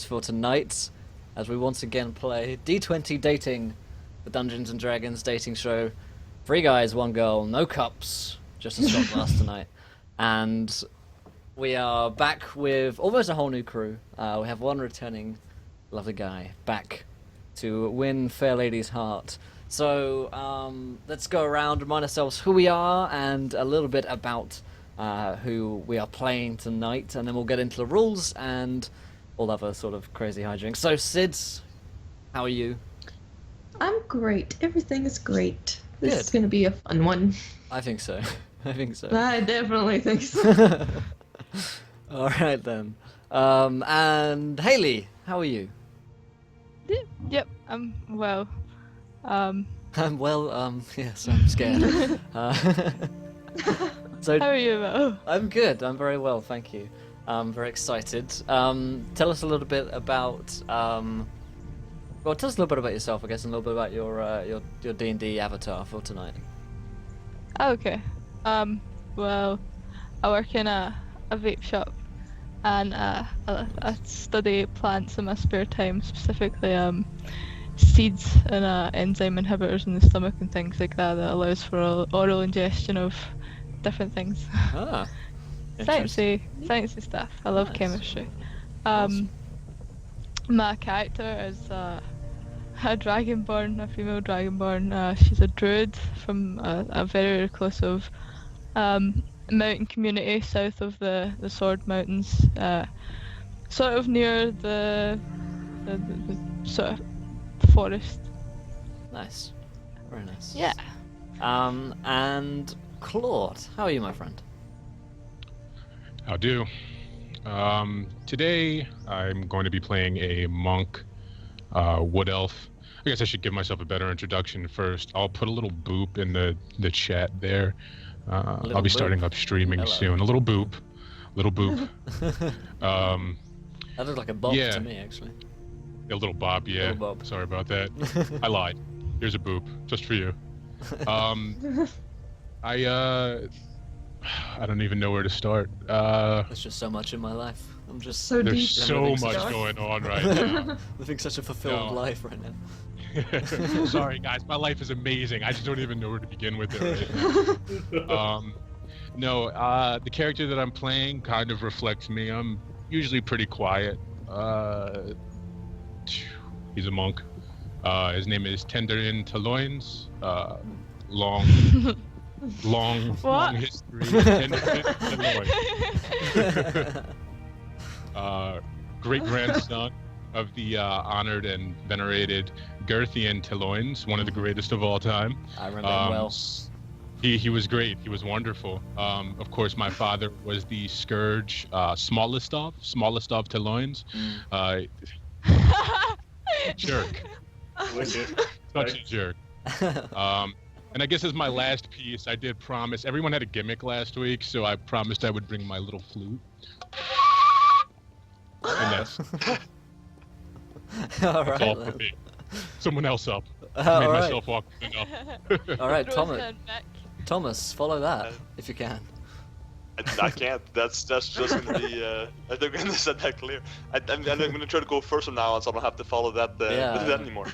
host for tonight, as we once again play D20 Dating, the Dungeons and Dragons dating show. 3 guys, 1 girl, no cups, just a shot glass tonight. And we are back with almost a whole new crew. We have 1 returning lovely guy back to win Fair Lady's heart. So let's go around, remind ourselves who we are and a little bit about who we are playing tonight, and then we'll get into the rules and all other sort of crazy hijinks. So Sid, how are you? I'm great. Everything is great. This Good. is going to be a fun one. I think so. I think so. I definitely think so. All right then. And Haley, how are you? Yep, I'm well. Well, yes, I'm scared. So How are you, Mo? I'm good. I'm very well, thank you. I'm very excited. Tell us a little bit about. Well, tell us a little bit about yourself, I guess, and a little bit about your D&D avatar for tonight. Okay. Well, I work in a vape shop, and I study plants in my spare time, specifically seeds and enzyme inhibitors in the stomach and things like that allows for oral ingestion of different things. Ah, interesting. Sciencey stuff. I love Nice. chemistry. Awesome. My character is a dragonborn, a female dragonborn. She's a druid from a very reclusive mountain community south of the Sword Mountains, sort of near the sort of forest. Nice. Very nice. Yeah. And Claude, how are you, my friend? How do? Today I'm going to be playing a monk, wood elf. I guess I should give myself a better introduction first. I'll put a little boop in the chat there. I'll be starting up streaming Hello. soon. A little boop. That looks like a bob Yeah. to me, actually. A little bob, yeah. Little bob. Sorry about that. I lied. Here's a boop, just for you. I don't even know where to start. There's just so much in my life. I'm just So There's deep. so Everything's much dark. going on right now. living such a fulfilled No. life right now. Sorry, guys. My life is amazing. I just don't even know where to begin with it right now. The character that I'm playing kind of reflects me. I'm usually pretty quiet. He's a monk. His name is Tenderin Taloins. Long What? history. Tenderin Taloins. Great grandson of the honored and venerated Gerthian Taloins, one of the greatest of all time. I remember him well. He was great. He was wonderful. Of course, my father was the scourge, Smolistov Taloins. Jerk. Such a jerk. And I guess as my last piece, I did promise. Everyone had a gimmick last week, so I promised I would bring my little flute. And that's All all right. for Then. me. Someone else up. Made All right. myself walk enough. All right, Throws Thomas. it back. Thomas, follow that if you can. I can't. That's just gonna be. I think I'm gonna set that clear. I'm gonna try to go first from now on, so I don't have to follow that Yeah. that anymore.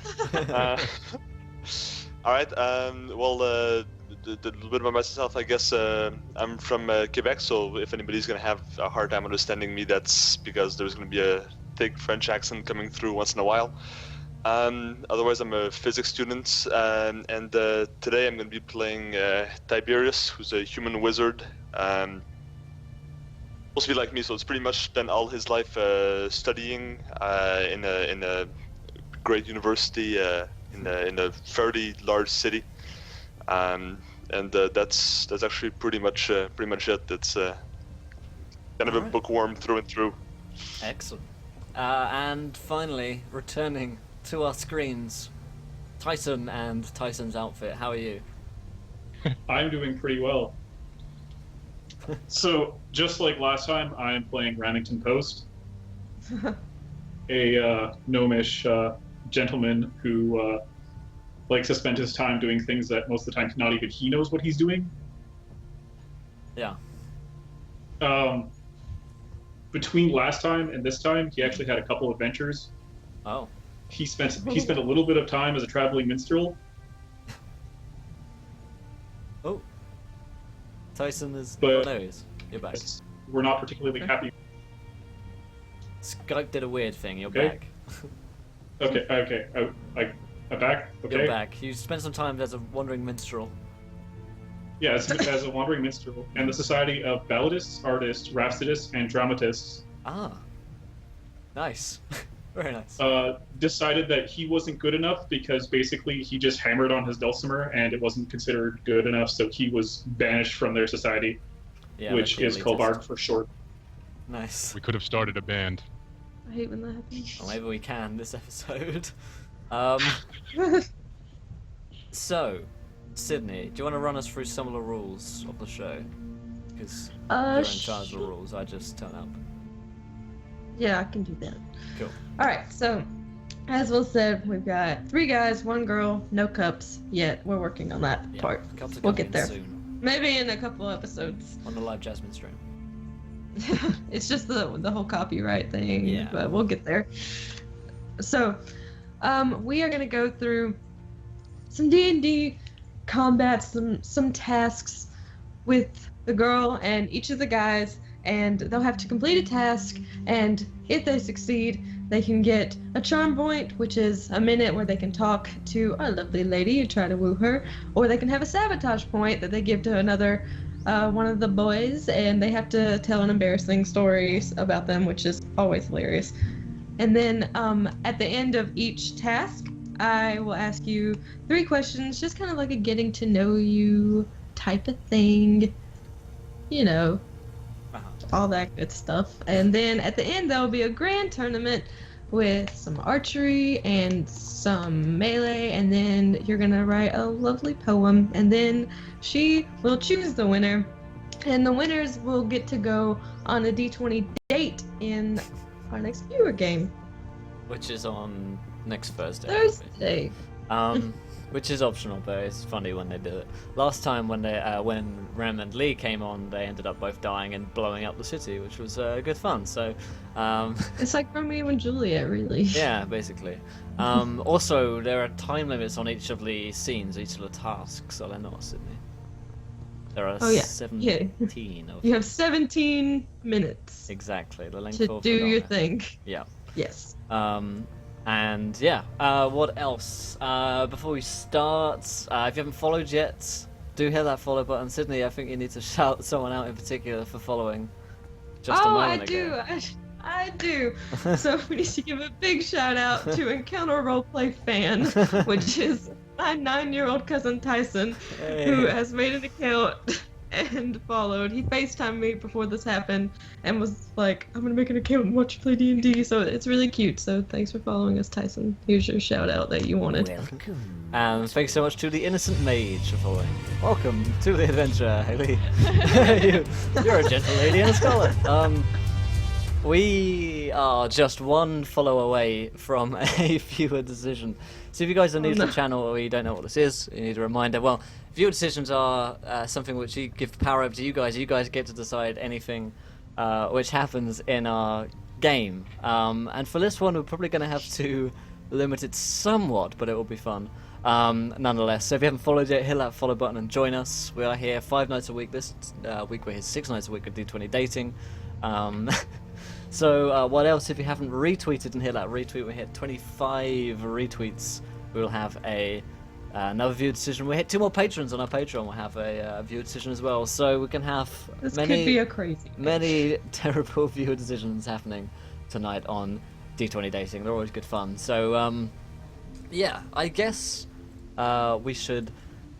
All right. Well, a little bit about myself, I guess. I'm from Quebec, so if anybody's gonna have a hard time understanding me, that's because there's gonna be a thick French accent coming through once in a while. Otherwise, I'm a physics student, and today I'm going to be playing Tiberius, who's a human wizard. Supposed to be like me, so it's pretty much spent all his life studying in a great university in a fairly large city, and that's actually pretty much it. It's kind of a Alright. bookworm through and through. Excellent. And finally, returning to our screens, Tyson and Tyson's outfit. How are you? I'm doing pretty well. So, just like last time, I am playing Ramington Post, a gnomish gentleman who likes to spend his time doing things that most of the time not even he knows what he's doing. Yeah. between last time and this time, he actually had a couple adventures. Oh. He spent a little bit of time as a traveling minstrel. Oh. Tyson is. But- there he is. You're back. We're not particularly happy. Skype did a weird thing. You're Okay. back. Okay. I'm back. Okay. You're back. You spent some time as a wandering minstrel. Yeah, as a wandering minstrel, and the Society of Balladists, Artists, Rhapsodists, and Dramatists Ah. Nice. Very nice. decided that he wasn't good enough because basically he just hammered on his dulcimer and it wasn't considered good enough, so he was banished from their society, Yeah, which they're is elitist. Kolbard for short. Nice. We could have started a band. I hate when that happens. Well, maybe we can this episode. So, Sydney, do you want to run us through some of the rules of the show? Because you're in charge of the rules. I just turn up. Yeah, I can do that. Cool. Alright, so as Will said, we've got 3 guys, 1 girl, no cups yet. We're working on that Yeah, part. cups are We'll coming get there. soon Maybe in a couple episodes. on the live Jasmine stream. It's just the whole copyright thing, Yeah. but we'll get there. So, we are gonna go through some D&D combat, some tasks with the girl and each of the guys, and they'll have to complete a task, and if they succeed, they can get a charm point, which is a minute where they can talk to a lovely lady and try to woo her, or they can have a sabotage point that they give to another one of the boys, and they have to tell an embarrassing story about them, which is always hilarious. And then at the end of each task, I will ask you 3 questions, just kind of like a getting to know you type of thing. You know, all that good stuff. And then at the end, there will be a grand tournament with some archery and some melee, and then you're gonna write a lovely poem, and then she will choose the winner, and the winners will get to go on a D20 date in our next viewer game. Which is on next Thursday. Thursday. Which is optional, but it's funny when they do it. Last time when Rem and Lee came on, they ended up both dying and blowing up the city, which was good fun. So, It's like Romeo and Juliet, really. yeah, basically. Also, there are time limits on each of the scenes, each of the tasks, are there not, Sydney? There are Oh, yeah. 17 of You have 17 minutes exactly the length to of do the your dial. thing. Yeah. Yes. And yeah, what else? Before we start, if you haven't followed yet, do hit that follow button. Sydney, I think you need to shout someone out in particular for following. Just a moment ago. I do. So we need to give a big shout out to Encounter Roleplay Fan, which is my 9-year-old cousin Tyson, who has made an account and followed. He FaceTimed me before this happened and was like, I'm gonna make an account and watch you play D&D. So it's really cute. So thanks for following us, Tyson. Here's your shout out that you wanted. And thanks so much to the Innocent Mage for following. Welcome to the adventure, Haley. You're a gentle lady and a scholar. We are just one follow away from a viewer decision. So if you guys are new to the channel or you don't know what this is, you need a reminder. Well, viewer decisions are something which you give power over to you guys. You guys get to decide anything which happens in our game. And for this one, we're probably going to have to limit it somewhat, but it will be fun. Nonetheless, so if you haven't followed yet, hit that follow button and join us. We are here 5 nights a week. This week we're here 6 nights a week with D20 Dating. So what else? If you haven't retweeted and hit that retweet, we hit 25 retweets. We will have another viewer decision. We hit 2 more patrons on our Patreon. We'll have a viewer decision as well. So we can have This could be a crazy. many terrible viewer decisions happening tonight on D20 Dating. They're always good fun. So yeah, I guess we should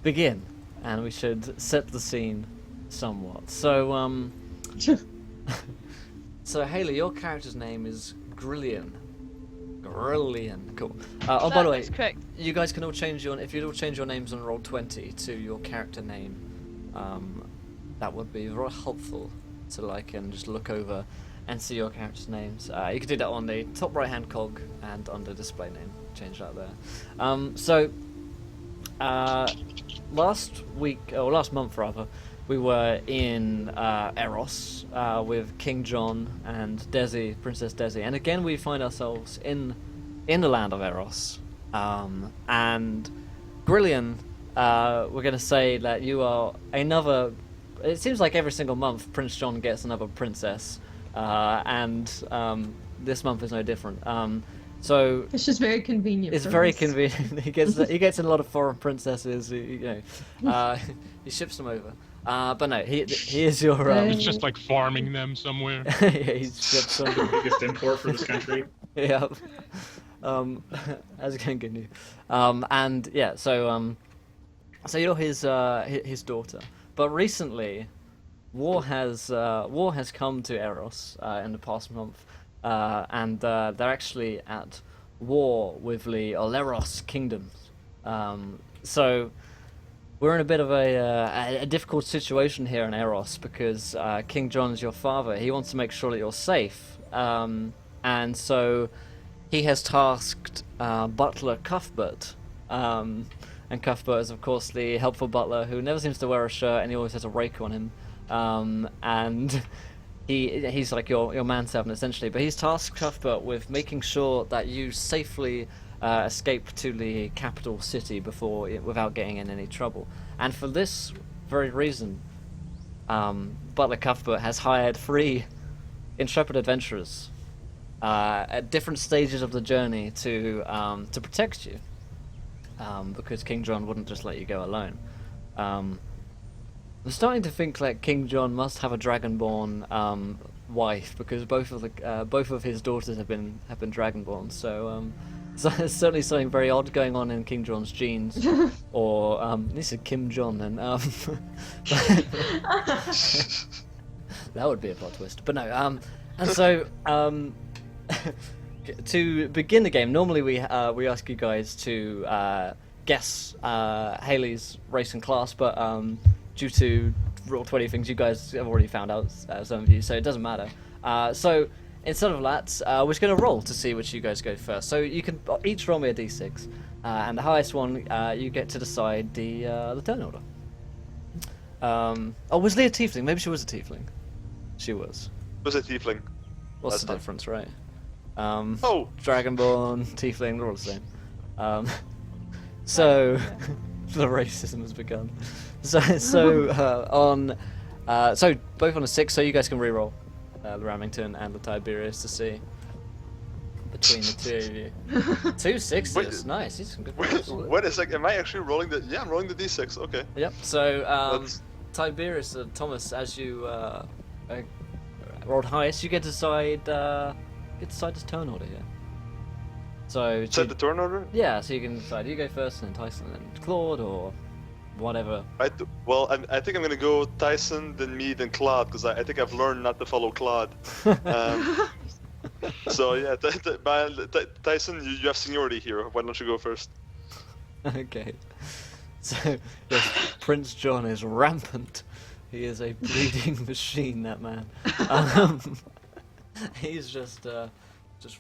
begin, and we should set the scene somewhat. So so Haley, your character's name is Grillian. Grillian, cool. Oh, by the way, That's correct. you guys can all change if you'd all change your names on Roll20 to your character name, that would be very helpful to like and just look over and see your character's names. You can do that on the top right hand cog and under display name. Change that there. So last week, or last month rather, we were in Eros with King John and Desi, Princess Desi, and again we find ourselves in the land of Eros. And Grillian, we're going to say that you are another. It seems like every single month Prince John gets another princess, and this month is no different. So It's just very convenient. it's for very us. convenient. He gets in a lot of foreign princesses. He ships them over. But no, he is your. It's just like farming them somewhere. Yeah, he ships them. Biggest import for this country. Yeah. As can continue. And yeah, so you're his daughter. But recently, war has come to Eros in the past month, and they're actually at war with the Oleros kingdoms. So we're in a bit of a difficult situation here in Eros because King John is your father. He wants to make sure that you're safe, and so he has tasked butler Cuthbert. And Cuthbert is, of course, the helpful butler who never seems to wear a shirt and he always has a rake on him. And he's like your manservant, essentially. But he's tasked Cuthbert with making sure that you safely escape to the capital city without getting in any trouble. And for this very reason, Butler Cuthbert has hired 3 intrepid adventurers at different stages of the journey to protect you. Because King John wouldn't just let you go alone. I'm starting to think that King John must have a dragonborn wife because both of his daughters have been dragonborn. So there's certainly something very odd going on in King John's genes, or this is Kim John, and that would be a plot twist. But no, and so to begin the game, normally we ask you guys to guess Haley's race and class, but due to Roll 20 things, you guys have already found out, some of you, so it doesn't matter. So instead of that, we're just going to roll to see which you guys go first. So you can each roll me a d6, and the highest one you get to decide the turn order. Was Leah tiefling? Maybe she was a tiefling. She was. It was a tiefling. What's That's the fine. difference, right? Dragonborn, tiefling, they're all the same. So the racism has begun. So both on a 6, so you guys can re-roll the Remington and the Tiberius to see between the two of you. 2 6s, Wait, nice. These are some good Wait, rolls. wait a sec. Am I actually rolling the? Yeah, I'm rolling the d6. Okay. Yep. So That's- Tiberius, Thomas, as you rolled highest, you get to decide. This turn order here. So Set the turn order. yeah, so you can decide. You go first, and then Tyson, and then Claude, or whatever. Well, I think I'm gonna go Tyson, then me, then Claude, because I think I've learned not to follow Claude. So yeah, Tyson, you have seniority here. Why don't you go first? Okay. So yes, Prince John is rampant. He is a bleeding machine. That man. He's just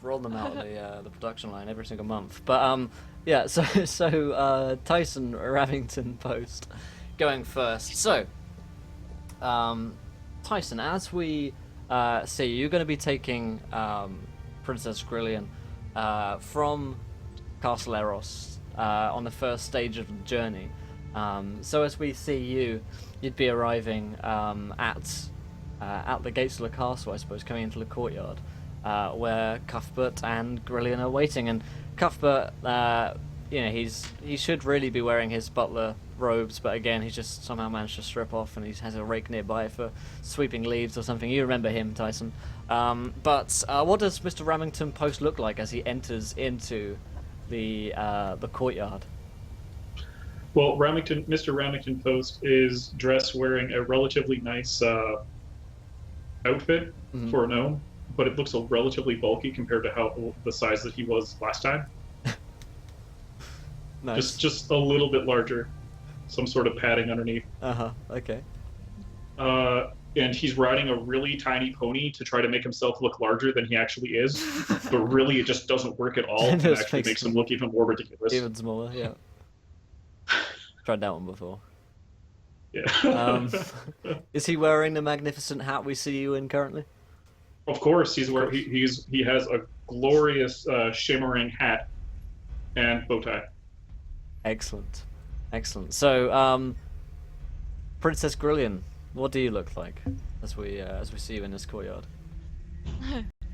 rolling them out of the production line every single month. But yeah. So Tyson Ravington Post going first. So Tyson, as we see, you're going to be taking Princess Grillian from Castle Eros on the first stage of the journey. So as we see you, you'd be arriving at the gates of the castle, I suppose, coming into the courtyard, where Cuthbert and Grillian are waiting. And Cuthbert, he should really be wearing his butler robes, but again, he's just somehow managed to strip off, and he has a rake nearby for sweeping leaves or something. You remember him, Tyson. But what does Mr. Remington Post look like as he enters into the courtyard? Well, Mr. Remington Post is dressed wearing a relatively nice outfit for a gnome, but it looks relatively bulky compared to the size that he was last time. Nice. Just a little bit larger, some sort of padding underneath. Okay. And he's riding a really tiny pony to try to make himself look larger than he actually is, but really it just doesn't work at all. It It just actually makes makes him look even more ridiculous. Even smaller, yeah. Tried that one before. Yeah. Is he wearing the magnificent hat we see you in currently? Of course, he has a glorious shimmering hat and bow tie. Excellent, excellent. So, Princess Grillian, what do you look like as we see you in this courtyard?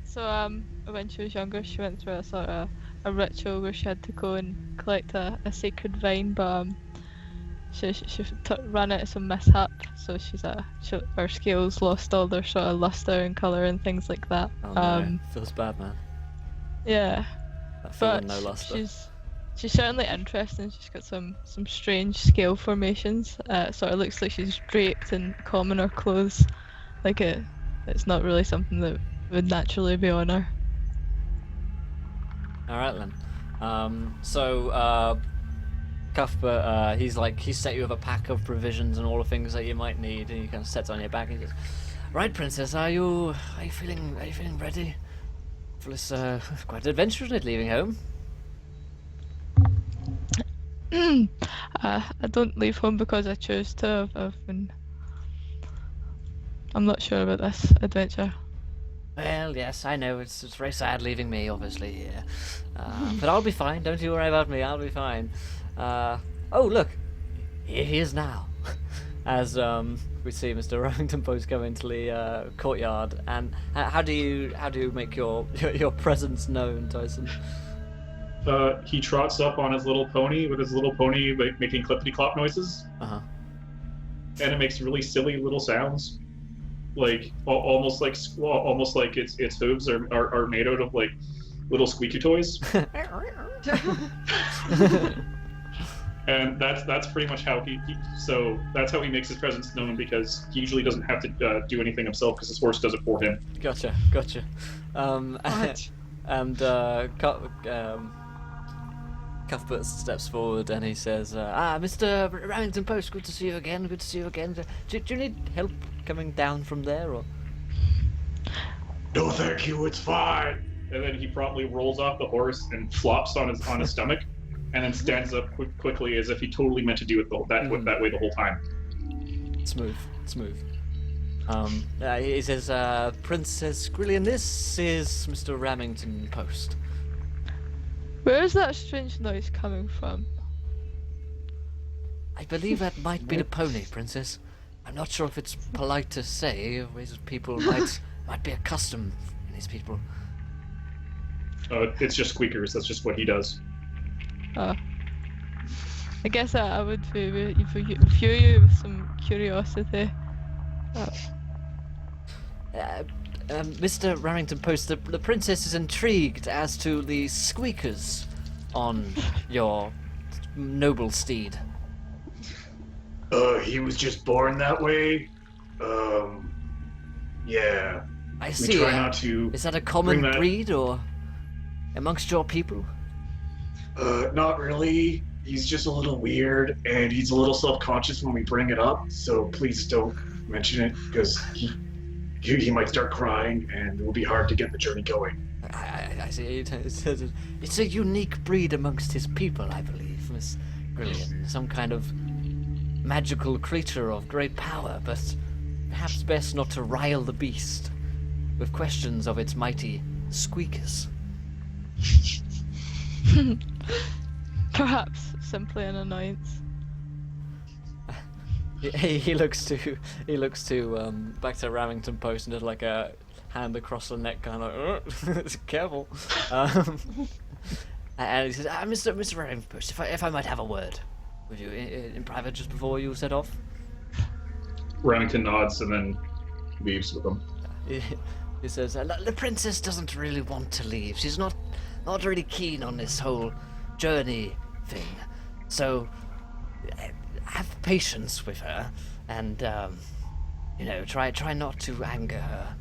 So when she was younger, she went through a sort of a ritual where she had to go and collect a sacred vine, but she ran into some mishap, so her scales lost all their sort of luster and color and things like that. Oh no, feels bad, man. Yeah, That feeling but no luster. she's certainly interesting. She's got some strange scale formations. Sort of looks like she's draped in commoner clothes, like it's not really something that would naturally be on her. All right then. So Cuthbert, he's set you with a pack of provisions and all the things that you might need, and he kind of sets on your back and he says, "Right, Princess, are you feeling ready for this quite an adventure, isn't it, leaving home?" I don't leave home because I choose to. I'm not sure about this adventure. Well, yes, I know it's very sad leaving me, obviously here, but I'll be fine. Don't you worry about me. I'll be fine. Oh, look, here he is now. As we see Mr. Remington Post come into the courtyard, and how do you make your presence known, Tyson? He trots up on his little pony with his little pony making clippity clop noises, Uh-huh. and it makes really silly little sounds, like almost like its hooves are made out of like little squeaky toys. And that's pretty much how that's how he makes his presence known, because he usually doesn't have to do anything himself because his horse does it for him. Gotcha. What? And Cuthbert steps forward and he says, Mr. Remington Post, good to see you again. Do you need help coming down from there, or? No, thank you. It's fine. And then he promptly rolls off the horse and flops on his stomach, and then stands up quickly as if he totally meant to do it that way the whole time. Smooth. He says, Princess Grillian, this is Mr. Remington Post. Where is that strange noise coming from? I believe that might be the pony, Princess. I'm not sure if it's polite to say. These people might be accustomed. These people. It's just squeakers. That's just what he does. I guess I would view you with some curiosity. Mr. Remington Post, the princess is intrigued as to the squeakers on your noble steed. He was just born that way. Yeah. I We see. try not to. Is that a common bring that- breed, or amongst your people? Not really. He's just a little weird, and he's a little self-conscious when we bring it up, so please don't mention it, because he might start crying, and it will be hard to get the journey going. I see. It's a unique breed amongst his people, I believe, Miss Grillian. Some kind of magical creature of great power, but perhaps best not to rile the beast with questions of its mighty squeakers. Perhaps simply an annoyance. He looks to back to Remington Post and does like a hand across the neck, kind of careful. And he says, Mr. Remington Post, if I might have a word with you in private just before you set off. Remington nods and then leaves with them. He says, the princess doesn't really want to leave. She's not really keen on this whole journey thing. So have patience with her, and try not to anger her.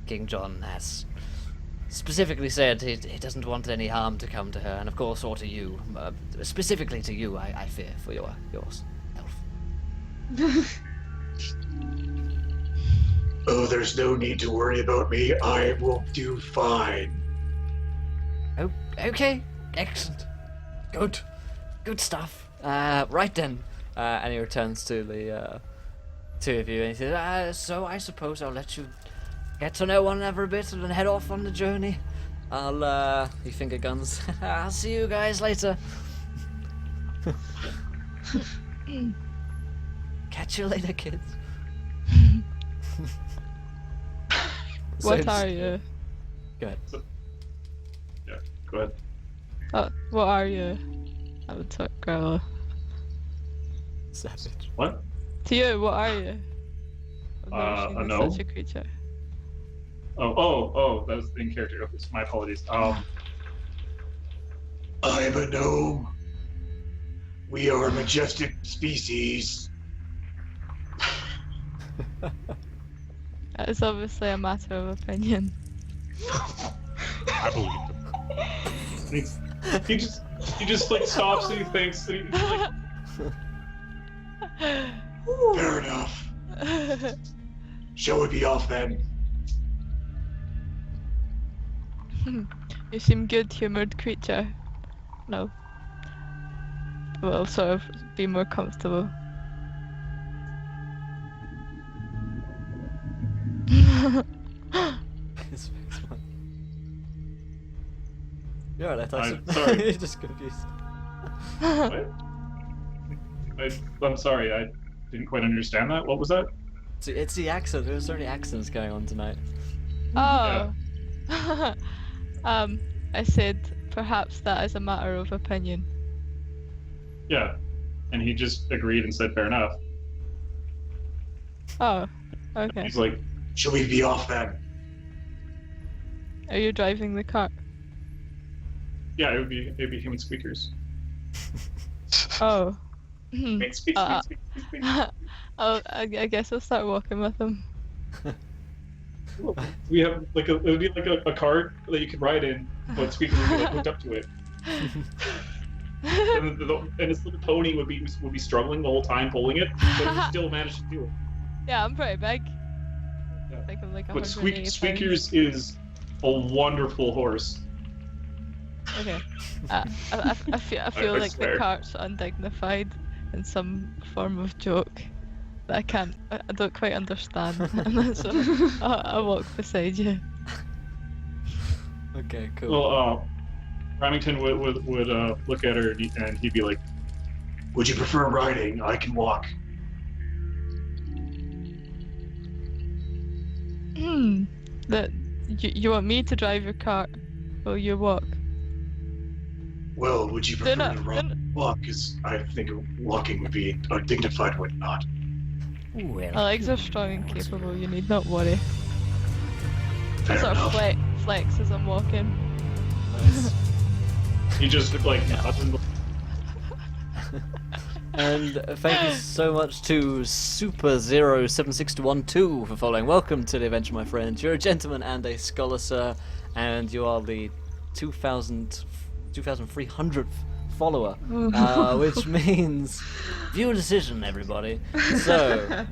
King John has specifically said he doesn't want any harm to come to her, and of course, or to you. Specifically to you, I fear for your health. Oh, there's no need to worry about me. I will do fine. Oh, okay. Excellent. Good stuff. Right then. And he returns to the two of you, and he says, "So I suppose I'll let you get to know one another a bit, and then head off on the journey. He finger guns. I'll see you guys later. Catch you later, kids." What are you? Go ahead. Yeah, go ahead. What are you? I would talk Growler. Savage. What? To you, what are you? I've never A seen this gnome? such a creature. Oh, that was in character. Okay, so my apologies. I'm a gnome. We are a majestic species. It's obviously a matter of opinion. I believe him. He just like stops and he thinks. And he's like, Fair enough. Shall we be off then? You seem good-humoured creature. No. Well, sort of be more comfortable. His face, man. You're alright, I'm sorry. You're just confused. what? I'm sorry, I didn't quite understand that. What was that? It's the accent. There's so many accents going on tonight. Oh. I said perhaps that is a matter of opinion. Yeah. And he just agreed and said fair enough. Oh, okay. He's like, Shall we be off then? Are you driving the car? yeah, it'd be him and Squeakers. Oh. Squeak. Oh, I guess I'll start walking with him. We have like it would be like a cart that you could ride in, but Squeakers would be like hooked up to it. And his little pony would be struggling the whole time pulling it, but he still managed to do it. Yeah, I'm pretty big. Yeah. I think I'm like But 180 pounds. Squeakers is a wonderful horse. Okay. I feel I like swear. the cart's undignified in some form of joke that I don't quite understand. And so I walk beside you. Okay, cool. Well, Remington would look at her and he'd be like, Would you prefer riding? I can walk. That you want me to drive your cart while you walk? Well, would you prefer They're to not- walk? Because I think walking would be a dignified would not. Well, My legs are strong and capable, you need not worry. I Fair sort of enough. flex as I'm walking. nice. he just like nods and And thank you so much to Super07612 for following. Welcome to the adventure, my friends. You're a gentleman and a scholar, sir, and you are the 2,300th follower, which means viewer decision, everybody. So,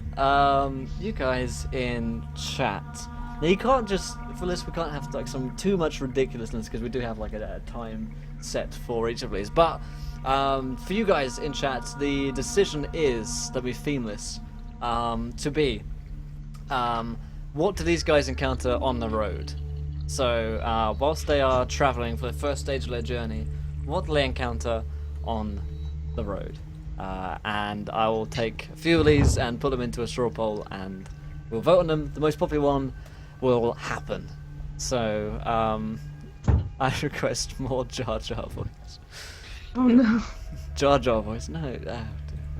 you guys in chat. Now you can't just, for this we can't have like some too much ridiculousness because we do have like a time set for each of these, but for you guys in chat, the decision is that we theme this to be what do these guys encounter on the road? So whilst they are traveling for the first stage of their journey, what do they encounter on the road? And I will take a few of these and put them into a straw poll and we'll vote on them. The most popular one will happen. So I request more Jar Jar voice. Oh no. Jar Jar voice? No. Oh, dear.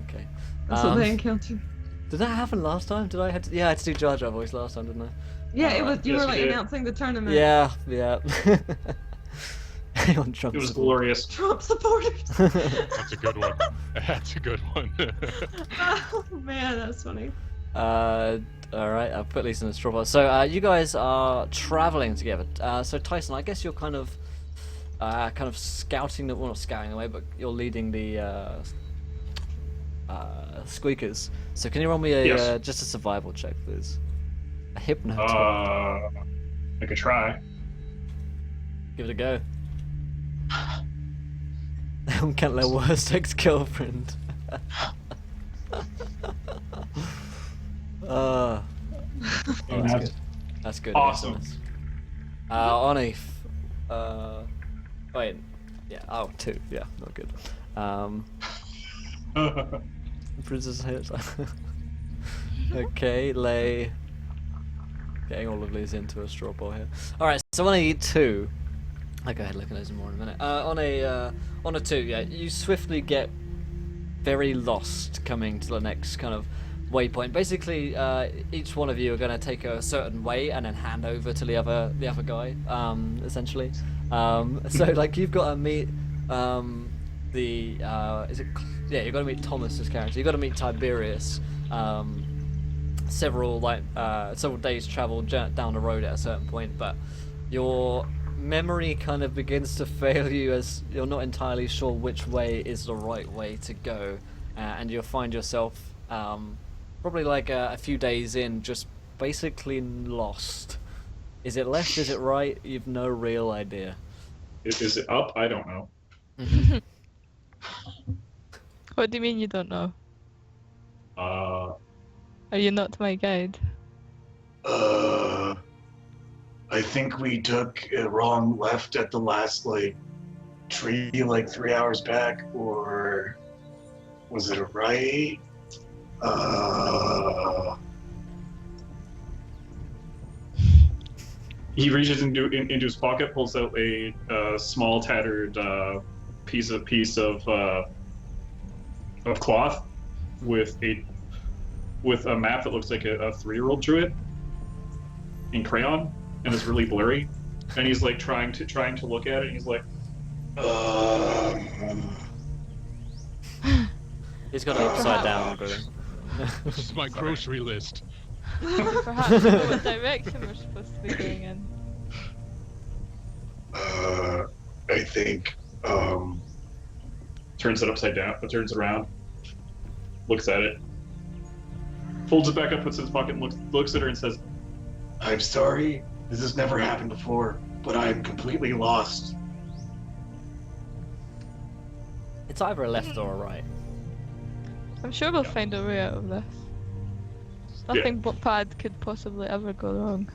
Okay. That's what they encountered. Did that happen last time? Did I have to? Yeah, I had to do Jar Jar voice last time, didn't I? Yeah, it was. You Yes, were you like did. announcing the tournament. Yeah. On Trump it was support. glorious. Trump supporters. That's a good one. That's a good one. Oh man, that's funny. All right. I'll put these in the straw poll. So you guys are traveling together. So Tyson, I guess you're kind of scouting the, well, not scouting away, but you're leading the squeakers. So can you roll me a Yes. just a survival check, please? A hypno. I could try. Give it a go. Can't let worst ex-girlfriend. Oh, And that's that's good. That's good. awesome. Nice. On a wait, yeah, oh, 2, yeah, not good. Princess hit. Okay, lay. Getting all of these into a straw ball here. Alright, so on a 2, I'll go ahead and look at those more in a minute. On a 2, yeah, you swiftly get very lost coming to the next kind of waypoint. Basically, each one of you are going to take a certain way and then hand over to the other guy, essentially. So like you've got to meet you've got to meet Thomas's character. You've got to meet Tiberius. Several days travel down the road at a certain point, but your memory kind of begins to fail you as you're not entirely sure which way is the right way to go, and you'll find yourself probably like a few days in just basically lost. Is it left? Is it right? You've no real idea. Is it up? I don't know. What do you mean you don't know? Are you not my guide? I think we took a wrong left at the last, tree, 3 hours back, or was it a right? He reaches into his pocket, pulls out a small tattered piece of cloth with a map that looks like a 3-year-old drew it in crayon, and it's really blurry. And he's like trying to look at it, and he's like, He's got it upside down, brother. This is my grocery list. Perhaps you know what direction we're supposed to be going in. I think, turns it upside down, turns it around, looks at it, folds it back up, puts it in his pocket, and looks at her and says, I'm sorry, this has never happened before, but I'm completely lost. It's either a left or a right. I'm sure we'll find a way out of this. Nothing but bad could possibly ever go wrong.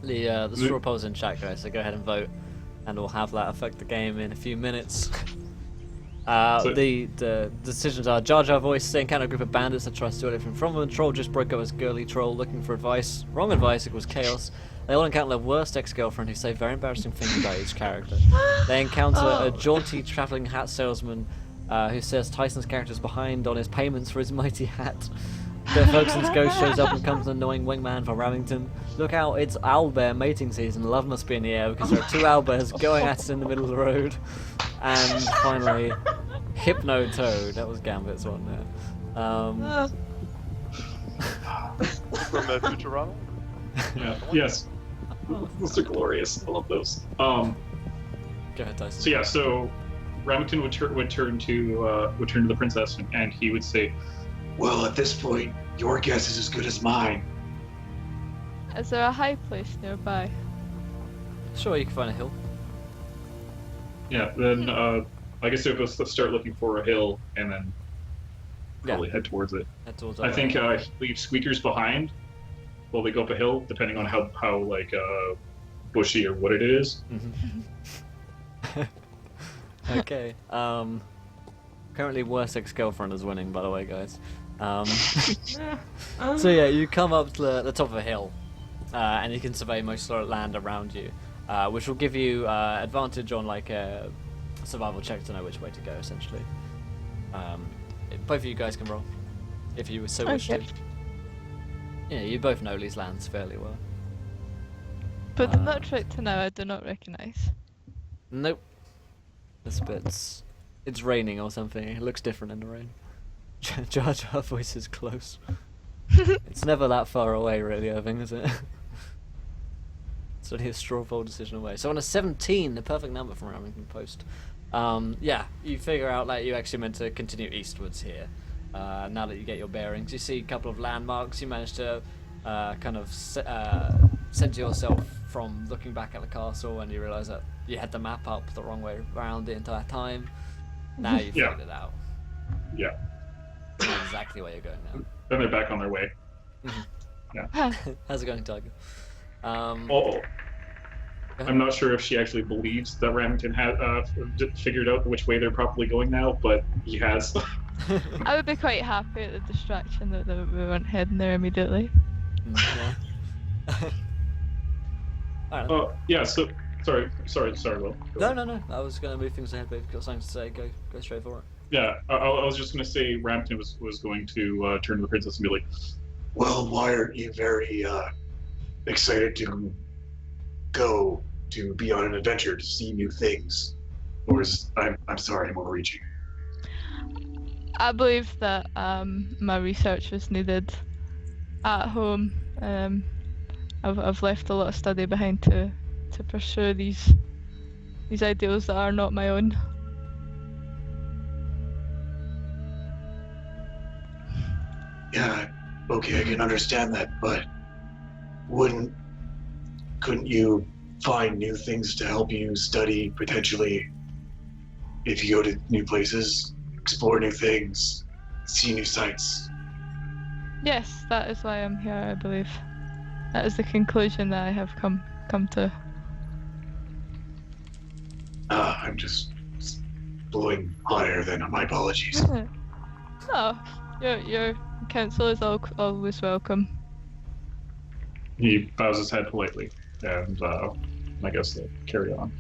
The straw poll's in chat, guys, so go ahead and vote, and we'll have that affect the game in a few minutes. The decisions are: Jar Jar voice, they encounter a group of bandits that try to steal everything from them. Troll just broke up as girly troll looking for advice. Wrong advice equals chaos. They all encounter their worst ex-girlfriend who say very embarrassing things about each character. They encounter a jaunty travelling hat salesman who says Tyson's character is behind on his payments for his mighty hat. Ferguson's ghost shows up and becomes an annoying wingman for Remington. Look out, it's owlbear mating season. Love must be in the air because there are 2 owlbears going at it in the middle of the road. And finally, Hypno Toad. That was Gambit's one there. From Futurama? yeah, yes. Those are glorious. I love those. Go ahead, Tyson. So yeah, so Remington would turn to the princess, and he would say, Well, at this point, your guess is as good as mine. Is there a high place nearby? Sure, you can find a hill. yeah, then I guess we'll start looking for a hill, and then probably head towards it. Head towards I think leave squeakers behind while we go up a hill, depending on how bushy or what it is. Okay. Currently, worst ex-girlfriend is winning, by the way, guys. So yeah, you come up to the top of a hill, and you can survey most of the land around you, which will give you advantage on like a survival check to know which way to go, essentially. Both of you guys can roll, if you so wish to. Okay. Yeah, you both know these lands fairly well. But the nut right to now I do not recognise. Nope. This bit's... It's raining or something. It looks different in the rain. Jar Jar voice is close. It's never that far away, really, I think, is it? It's only a straw poll decision away. So on a 17, the perfect number from Remington Post. Yeah, you figure out that you actually meant to continue eastwards here. Now that you get your bearings, you see a couple of landmarks. You manage to kind of center yourself from looking back at the castle, and you realise that you had the map up the wrong way around the entire time. Now you figured it out. Yeah. exactly where you're going now. Then they're back on their way. How's it going, Tiger? Oh, I'm not sure if she actually believes that Remington had figured out which way they're properly going now, but he has. I would be quite happy at the distraction that we weren't heading there immediately. Yeah. Alright. Yeah. So sorry, Will. No. I was going to move things ahead, but if you've got something to say, go straight for it. Yeah, I was just going to say Rampton was going to turn to the princess and be like, Well, why aren't you very excited to go to be on an adventure to see new things? Or is I'm sorry, I'm overreaching. I believe that my research was needed at home. I've left a lot of study behind to pursue these ideals that are not my own. Yeah, okay, I can understand that, but couldn't you find new things to help you study potentially if you go to new places, explore new things, see new sights? Yes, that is why I'm here, I believe. That is the conclusion that I have come to. I'm just blowing hot air then, my apologies. No, your counsel is always welcome. he bows his head politely, and I guess they'll carry on.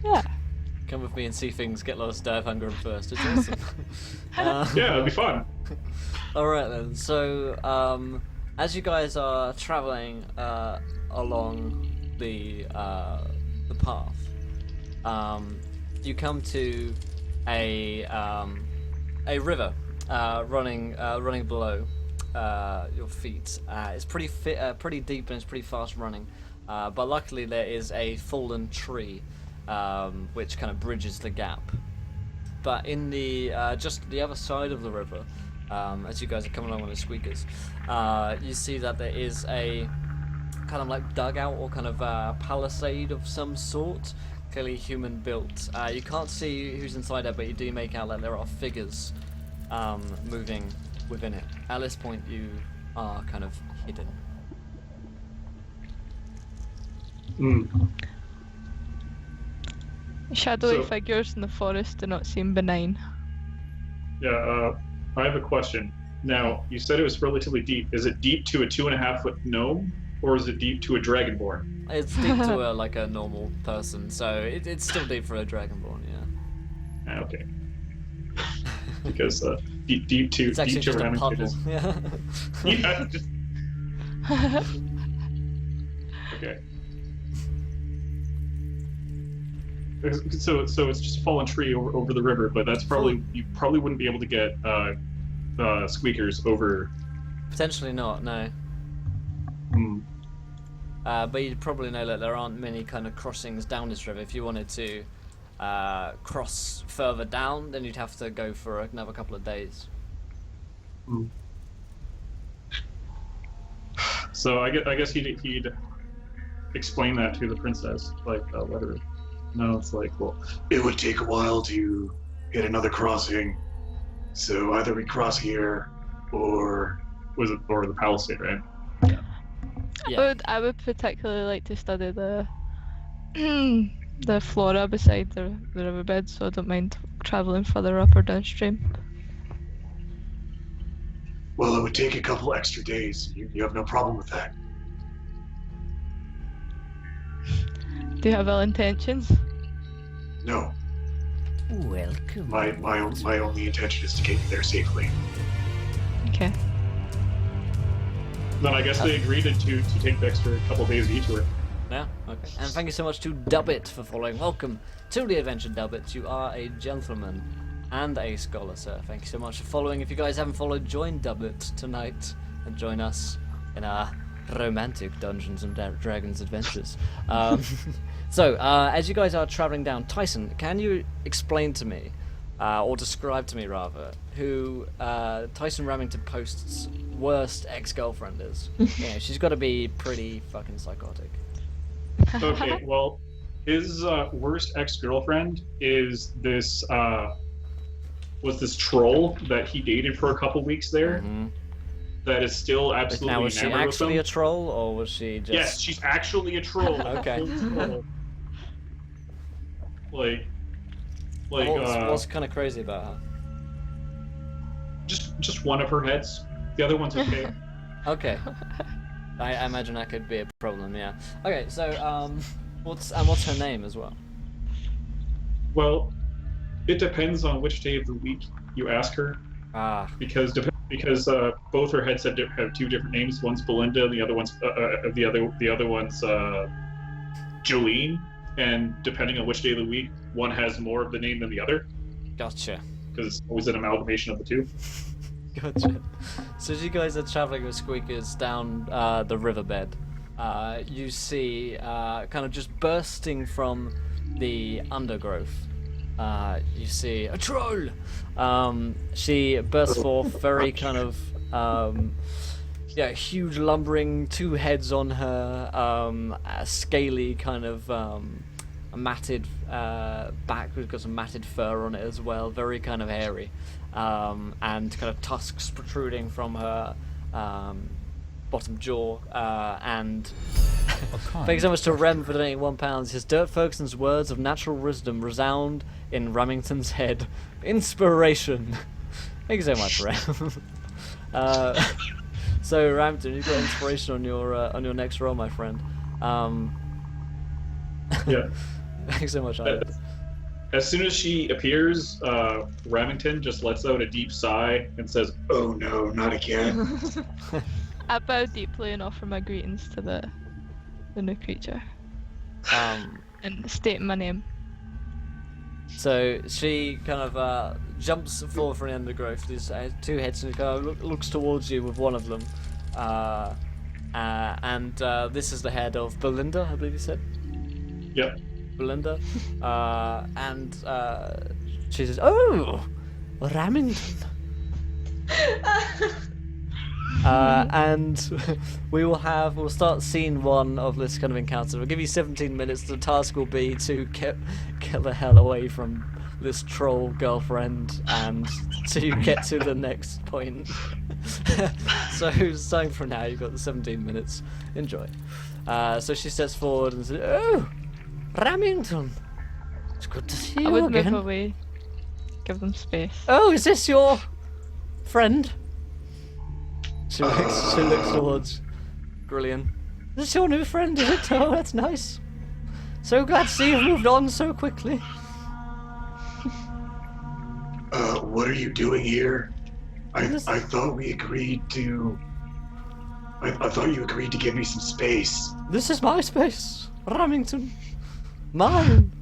Yeah. Come with me and see things, get lost, die of hunger and thirst. It's awesome. Yeah, it'll be fun. Alright then, so as you guys are travelling along the path, you come to a river running below your feet. It's pretty deep and it's pretty fast running, but luckily there is a fallen tree which kind of bridges the gap. But in the just the other side of the river, as you guys are coming along on the squeakers, you see that there is a kind of like dugout or kind of palisade of some sort, clearly human built. You can't see who's inside there, but you do make out that there are figures moving within it. At this point, you are kind of hidden. Shadowy So- figures in the forest do not seem benign. Yeah, I have a question. Now, you said it was relatively deep. Is it deep to a 2.5-foot gnome, or is it deep to a dragonborn? It's deep to like a normal person, so it's still deep for a dragonborn, yeah. Ah, okay. Because deep to It's actually deep to just a Remington puddle. is Yeah. yeah, just okay. So it's just a fallen tree over the river, but that's probably you probably wouldn't be able to get squeakers over. Potentially not, no. Hmm. But you'd probably know that there aren't many kind of crossings down this river. If you wanted to cross further down, then you'd have to go for another couple of days. So I guess he'd explain that to the princess, like whether. No, it's like, well, It would take a while to get another crossing, so either we cross here or was it or the palisade, right? Yeah. I would particularly like to study the the flora beside the riverbed, so I don't mind travelling further up or downstream. well, it would take a couple extra days. You have no problem with that? Do you have ill intentions? No. Welcome. My only intention is to get you there safely. Okay. Then I guess they agreed to take the extra couple days detour. Yeah, okay. And thank you so much to Dubbit for following. Welcome to the adventure, Dubbit. You are a gentleman and a scholar, sir. Thank you so much for following. If you guys haven't followed, join Dubbit tonight and join us in our romantic Dungeons and Dragons adventures. So, as you guys are traveling down, Tyson, can you explain to me, or describe to me rather, who Tyson Remington Post's worst ex-girlfriend is? Yeah, she's got to be pretty fucking psychotic. Okay, well, his worst ex-girlfriend is this was this troll that he dated for a couple weeks there. Mhm. That is still absolutely Now, was she enamored with actually him. a troll, or was she just... Yes, she's actually a troll. Okay. A full troll. Like, what's kind of crazy about her? just one of her heads. The other one's okay. Okay. I imagine that could be a problem, yeah. Okay, so, what's her name as well? Well, it depends on which day of the week you ask her, Ah, because both her heads have two different names. One's Belinda, and the other one's Jolene. And depending on which day of the week, one has more of the name than the other, gotcha. because it's always an amalgamation of the two. Gotcha. So as you guys are traveling with Squeakers down the riverbed, you see kind of just bursting from the undergrowth. You see a troll. She bursts forth, very kind of huge, lumbering, two heads on her, a scaly kind of a matted back. We've got some matted fur on it as well, very kind of hairy, and kind of tusks protruding from her bottom jaw, and thanks so much to Rem for donating £1. His Dirt Ferguson's words of natural wisdom resound in Remington's head. Inspiration. Thank you so much, Rem. So Remington, you've got inspiration on your next roll, my friend. Yeah. Thanks so much, Ivan. As soon as she appears, Remington just lets out a deep sigh and says, Oh no, not again. I bow deeply and offer my greetings to the new creature and state my name. So she kind of jumps forward from the undergrowth. These two heads and kind of looks towards you with one of them, and this is the head of Belinda, I believe you said. Yep. Belinda, and she says, "Oh, Remington." And we'll start scene 1 of this kind of encounter. We'll give you 17 minutes. The task will be to get the hell away from this troll girlfriend and to get to the next point. So starting from now, you've got the 17 minutes. Enjoy. So she steps forward and says, "Oh, Remington, it's good to see I you would again. move away, give them space. Oh, is this your friend?" She looks towards Grillian. Is this your new friend, is it? Oh, that's nice. So glad to see you've moved on so quickly. What are you doing here? I thought we agreed to... I thought you agreed to give me some space. This is my space, Remington. Mine.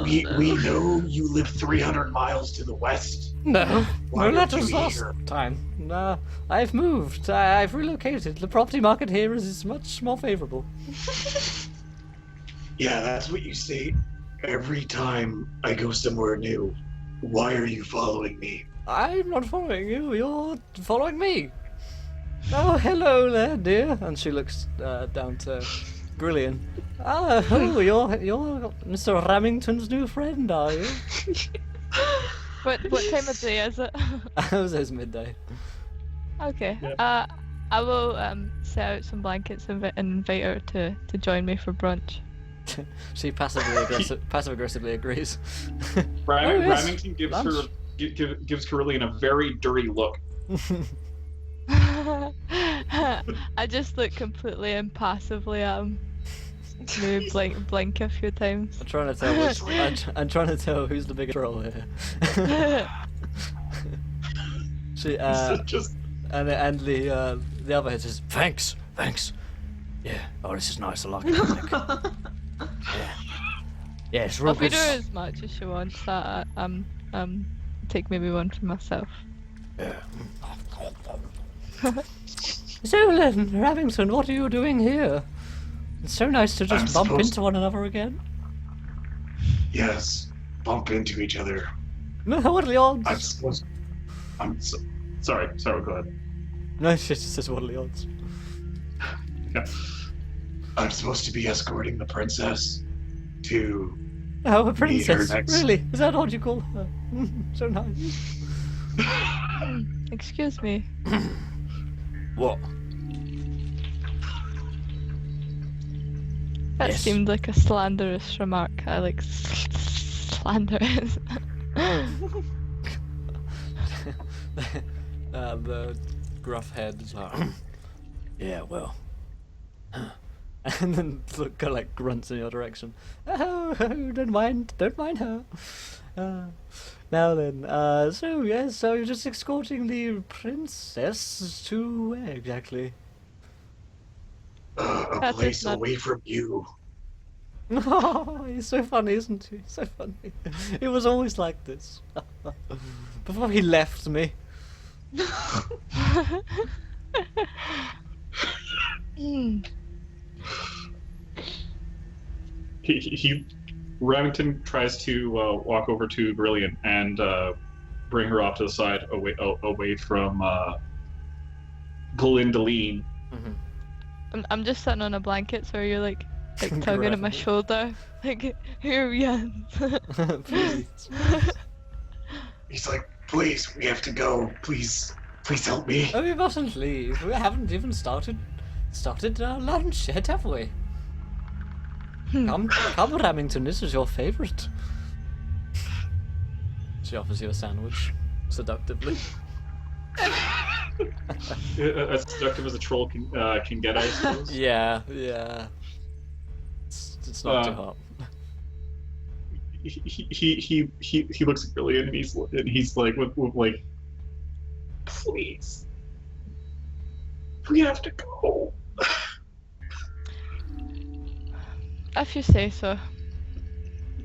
We know you live 300 miles to the west. No, Why no, that are was you last here? time. No, I've moved. I've relocated. The property market here is much more favorable. Yeah, that's what you say every time I go somewhere new. Why are you following me? I'm not following you. You're following me. Oh, hello there, dear. And she looks down to Grillian. Oh, you're Mr. Remington's new friend, are you? What time of day is it? It was midday. Okay. Yeah. I will set out some blankets and invite her to join me for brunch. She passive aggressively agrees. Yes. Remington gives Lunch. gives Carillion a very dirty look. I just look completely impassively at him. Maybe blink a few times. I'm trying to tell I'm trying to tell who's the bigger troll here. She Just and the other head says, thanks. Yeah. Oh, this is nice. I like it. Yeah, it's real I'll feed good. her as much as she wants. Take maybe one for myself. Yeah. So then, Remington, what are you doing here? It's so nice to just bump into one another again. yes, bump into each other. What are the odds? I'm supposed. Sorry, go ahead. No, she just says, what are the odds? Yeah. I'm supposed to be escorting the princess to Oh, a meet her princess. next. Really? Is that what you call her? So nice. Excuse me. What? That Yes. seemed like a slanderous remark. I like slanderous. The gruff head is like, yeah, well. And then look, kind of like grunts in your direction. Oh, don't mind her. Now then, so yes, so you're just escorting the princess to where exactly? A That is place not- away from you. Oh, he's so funny, isn't he? So funny. He was always like this. Before he left me. Mm. Remington tries to walk over to Brilliant and bring her off to the side, away from Glindeline. I'm just sitting on a blanket, so you're like tugging at my Grabbing it. shoulder, like here we are. Please. He's like, please, we have to go. Please help me. Oh, we mustn't leave. We haven't even started lunch yet, have we? Come, Remington. This is your favorite. She offers you a sandwich, seductively. As seductive as a troll can get, I suppose. Yeah. It's not too hot. He looks at Brilliant and he's like, with like, please, we have to go. If you say so.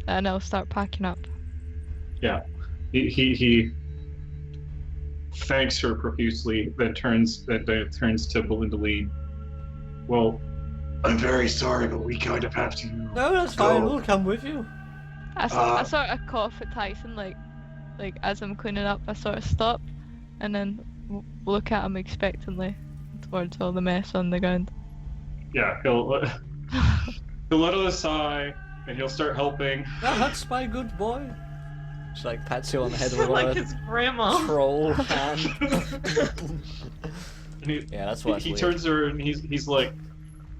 And I'll start packing up. Yeah, he thanks her profusely, then turns to Glindeline. Well, I'm very sorry, but we kind of have to. No, that's fine. We'll come with you. I sort of cough at Tyson, like as I'm cleaning up, I sort of stop, and then look at him expectantly towards all the mess on the ground. yeah, he'll let out a sigh and he'll start helping. Oh, that's my good boy. She like pats you on the head with like a his grandma. troll hand. And Yeah, that's why it's he weird. turns to her and he's like,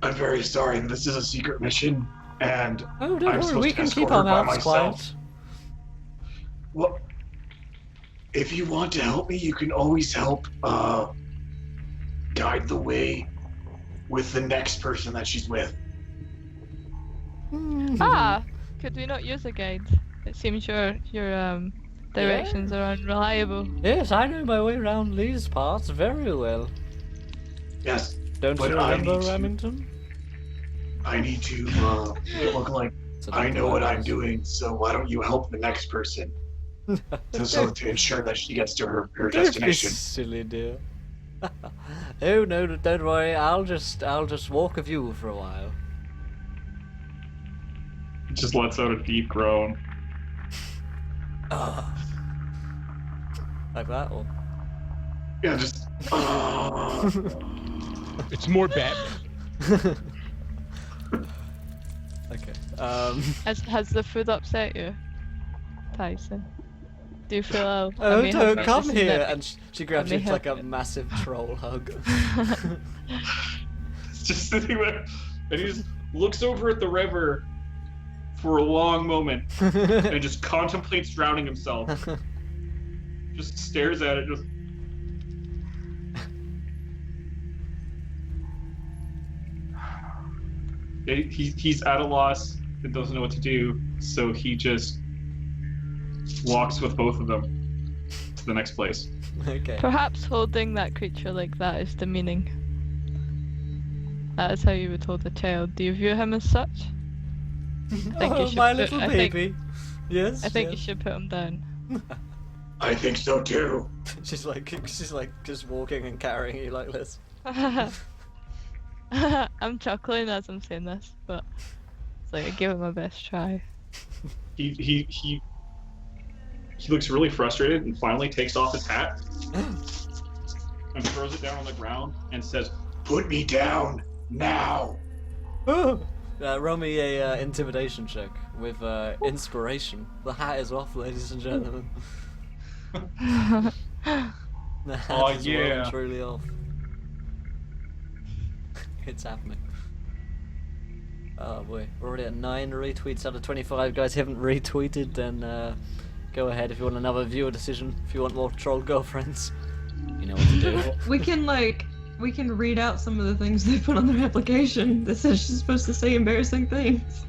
I'm very sorry. This is a secret mission, and Oh, don't I'm worry. supposed We to can escort keep her our by mouths myself. quiet. Well, if you want to help me, you can always help guide the way with the next person that she's with. Ah, could we not use a guide? It seems your directions are unreliable. Yes, I know my way around these parts very well. Yes, Don't But you I remember, need to- Remington? I need to look like I know what I'm doing, so why don't you help the next person to ensure that she gets to her Don't be destination? silly, dear. Oh no, don't worry. I'll just walk with you for a while. just lets out a deep groan. Like that, or Yeah, just. It's more bad. okay. Has the food upset you, Tyson? Do you feel ill? I Oh, may don't have come just here! nipped. And she grabs I you may like a have- massive troll hug. It's just sitting there, and he just looks over at the river for a long moment and just contemplates drowning himself. Just stares at it, just. He's at a loss and doesn't know what to do, so he just walks with both of them to the next place. Okay. Perhaps holding that creature like that is demeaning. That is how you would hold a child. Do you view him as such? think you Oh, should my put- little I think- baby. Yes. I think you yes. should put him down. I think so too. She's like just walking and carrying you like this. I'm chuckling as I'm saying this, but it's like I give it my best try. He looks really frustrated and finally takes off his hat and throws it down on the ground and says, Put me down now. Oh, Roll me a intimidation check with inspiration. The hat is off, ladies and gentlemen. The hat Oh, is well and yeah. truly off. It's happening. Oh boy, we're already at 9 retweets out of 25. Guys, who haven't retweeted, then go ahead if you want another viewer decision. If you want more troll girlfriends, you know what to do. We can read out some of the things they put on their application that says she's supposed to say embarrassing things.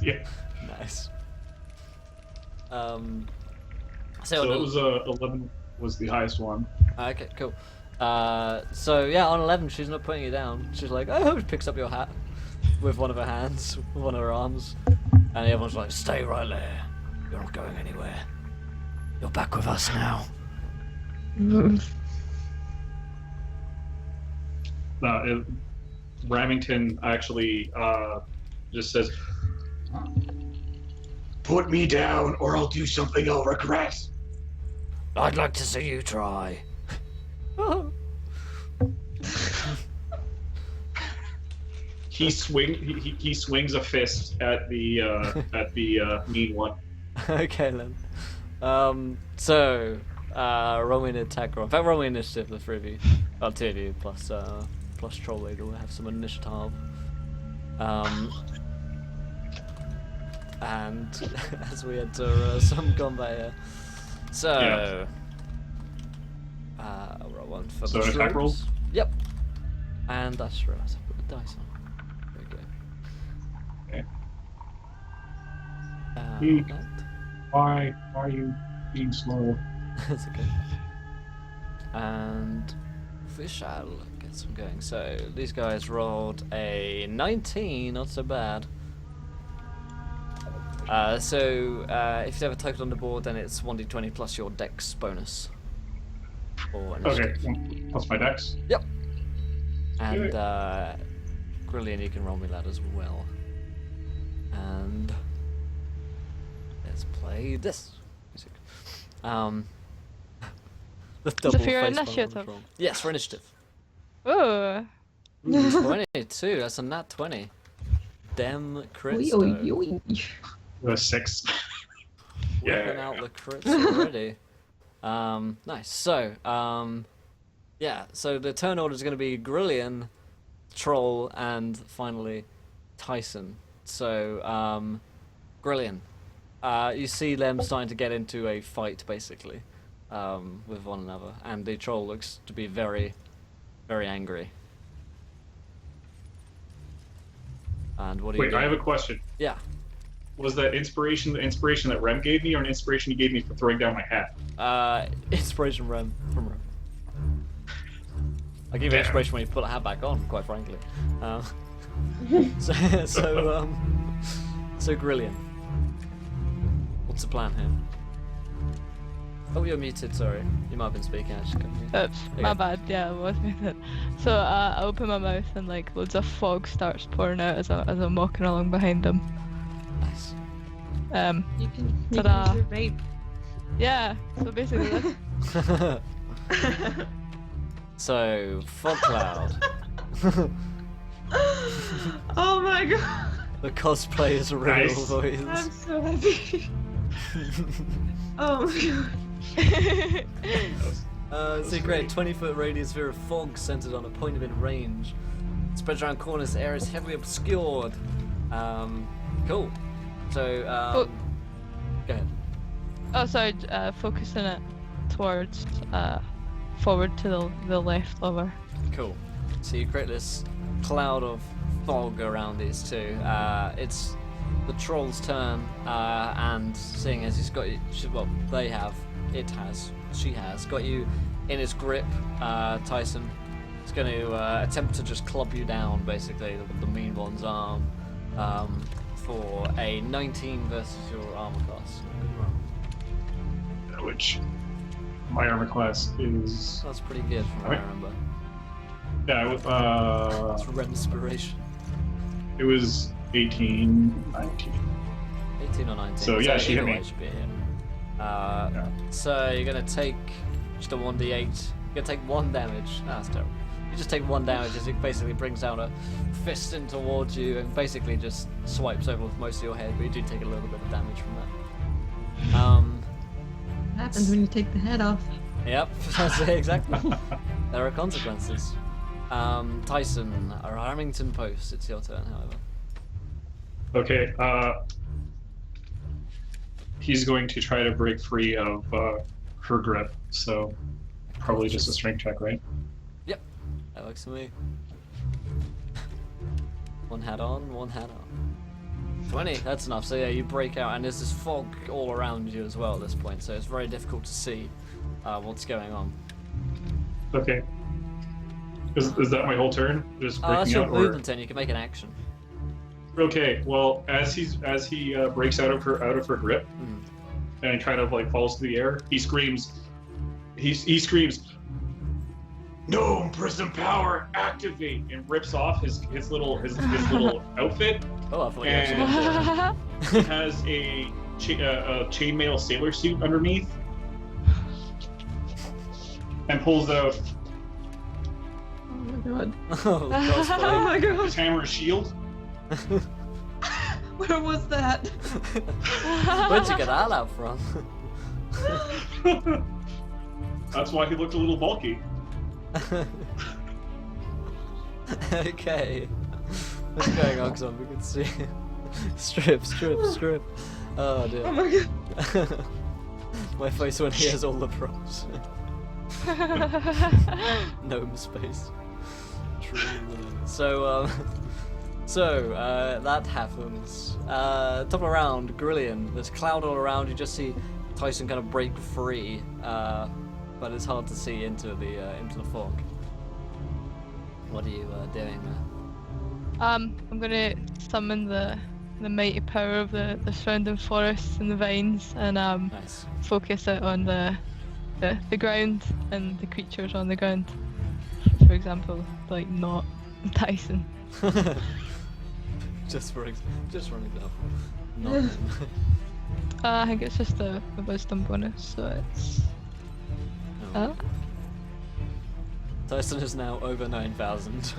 Yeah. Nice. So it was 11 was the highest one. Okay, cool. So yeah, on 11, she's not putting you down. She's like, oh, she picks up your hat with one of her hands, with one of her arms, and the other one's like, stay right there. You're not going anywhere. You're back with us now. Remington actually just says, Put me down, or I'll do something I'll regret. I'd like to see you try. he swings a fist at the mean one. Okay then. So roll me an attack roll. In fact, roll me initiative, the three of you. Well, two of you plus troll leader will have some initiative. And as we enter some combat here. So roll one for So the an attack troops. roll? Yep. And that's right. I put the dice on. Very good. Okay. That. Why are you being slow? That's okay. And we shall get some going. So these guys rolled a 19, not so bad. So if you have a token on the board, then it's 1d20 plus your dex bonus. Or Okay, initiative. plus my dex. Yep. And Grillian, you can roll me that as well. And let's play this music. The double for your face palm initiative? control. Yes, for initiative. Ooh. 22, that's a nat 20. Dem crits. The 6. Whipping out the crits already. Nice. So, yeah, so the turn order is going to be Grillian, Troll, and finally Tyson. So, Grillian, you see them starting to get into a fight, basically, with one another, and the Troll looks to be very, very angry. And what do you Wait, do? I have a question. Yeah. Was that inspiration the inspiration that Rem gave me, or an inspiration he gave me for throwing down my hat? Inspiration from Rem. I give you inspiration when you put a hat back on, quite frankly. So Grillian. What's the plan here? Oh, you're muted, sorry. You might have been speaking, I just couldn't hear. Oops, my bad. Yeah, I was muted. So I open my mouth and like loads of fog starts pouring out as I'm walking along behind them. Nice. You can Ta-da. use your vape. Yeah. So basically, this. So, fog cloud. Oh my god. The cosplay is real, Nice. boys. I'm so happy. Oh my god. So you create a 20-foot radius sphere of fog centered on a point of in range. Spreads around corners, the area is heavily obscured. Cool. So, go ahead. Oh, sorry. Focusing it towards forward to the left of her. Cool. So you create this cloud of fog around these two. It's the troll's turn, and seeing as he's got you, she has got you in his grip, Tyson. He's going to attempt to just club you down, basically, with the mean one's arm, for a 19 versus your armor class. Which my armor class is. That's pretty good from what I remember. Yeah, It's respiration. it was 18, 19. 18 or 19. So, yeah, she either hit way me. should be a hit. So you're gonna take just a 1d8. You're gonna take 1 damage. That's terrible. You just take 1 damage as it basically brings down a fist in towards you and basically just swipes over with most of your head, but you do take a little bit of damage from that. What happens when you take the head off? Yep, that's it, exactly. There are consequences. Tyson, Remington Post, it's your turn, however. Okay, he's going to try to break free of her grip, so probably just a strength check, right? Yep, that works for me. 1 hat on, 1 hat on. 20, that's enough. So yeah, you break out, and there's this fog all around you as well at this point, so it's very difficult to see what's going on. Okay. Is that my whole turn? Just breaking That's your out, movement turn, you can make an action. Okay, well, as he breaks out of her grip and kind of like falls to the air, he screams. He screams, "Gnome prism power, activate!" and rips off his little outfit. Oh, I thought you And actually he has a chainmail sailor suit underneath, and pulls out Oh my god. Oh, Oh my his god. hammer and shield. Where was that? Where'd you get that out from? That's why he looked a little bulky. Okay. What's going on, Xon? We can see. Strip. Oh dear. Oh my god. My face when he has all the props. Gnome space. True. So that happens. Top of the round, Grillian. There's cloud all around. You just see Tyson kind of break free, but it's hard to see into the fog. What are you doing there? I'm gonna summon the mighty power of the surrounding forests and the vines, and Nice. focus it on the ground and the creatures on the ground. For example, like not Tyson. just for an example. Not him. I think it's just a wisdom bonus, so it's. No. Tyson is now over 9,000.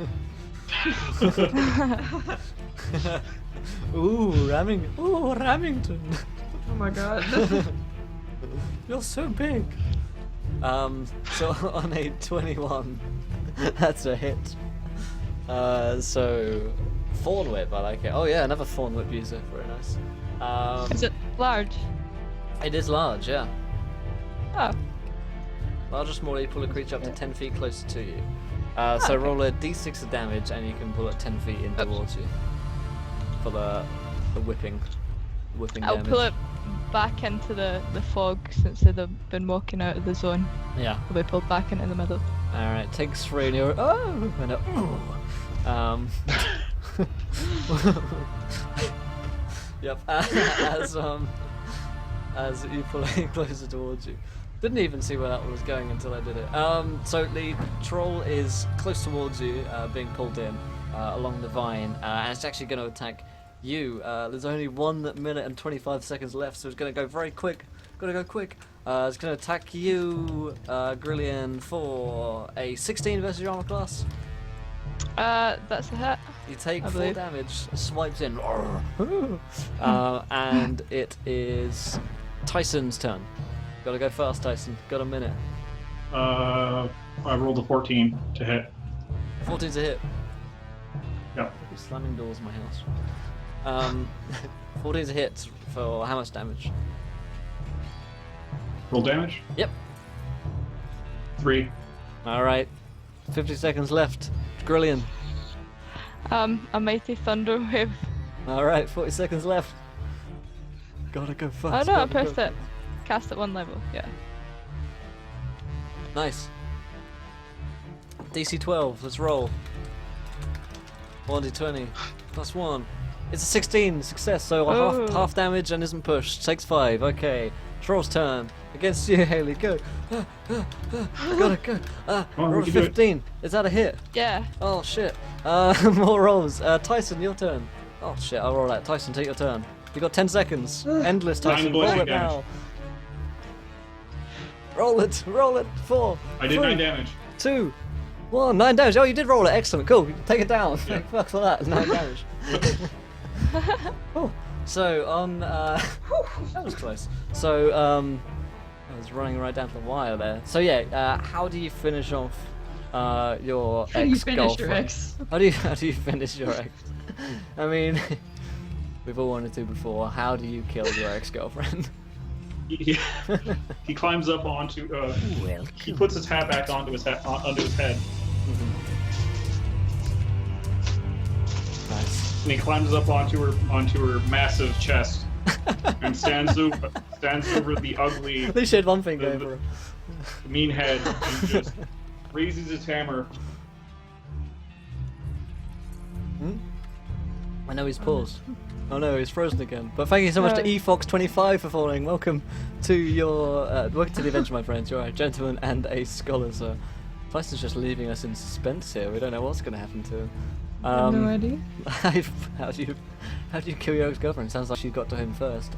Ooh, Remington. Oh my god. You're so big. So on a 21, that's a hit. So Thorn Whip, I like it. Oh yeah, another Thorn Whip user, very nice. Is it large? It is large, yeah. Oh. Larger, smaller, you pull a creature up to 10 feet closer to you. So roll a d6 of damage, and you can pull it 10 feet in towards you for the whipping I'll damage. pull it back into the fog since they've been walking out of the zone. Yeah. It'll be pulled back into the middle. All right. Takes 3, and you're and Yep. As you pull it closer towards you. Didn't even see where that one was going until I did it. So the troll is close towards you, being pulled in along the vine, and it's actually going to attack you. There's only 1 minute and 25 seconds left, so it's going to go very quick. Gotta go quick. It's going to attack you, Grillian, for a 16 versus your armor class. That's a hit. You take I 4 believe. damage, swipes in, and it is Tyson's turn. Gotta go fast, Tyson. Got a minute. I rolled a 14 to hit. 14's a hit. Yeah. You're slamming doors in my house. 14's a hit for how much damage? Roll damage. Yep. 3. Alright. 50 seconds left. Grillian. A mighty thunder wave. Alright, 40 seconds left. Gotta go Oh fast. no, I gotta pressed go it. Cast at 1 level, yeah. Nice. DC 12, let's roll. 1d20, plus 1. It's a 16, success, so Oh. half damage and isn't pushed. Takes 5, okay. Troll's turn. Against you, Haley, go. Gotta go. on, Roll we can do it. 15. Is that a hit? Yeah. Oh shit. More rolls. Tyson, your turn. Oh shit, I'll roll that. Tyson, take your turn. You got 10 seconds. Endless, Tyson. Roll bludgeoning it now. damage. Roll it. 4. I did 3, 9 damage. 2, Well, 9 damage. Oh, you did roll it. Excellent. Cool. Take it down. Yeah. Fuck for that. 9 damage. Cool. So, that was close. So, I was running right down to the wire there. So yeah, how do you finish off your How do you finish your ex-girlfriend? ex? How do you finish your ex? I mean, we've all wanted to before. How do you kill your ex-girlfriend? He climbs up onto. He puts his hat back onto his head. Onto his head, Nice. and he climbs up onto her massive chest, and stands over the ugly, At least she had one thing going for him. mean head, and just raises his hammer. I know he's paused. Oh no, he's frozen again. But thank you so much to eFox25 for following. Welcome to the adventure, my friends. You're a gentleman and a scholar, so Tyson's just leaving us in suspense here. We don't know what's going to happen to him. I have no idea. How do you kill your ex-girlfriend? Sounds like she got to him first.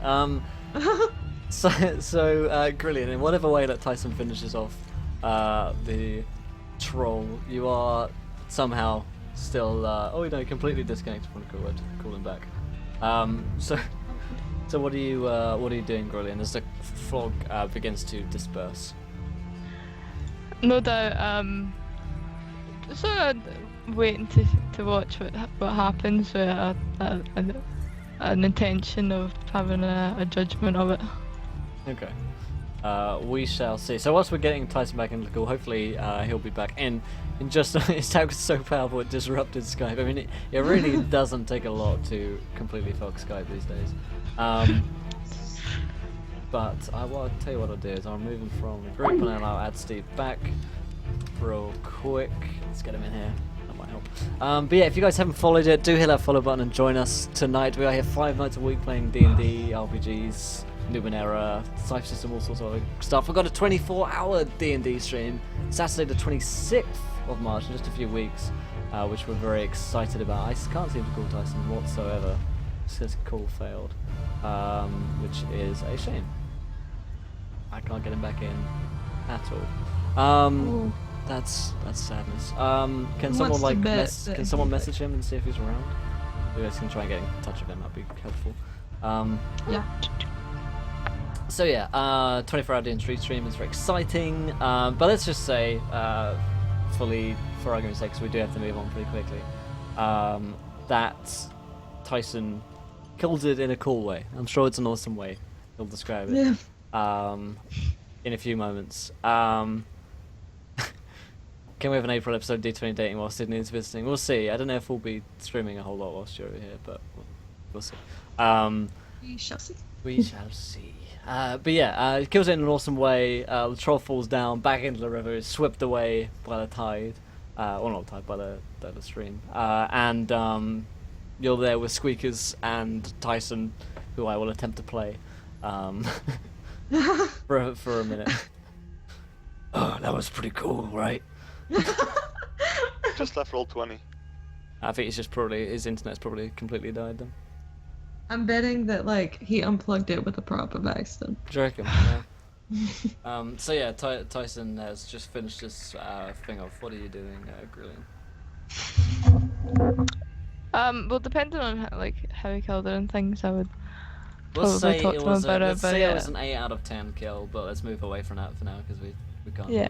So Grillian, in whatever way that Tyson finishes off the troll, you are somehow still completely disconnected from the call him back. So what are you doing, Grillian, as the fog begins to disperse? No doubt, sort of waiting to watch what happens with an intention of having a judgment of it. Okay. We shall see. So whilst we're getting Tyson back into the call, hopefully he'll be back in just his tag was so powerful it disrupted Skype. I mean, it really doesn't take a lot to completely fuck Skype these days. But I'll tell you what I'll do is I'll move him from the group and then I'll add Steve back real quick. Let's get him in here. That might help. But yeah, if you guys haven't followed it, do hit that follow button and join us tonight. We are here 5 nights a week playing D&D, RPGs, Numenera, Cypher System, all sorts of other stuff. We've got a 24-hour D&D stream, Saturday the 26th of March, in just a few weeks, which we're very excited about. I can't seem to call Tyson whatsoever. It says call failed, which is a shame. I can't get him back in at all. That's sadness. Can someone can someone message him and see if he's around? You guys can try and get in touch with him. That'd be helpful. Yeah. So yeah, 24-hour D&D stream is very exciting. But let's just say, fully for argument's sake, 'cause we do have to move on pretty quickly. That Tyson killed it in a cool way. I'm sure it's an awesome way. He'll describe it. Yeah. In a few moments. Can we have an April episode of D20 dating while Sydney is visiting? We'll see. I don't know if we'll be streaming a whole lot whilst you're over here, but we'll see. We shall see. We shall see. But yeah, it kills it in an awesome way. The troll falls down back into the river, is swept away by the tide. Well, not tide, by the stream. And you're there with Squeakers and Tyson, who I will attempt to play for a minute. Oh, that was pretty cool, right? Just left roll 20. I think it's just probably his internet's probably completely died then. I'm betting that he unplugged it with a prop of accident. Do you reckon? Yeah. So yeah, Tyson has just finished this thing off. What are you doing, Grillian? Well, depending on how he killed it and things, I would Let's probably say talk it to him was about it. let's But say yeah. it was an 8 out of 10 kill, but let's move away from that for now because we can't. Yeah.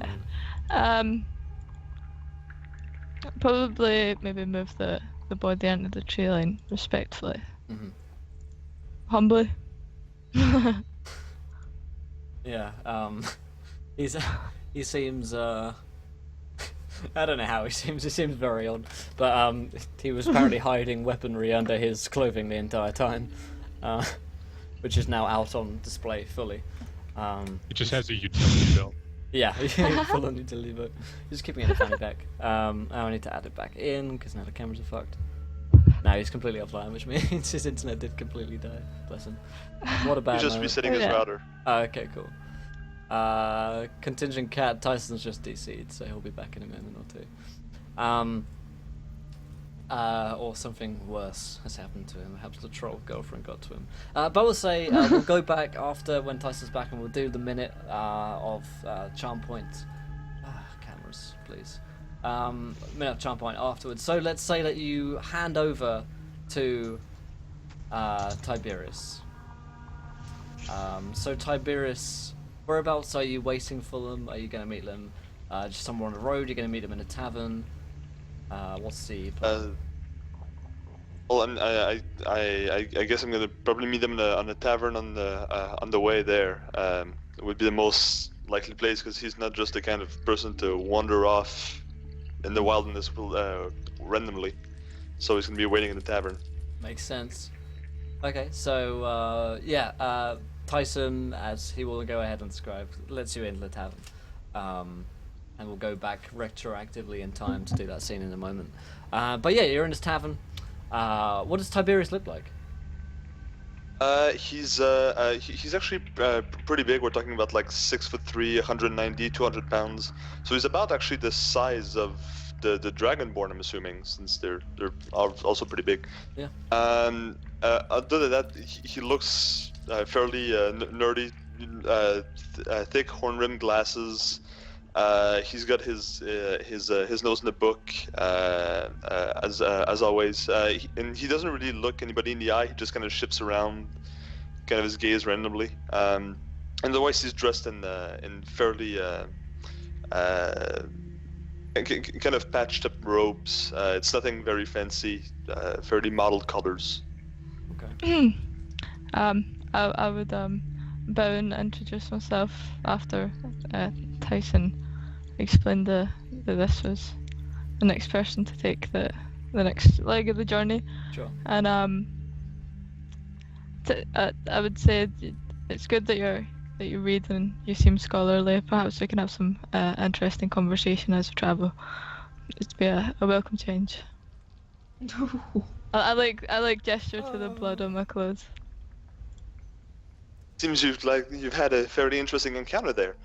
Probably maybe move the body into the tree line respectfully. Mm-hmm. Humbly. Yeah. He seems I don't know how he seems. He seems very odd, but he was apparently hiding weaponry under his clothing the entire time, which is now out on display fully. It just has a utility belt. Yeah, full on utility belt. Just keeping it in a fanny pack. I need to add it back in because now the cameras are fucked. Now he's completely offline, which means his internet did completely die. Bless him. What a bad He's just moment. resetting his Yeah. router. Oh, okay, cool. Contingent cat, Tyson's just DC'd, so he'll be back in a minute or two. Or something worse has happened to him. Perhaps the troll girlfriend got to him. But we'll say we'll go back after when Tyson's back and we'll do the minute of charm point. Cameras, please. minute charm point afterwards. So let's say that you hand over to Tiberius. So Tiberius, whereabouts are you waiting for them? Are you going to meet them just somewhere on the road? You're going to meet them in a tavern? What's the plan? Well, I guess I'm gonna probably meet them on a tavern on the way there. It would be the most likely place because he's not just the kind of person to wander off in the wilderness randomly. So he's gonna be waiting in the tavern. Makes sense. Okay, so Tyson, as he will go ahead and describe, lets you into the tavern, and we'll go back retroactively in time to do that scene in a moment. But yeah, you're in this tavern. What does Tiberius look like? He's actually pretty big. We're talking about like 6'3", 190, 200 pounds. So he's about actually the size of the Dragonborn, I'm assuming, since they're also pretty big. Yeah. Other than that, he looks fairly nerdy, thick horn-rimmed glasses. He's got his nose in the book, as always. And he doesn't really look anybody in the eye. He just kind of shifts around, kind of his gaze randomly. And otherwise, he's dressed in fairly kind of patched up robes. It's nothing very fancy. Fairly modeled colors. Okay. I would bow and introduce myself after Tyson explained that this was the next person to take the next leg of the journey. Sure. And I would say it's good that you read and you seem scholarly. Perhaps we can have some interesting conversation as we travel. It'd be a welcome change. I like gesture to the blood on my clothes. Seems you've had a fairly interesting encounter there.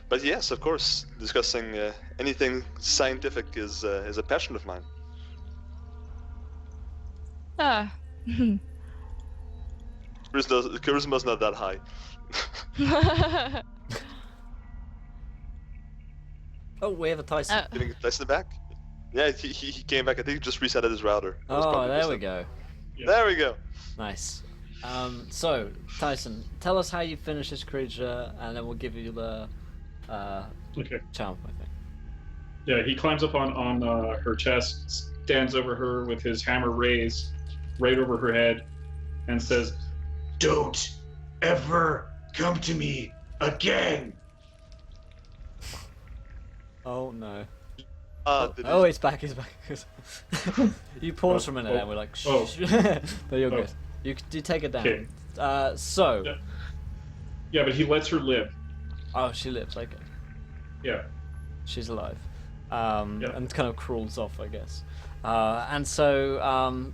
But yes, of course, discussing anything scientific is a passion of mine. Ah. Charisma's not that high. Oh, we have a Tyson. Getting Tyson back? Yeah, he came back. I think he just resetted his router. Oh, there we go. Yeah. There we go. Nice. So, Tyson, tell us how you finish this creature, and then we'll give you the Okay. charm, I think. Yeah, he climbs up on her chest, stands over her with his hammer raised right over her head, and says, Don't ever come to me again. Oh no. Did Oh, he- it's back, it's back. You pause for a minute and we're like, shh. Oh. But you're Oh. good. You take it down. Okay. So. Yeah. Yeah, but he lets her live. Oh, she lives, okay. Yeah. She's alive. Yeah. And kind of crawls off, I guess. And so,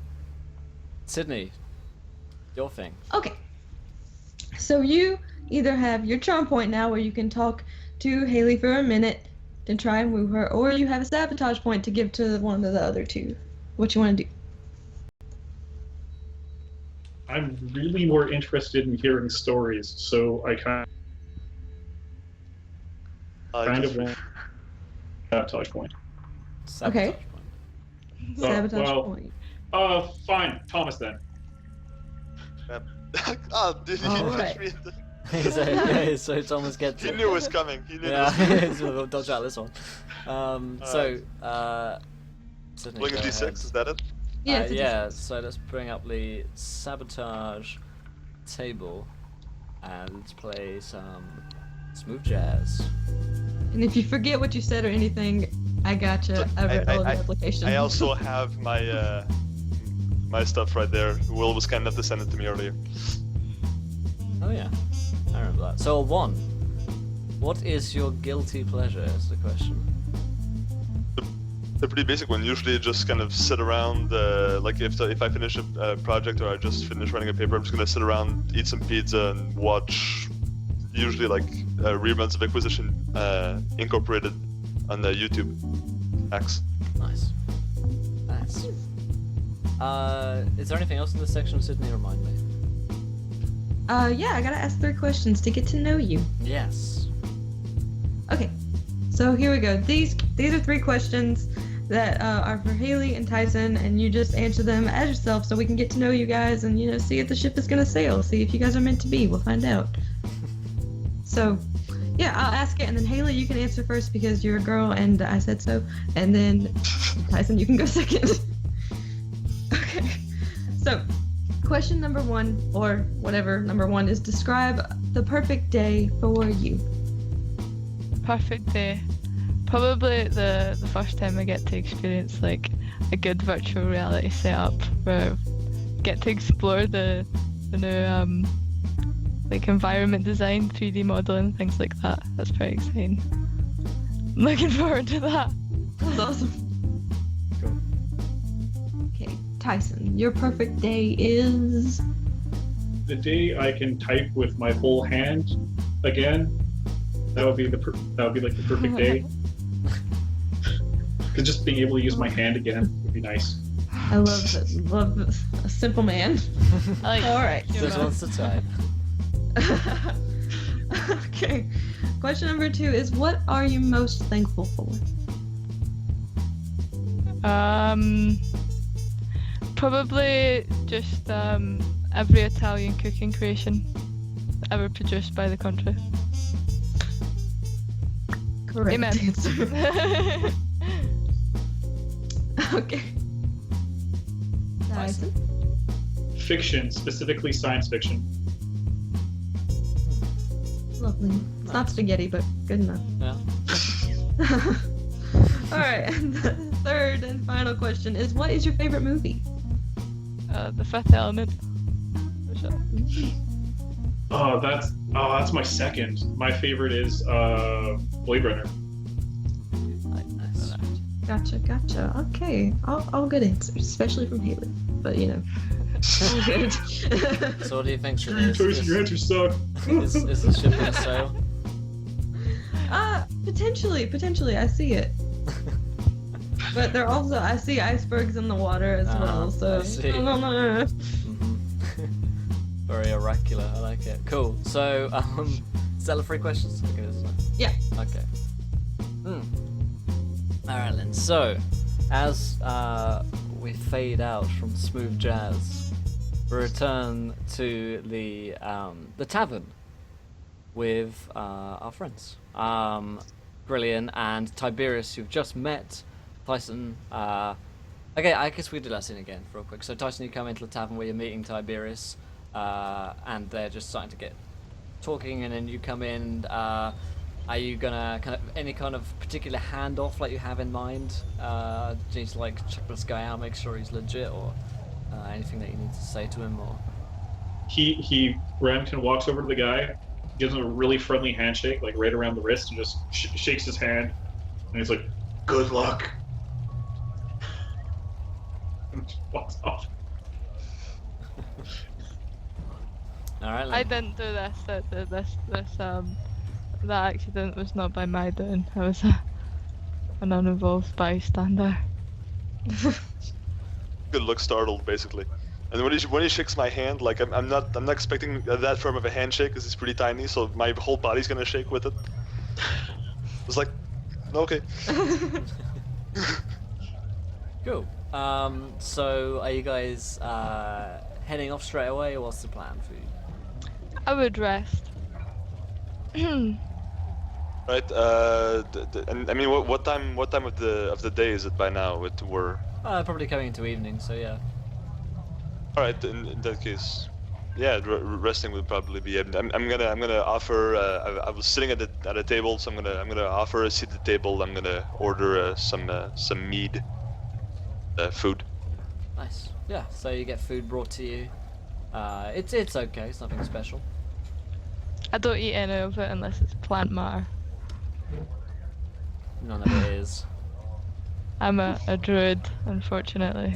Sydney, your thing. Okay. So you either have your charm point now where you can talk to Haley for a minute to try and woo her, or you have a sabotage point to give to one of the other two. What you want to do? I'm really more interested in hearing stories, so I kind of want a sabotage point. Sabotage Okay. point. Sabotage well, point. Fine, Thomas then. Oh, did he Alright. catch me? So Thomas gets He it. knew it was coming. He knew Yeah, it was so we'll dodge out this one. Sydney, coming. Playing a go D6, ahead. is that it? Yeah, it's a Yeah, so let's bring up the sabotage table and let's play some smooth jazz. And if you forget what you said or anything, I gotcha. I read all of the applications. I also have my my stuff right there. Will was kind enough to send it to me earlier. Oh yeah, I remember that. So 1. What is your guilty pleasure is the question. The pretty basic one. Usually, just kind of sit around. Like if I finish a project or I just finish writing a paper, I'm just gonna sit around, eat some pizza, and watch. Usually, like reruns of Inquisition Incorporated on the YouTube. X. Nice. Nice. Is there anything else in this section, Sydney? Remind me. Yeah, I gotta ask 3 questions to get to know you. Yes. Okay. So here we go. These are 3 questions that are for Haley and Tyson, and you just answer them as yourself, so we can get to know you guys and see if the ship is gonna sail. See if you guys are meant to be. We'll find out. So, yeah, I'll ask it, and then Haley, you can answer first because you're a girl, and I said so. And then Tyson, you can go second. Okay. So, question number 1, or whatever number 1 is, describe the perfect day for you. Perfect day. Probably the first time I get to experience like a good virtual reality setup where I get to explore the new like environment design, 3D modeling, things like that. That's pretty exciting. I'm looking forward to that. That's awesome. Cool. Okay, Tyson, your perfect day is... The day I can type with my whole hand again, that would be like the perfect day. Because just being able to use my hand again would be nice. I love that. Love a simple man. I like All right. Just wants to type. Okay. Question number 2 is, what are you most thankful for? Probably just every Italian cooking creation ever produced by the country. Correct Amen. answer. Okay. Tyson? Fiction, specifically science fiction. Lovely. It's not spaghetti, but good enough. Yeah. Alright, and the third and final question is, what is your favorite movie? The Fifth Element. For sure. That's my second. My favorite is Blade Runner. Nice. Gotcha. Okay. All good answers, especially from Haley. But all good. So what do you think? Tyson, your answers suck. Is the ship gonna sail? Potentially, I see it. But there also, I see icebergs in the water as well, so... I see. No. Mhm. Very oracular, I like it. Cool. So, Stella, 3 questions? Okay, isn't it? Yeah. Okay. Alright then, so, as we fade out from smooth jazz, we return to the tavern with our friends. Brilliant and Tiberius, you've just met. Tyson, okay, I guess we do that scene again real quick. So Tyson, you come into the tavern where you're meeting Tiberius, and they're just starting to get talking, and then you come in. Are you gonna any kind of particular handoff like you have in mind? Do you need to like check this guy out, make sure he's legit, or anything that you need to say to him, or? He Remington walks over to the guy, gives him a really friendly handshake, like right around the wrist, and just shakes his hand, and he's like, "Good luck." And just walks off. All right. I didn't do this. That accident was not by my doing. I was an uninvolved bystander. Good look startled, basically. And when he shakes my hand, like I'm not expecting that firm of a handshake because it's pretty tiny, so my whole body's gonna shake with it. It's like, okay. Cool. So are you guys heading off straight away, or what's the plan for you? I would rest. Right. And I mean, what time of the day is it by now? We're Probably coming into evening, so yeah. all right. In that case, yeah, resting would probably be. I'm gonna offer. I was sitting at a table, so I'm gonna offer a seat at the table. I'm gonna order some mead, food. Nice. Yeah. So you get food brought to you. It's okay. It's nothing special. I don't eat any of it unless it's plant matter. None of it is. I'm a druid, unfortunately.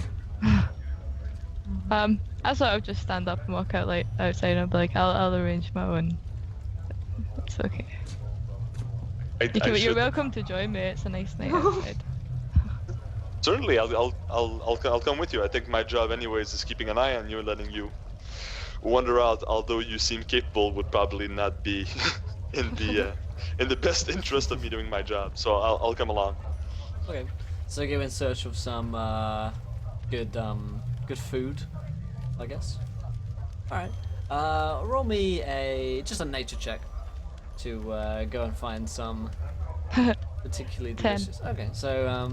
I sort of just stand up and walk out like outside and be like, I'll arrange my own. It's okay. You're welcome to join me. It's a nice night outside. Certainly, I'll come with you. I think my job, anyways, is keeping an eye on you and letting you wander out. Although you seem capable, would probably not be in the in the best interest of me doing my job. So I'll come along. Okay, so go in search of some good food, I guess. All right. Roll me just a nature check to go and find some particularly 10. delicious. Okay, so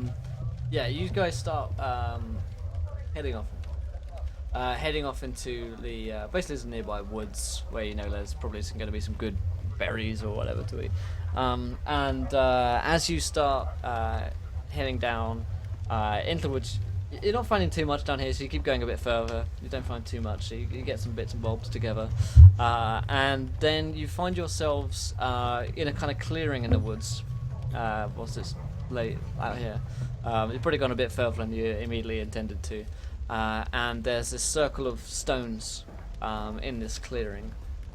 yeah, you guys start heading off into the basically some nearby woods where you know there's probably going to be some good berries or whatever to eat. And as you start heading down into the woods, you're not finding too much down here, so you keep going a bit further. You don't find too much, so you get some bits and bobs together. And then you find yourselves in a kind of clearing in the woods. What's this? Late out here. You've probably gone a bit further than you immediately intended to. And there's this circle of stones in this clearing.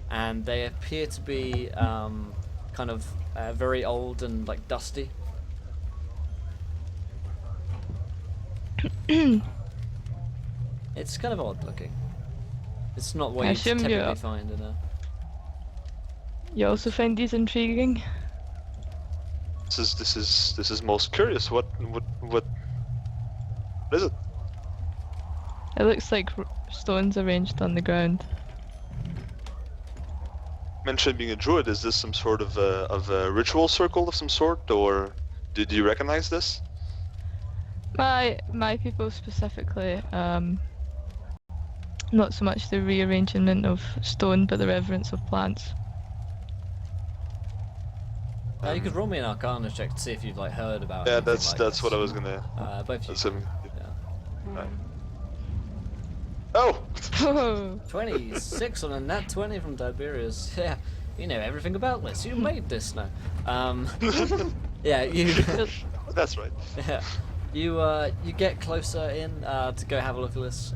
And they appear to be kind of very old and like dusty. It's kind of odd looking. It's not what I you assume typically you're- find in a... You also find these intriguing? This is most curious. What is it? It looks like stones arranged on the ground. Mentioned being a druid. Is this some sort of a ritual circle of some sort, or did you recognize this? My people specifically, not so much the rearrangement of stone, but the reverence of plants. You could roll me an Arcana check to see if you've like heard about. Yeah, anything that's like that's this. what I was gonna. Both That's you. him. Yeah. Right. Oh. Oh, 26 on a nat 20 from Tiberius. Yeah, you know everything about this. You made this now. Yeah, you. That's right. Yeah, you get closer in to go have a look at this.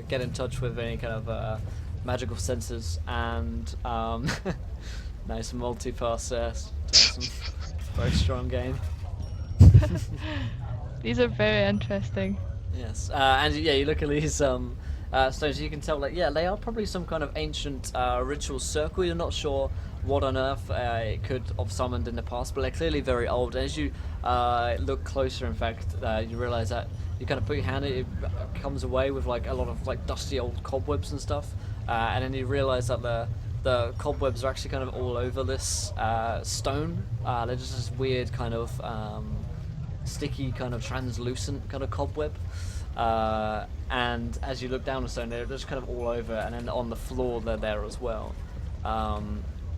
Get in touch with any kind of magical senses and nice multi-pass there. Some very strong game. these are very interesting. Yes, and yeah, you look at these stones. You can tell, like, yeah, they are probably some kind of ancient ritual circle. You're not sure what on earth it could have summoned in the past, but they're clearly very old. And as you look closer, in fact, you realize that you kind of put your hand in it, it comes away with like a lot of like dusty old cobwebs and stuff, and then you realize that the cobwebs are actually kind of all over this stone. They're just this weird kind of sticky, kind of translucent kind of cobweb. And as you look down the stone, they're just kind of all over, and then on the floor they're there as well.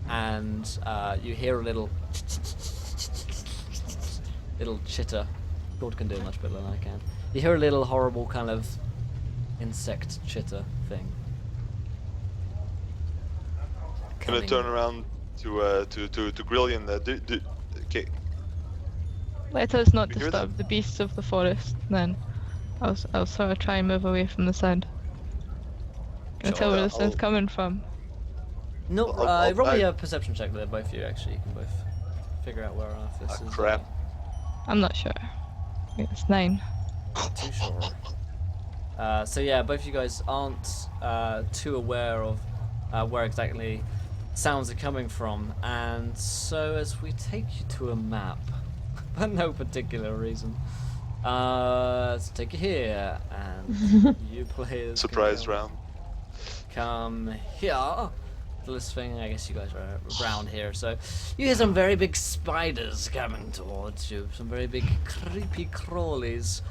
And you hear a little chitter. God can do it much better than I can. You hear a little horrible kind of insect chitter thing. Gonna turn around to Grillion. Okay. Let us not You hear disturb the beasts of the forest, then. I'll sort of try and move away from the sound. Can I Sure, tell where yeah, the sound's I'll- coming from? No, I'll- roll me I- a perception check there, both of you actually. You can both figure out where on earth this is. Crap. I'm not sure. It's 9. Too sure. So yeah, both of you guys aren't too aware of where exactly sounds are coming from, and so as we take you to a map, for no particular reason, let's take you here, and you players. can Surprise come- round. Come here. This thing, I guess you guys are around here, so you hear some very big spiders coming towards you. Some very big creepy crawlies.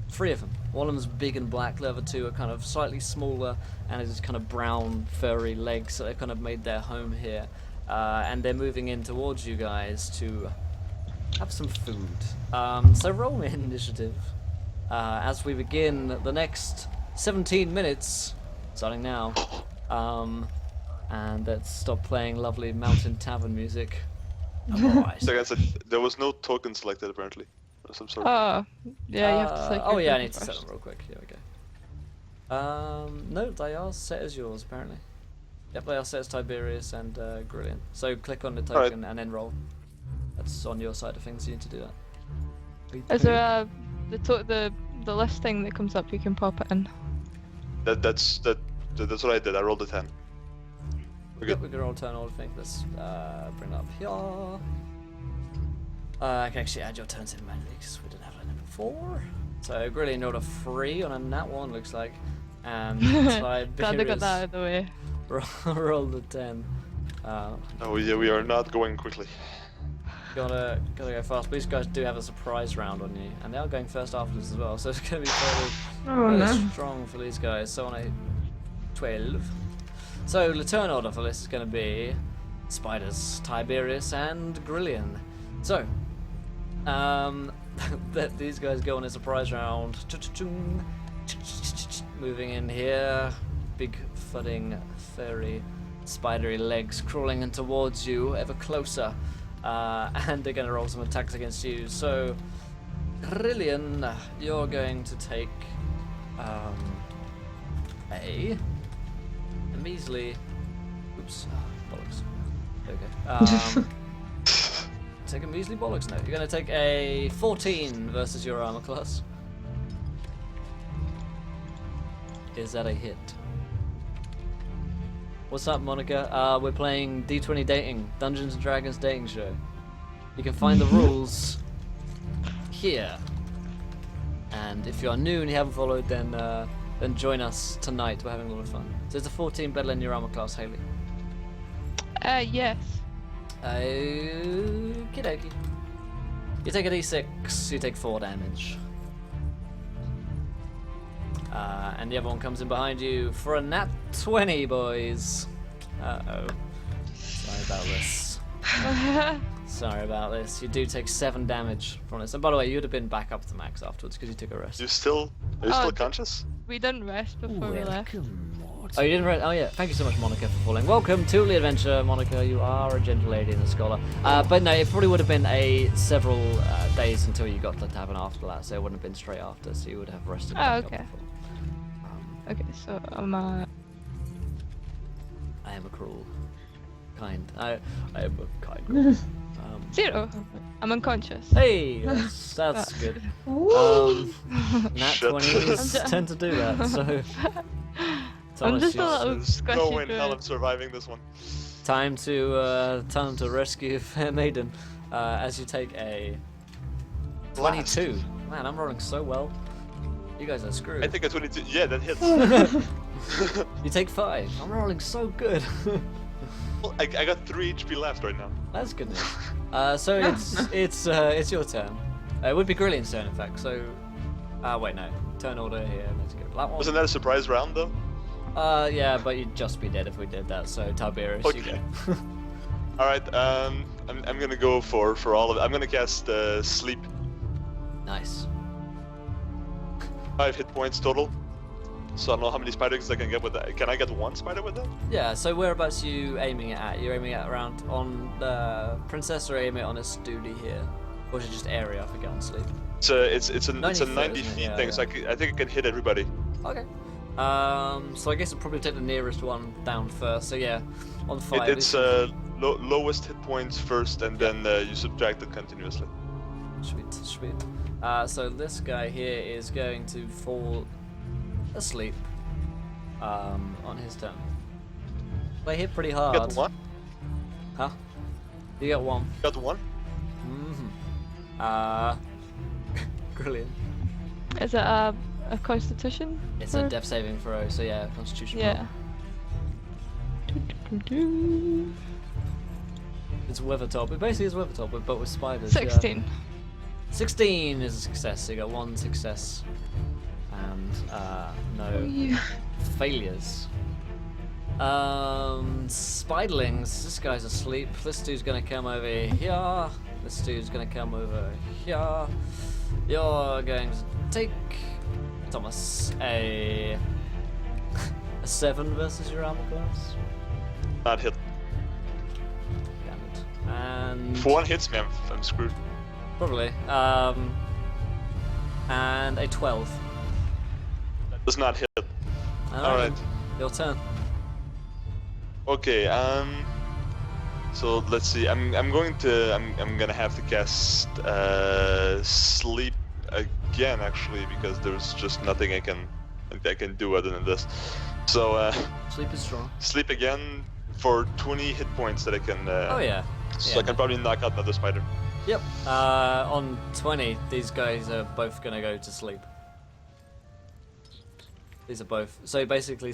3 of them. One of them's big and black. The other 2 are kind of slightly smaller and has kind of brown, furry legs. So they've kind of made their home here, and they're moving in towards you guys to have some food. So roll me initiative as we begin the next 17 minutes, starting now. And let's stop playing lovely mountain tavern music. Alright. So, guys, there was no token selected apparently. Or some sort. Oh, yeah, you have to select Oh your yeah, I token need to set first. them real quick. Here we go. No, they are set as yours apparently. Yep, they are set as Tiberius and Grillion. So click on the Alright. token and then roll. That's on your side of things. You need to do that. Is there the listing that comes up? You can pop it in. That's what I did. I rolled a 10. We're Yep, good. we can roll turn order thing. Let's bring it up here. I can actually add your turns in manually because we didn't have that before. So Grillian rolled a 3 on a nat 1, looks like. And Glad they got Tiberius that out of the way. rolled a 10. Oh yeah, we are not going quickly. Gotta go fast. But these guys do have a surprise round on you, and they are going first afterwards as well. So it's gonna be fairly, Oh fairly no. strong for these guys. So on a 12. So the turn order for this is gonna be Spiders, Tiberius, and Grillian. So, these guys go on a surprise round. Moving in here, big thudding, furry, spidery legs crawling in towards you, ever closer. And they're going to roll some attacks against you. So, Grillian, you're going to take a measly. Oops, bollocks. There we go. Take a measly bollocks note. You're going to take a 14 versus your armor class. Is that a hit? What's up, Monica? We're playing D20 Dating, Dungeons and Dragons dating show. You can find the rules here. And if you're new and you haven't followed, then join us tonight. We're having a lot of fun. So it's a 14 better than your armor class, Haley. Yes. Okie dokie. You take a d6, you take 4 damage. And the other one comes in behind you for a nat 20, boys. Uh-oh. Sorry about this. Sorry about this. You do take 7 damage from this. And by the way, you'd have been back up to max afterwards because you took a rest. Are you still conscious? We didn't rest before we left. Oh, you didn't rest? Oh, yeah. Thank you so much, Monica, for falling. Welcome to the adventure, Monica. You are a gentle lady and a scholar. But no, it probably would have been several days until you got to tavern after that, so it wouldn't have been straight after, so you would have rested Oh, back okay. up before. Okay, so I'm I am a cruel, kind. I am a kind girl. 0. I'm unconscious. Hey, that's good. Nat Shit. 20s tend to do that, so. I'm just a Thomas, little There's no squishy way in hell I'm druid. surviving this one. time to rescue Fair Maiden. As you take a 22. Man, I'm rolling so well. You guys are screwed. I think a 22. Yeah, that hits. You take 5. I'm rolling so good. Well, I got 3 HP left right now. That's good news. So it's your turn. It would be Grillian's turn, in fact. So, wait, no. Turn order here. Let's go. That one. Wasn't that a surprise round though? Yeah, but you'd just be dead if we did that. So Tiberius, you Okay. go. All right. I'm gonna go for all of it. I'm gonna cast sleep. Nice. 5 hit points total. So I don't know how many spiders I can get with that. Can I get 1 spider with that? Yeah. So whereabouts are you aiming it at? You're aiming it around on the princess, or aiming it on a studi here, or is it just area? I forget on sleep. It's a 90 90 feet, isn't it? feet Yeah, thing. yeah. So I think I can hit everybody. Okay. So I guess I'll probably take the nearest one down first. So yeah, on 5. It's lowest hit points first, and then you subtract it continuously. Sweet, sweet. So this guy here is going to fall asleep on his turn. They hit pretty hard. Got 1. Huh? You got 1. Got 1. Brilliant. Is it a constitution? It's or- a death saving throw, so yeah, constitution. Yeah. It's Weathertop. It basically is Weathertop, but with spiders. 16. Yeah. 16 is a success, so you got 1 success. And no failures. Spiderlings, this guy's asleep. This dude's gonna come over here. This dude's gonna come over here. You're going to take, Thomas, a 7 versus your armor class. Not hit. Damn it. And If 1 hits me, I'm screwed. probably. And a 12. That does not hit. Alright. Your turn. Okay. So let's see. I'm gonna have to cast sleep again, actually, because there's just nothing I can do other than this. So Sleep is strong. sleep again for 20 hit points that I can. Oh yeah. So Yeah. I can probably knock out another spider. Yep. On 20, these guys are both gonna go to sleep. These are both. So basically,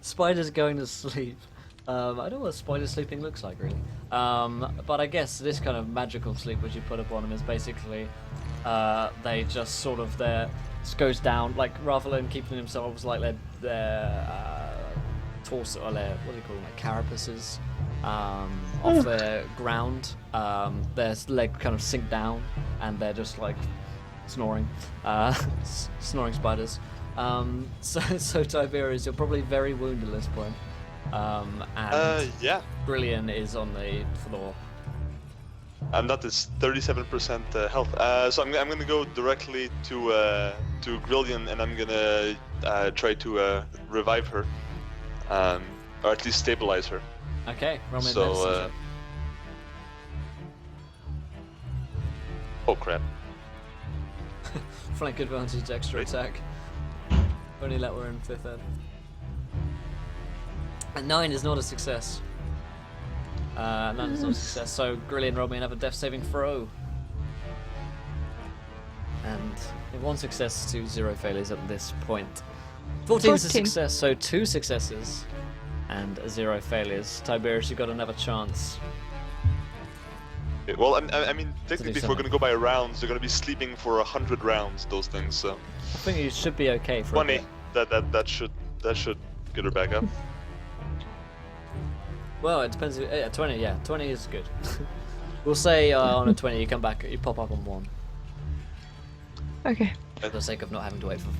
spiders going to sleep. I don't know what spider sleeping looks like really. But I guess this kind of magical sleep which you put upon them is basically they just sort of just goes down, like rather than keeping themselves like their torso or their, what do you call them, like carapaces off the ground, their leg kind of sink down and they're just like snoring, snoring spiders. So Tiberius, you're probably very wounded at this point. And Yeah. Brilliant is on the floor. I'm not this 37% health. So I'm gonna go directly to Grillian, and I'm gonna try to revive her, or at least stabilize her. Okay, roll me a So, medicine check. Oh crap! Flank advantage, extra Right. attack. Only let we're in 5th ed. And 9 is not a success. 9 is not a success, so Grillian rolled me another death saving throw. And 1 success to 0 failures at this point. 14 is a 14. success, so 2 successes and 0 failures. Tiberius, you got another chance. Well, I mean, technically, if we're something. gonna go by rounds, they're gonna be sleeping for 100 rounds. Those things. So I think you should be okay for 20. a bit. That should get her back up. Well, it depends. 20, yeah, 20 is good. We'll say on a 20 you come back, you pop up on 1. Okay. For the sake of not having to wait for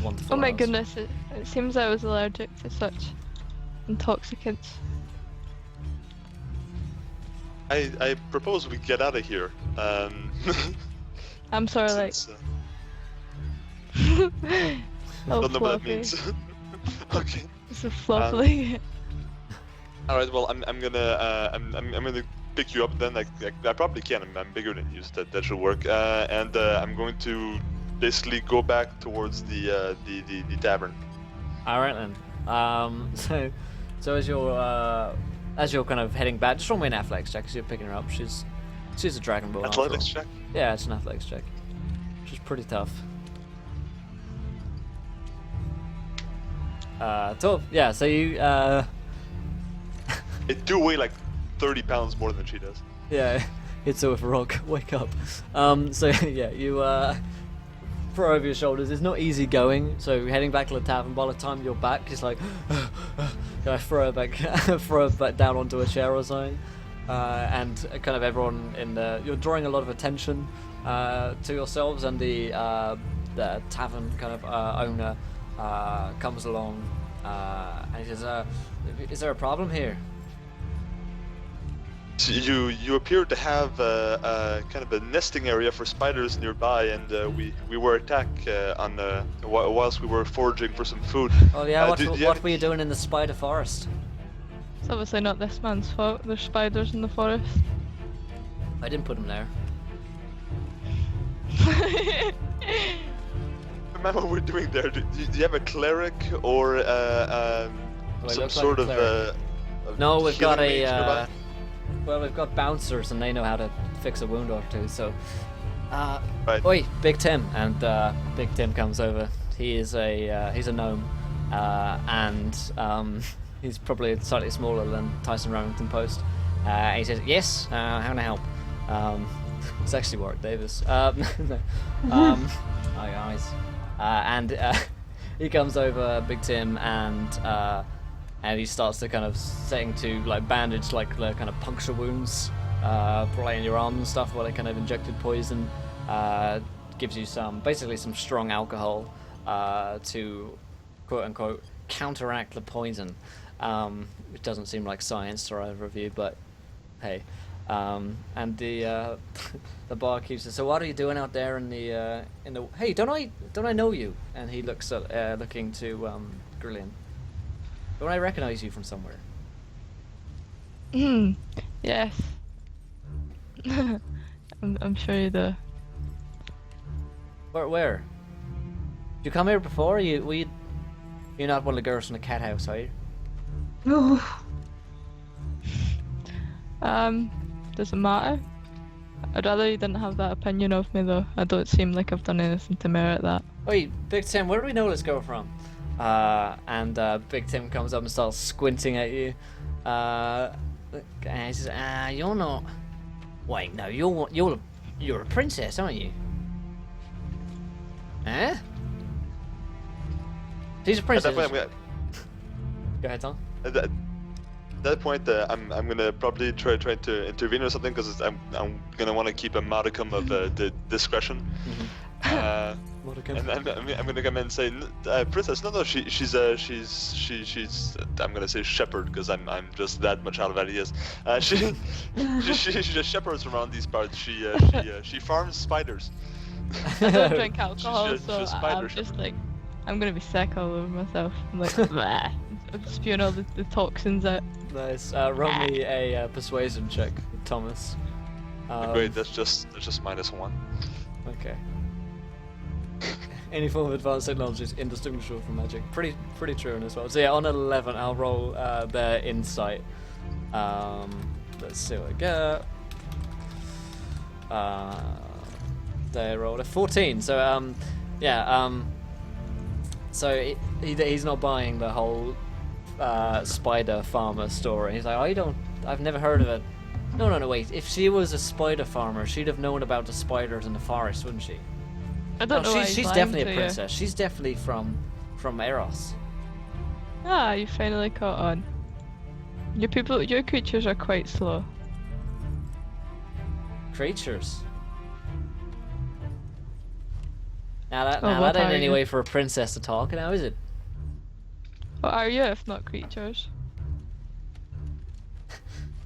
1 to 4 Oh my hours. goodness, it seems I was allergic to such intoxicants. I propose we get out of here. I'm sorry, like. since, oh, I don't know what that fluffy. means. Okay. It's a fluffy. All right. Well, I'm gonna pick you up then. I probably can. I'm bigger than you, so that should work. And I'm going to basically go back towards the tavern. All right then. So as you're kind of heading back, just roll me an athletics check because you're picking her up. She's a dragon ball. after Athletics all. check. Yeah, it's an athletics check. She's pretty tough. 12. Yeah. So you. It do weigh like 30 pounds more than she does. Yeah, hits her with a rock. Wake up. So yeah, you throw over your shoulders. It's not easy going. So heading back to the tavern. By the time you're back, it's like I throw her back down onto a chair or something. And kind of everyone you're drawing a lot of attention to yourselves, and the tavern kind of owner comes along and he says, "Is there a problem here?" So you appear to have kind of a nesting area for spiders nearby, and we were attacked whilst we were foraging for some food. Oh yeah, what were you have- doing in the spider forest? It's obviously not this man's fault. There's spiders in the forest. I didn't put him there. Remember what we're doing there? Do you have a cleric or Do I some look sort like a cleric? of No, we've got healing mage nearby? well, we've got bouncers and they know how to fix a wound or two. So, Right. oi, Big Tim, and Big Tim comes over. He's a gnome, and he's probably slightly smaller than Tyson Remington Post. And he says, "Yes, how can I help?" It's actually Warwick Davis. No. Hi guys. And he comes over, Big Tim, and he starts to kind of setting to like bandage like the kind of puncture wounds, probably in your arms and stuff, where they kind of injected poison. Gives you basically some strong alcohol to quote unquote counteract the poison. It doesn't seem like science to either of you, but hey. And the the barkeep says, "So what are you doing out there in the Hey, don't I know you?" And he looks at looking to Grillian. Don't I recognize you from somewhere? Yes. I'm sure you do. Where? Did you come here before? You're not one of the girls from the cat house, are you? Oh, Doesn't matter. I'd rather you didn't have that opinion of me though. I don't seem like I've done anything to merit that. Wait, Big Tim, where do we know this girl from? And Big Tim comes up and starts squinting at you. And he says, you're not... Wait, no, you're a princess, aren't you? Eh? She's a princess. At that point, Go ahead, Tom. At that point, I'm gonna probably try to intervene or something because I'm gonna want to keep a modicum of the discretion. Modicum. And I'm gonna come in and say, Princess, no, she's I'm gonna say shepherd because I'm just that much out of ideas. She just shepherds around these parts. She farms spiders. I don't drink alcohol, she's so a spider I'm just shepherd. like, I'm gonna be sick all over myself. I'm like, bleh. I'm spewing all the toxins out. Nice. Roll me a persuasion check, Thomas. Great, that's just -1. Okay. Any form of advanced technology is indistinguishable from magic. Pretty true in this one. So yeah, on 11, I'll roll their insight. Let's see what I get. They rolled a 14. So so he's not buying the whole spider farmer story. He's like, I've never heard of it. No, wait. If she was a spider farmer, she'd have known about the spiders in the forest, wouldn't she? I don't know why she's he's lying definitely to a you. princess. She's definitely from Eros. Ah, you finally caught on. Your creatures are quite slow. Creatures. Now that what ain't are any you? way for a princess to talk now, is it? What are you if not creatures?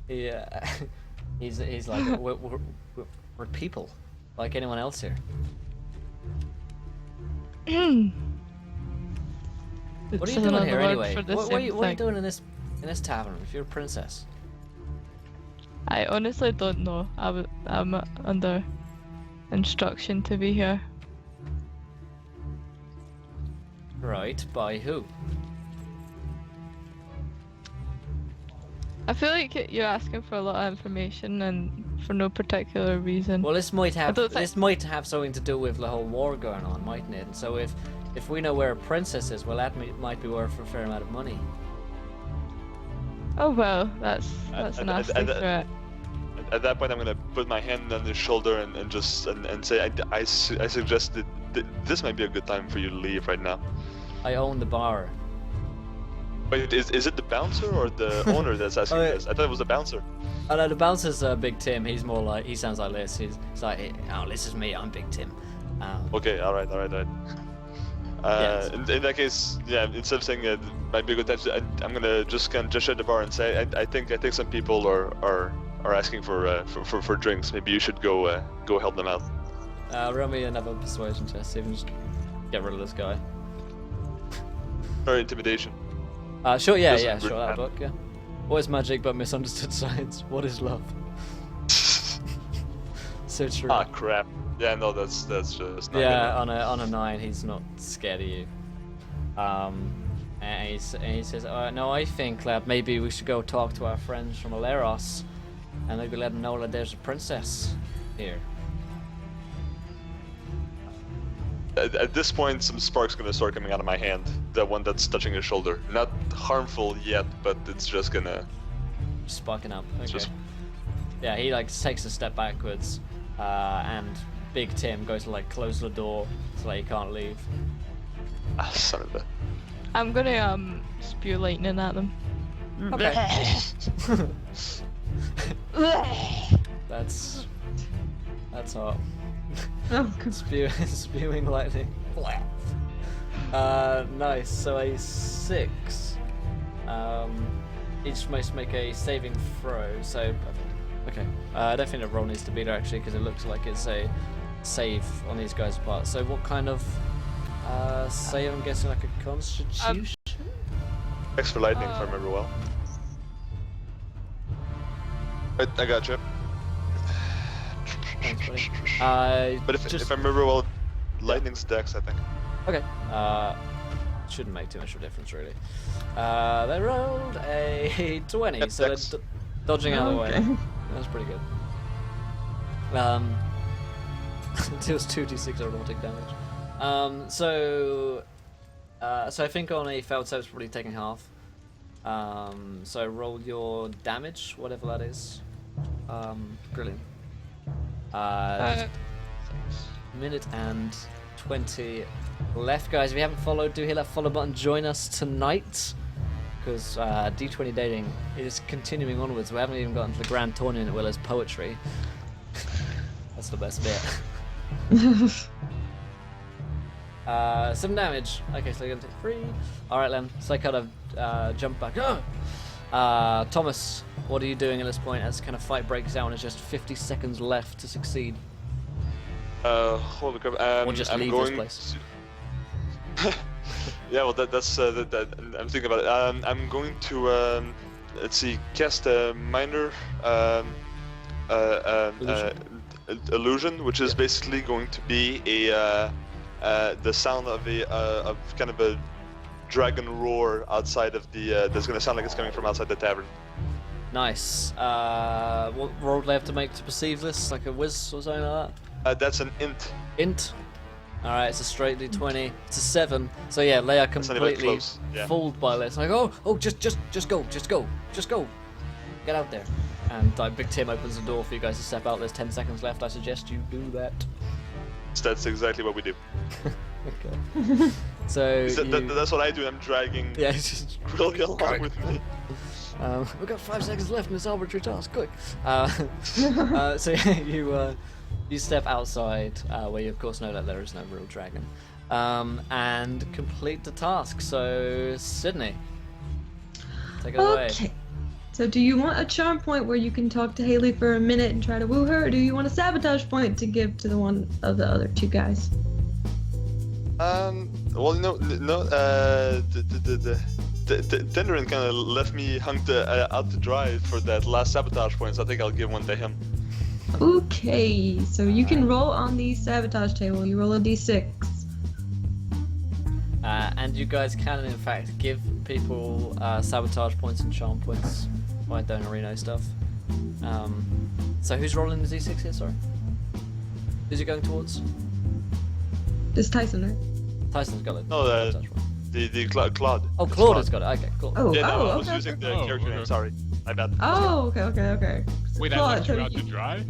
Yeah. he's like we're people, like anyone else here. What are you doing here anyway? What are you doing in this tavern if you're a princess? I honestly don't know. I'm under instruction to be here. Right, by who? I feel like you're asking for a lot of information and for no particular reason. Well, this might have don't think- something to do with the whole war going on, mightn't it? And so if we know where a princess is, well, that might be worth a fair amount of money. Oh well, that's a nasty threat. At that point, I'm gonna put my hand on his shoulder and just say, I suggest that this might be a good time for you to leave right now. I own the bar. Wait, is it the bouncer or the owner that's asking this? I thought it was the bouncer. Oh no, the bouncer's Big Tim. He sounds like this. He's like, oh, this is me. I'm Big Tim. Okay, all right. Yes. In that case, yeah. Instead of saying it might be a good time, I'm gonna just kind of gesture at the bar and say, I think some people are asking for drinks. Maybe you should go help them out. Roll me another persuasion test. See if we can just get rid of this guy. Or intimidation. Sure. Yeah. Just Yeah. rude Sure. That'll man. work. Yeah. What is magic but misunderstood science? What is love? So true. Ah, crap. Yeah, no, that's just not Yeah, gonna... on a 9, he's not scared of you. And he says, no, I think that maybe we should go talk to our friends from Eros, and maybe let them know that there's a princess here. At this point, some sparks gonna start coming out of my hand. The one that's touching his shoulder. Not harmful yet, but it's just gonna... Sparking up. Okay. Just- Yeah, he like takes a step backwards, and Big Tim goes to like close the door so that he can't leave. Ah, son of a... I'm gonna spew lightning at them. Okay. That's hot. Oh, good. Spewing lightning. Nice. So a 6. Each must make a saving throw. So, okay. I don't think the roll needs to be there actually because it looks like it's a save on these guys' part. So, what kind of save? I'm guessing like a Constitution. Thanks for lightning, if I remember well. Right, I got you. Thanks, buddy. But if I remember well, lightning's dex, I think. Okay. Shouldn't make too much of a difference, really. They rolled a 20, That's so dex. Dodging out of the way. Okay. That's pretty good. Deals 2d6 erotic damage. So I think on a failed save it's probably taking half. So roll your damage, whatever that is. Brilliant. Minute and 20 left, guys. If you haven't followed, do hit that follow button. Join us tonight, because D20 dating is continuing onwards. We haven't even gotten to the grand tournament where there's poetry. That's the best bit. 7 damage. Okay, so you're gonna take 3. Alright then, so I kind of jump back. Thomas, what are you doing at this point as kind of fight breaks out and there's just 50 seconds left to succeed? Holy crap. Or just I'm leave going this to... Yeah, well, that's that, I'm thinking about it. I'm going to let's see, cast a minor illusion, which is basically going to be a the sound of of kind of a dragon roar outside of the that's going to sound like it's coming from outside the tavern. Nice. What roll do they have to make to perceive this? Like a whiz or something like that? That's an int. Int. Alright, it's a straight D20. It's a 7. So yeah, they are That's not even completely close. Yeah. fooled by this. Like, oh, just go. Get out there. And like Big Tim opens the door for you guys to step out. There's 10 seconds left. I suggest you do that. That's exactly what we do. Okay. So That's what I do. I'm dragging yeah, it's just Quilly along with me. we've got 5 seconds left in this arbitrary task. Quick. So yeah, you step outside, where you of course know that there is no real dragon, and complete the task. So Sydney, take it away. Okay. So do you want a charm point where you can talk to Haley for a minute and try to woo her, or do you want a sabotage point to give to the one of the other 2 guys? Well, no. Tenderin kind of left me hung out to dry for that last sabotage point, so I think I'll give one to him. Okay, so you can roll on the sabotage table. You roll a d6. And you guys can in fact give people sabotage points and charm points by Donorino stuff. So who's rolling the d6 here? Sorry. Who's it going towards? It's Tyson, right? Tyson's got it. No, Sabotage point. the Claude. Oh, Claude has got it. Okay, cool. Oh, Yeah, no, I oh, was okay. using the Oh, character okay. name. Sorry, my bad. Oh, okay. Wait, I Claude, left you so out to dry?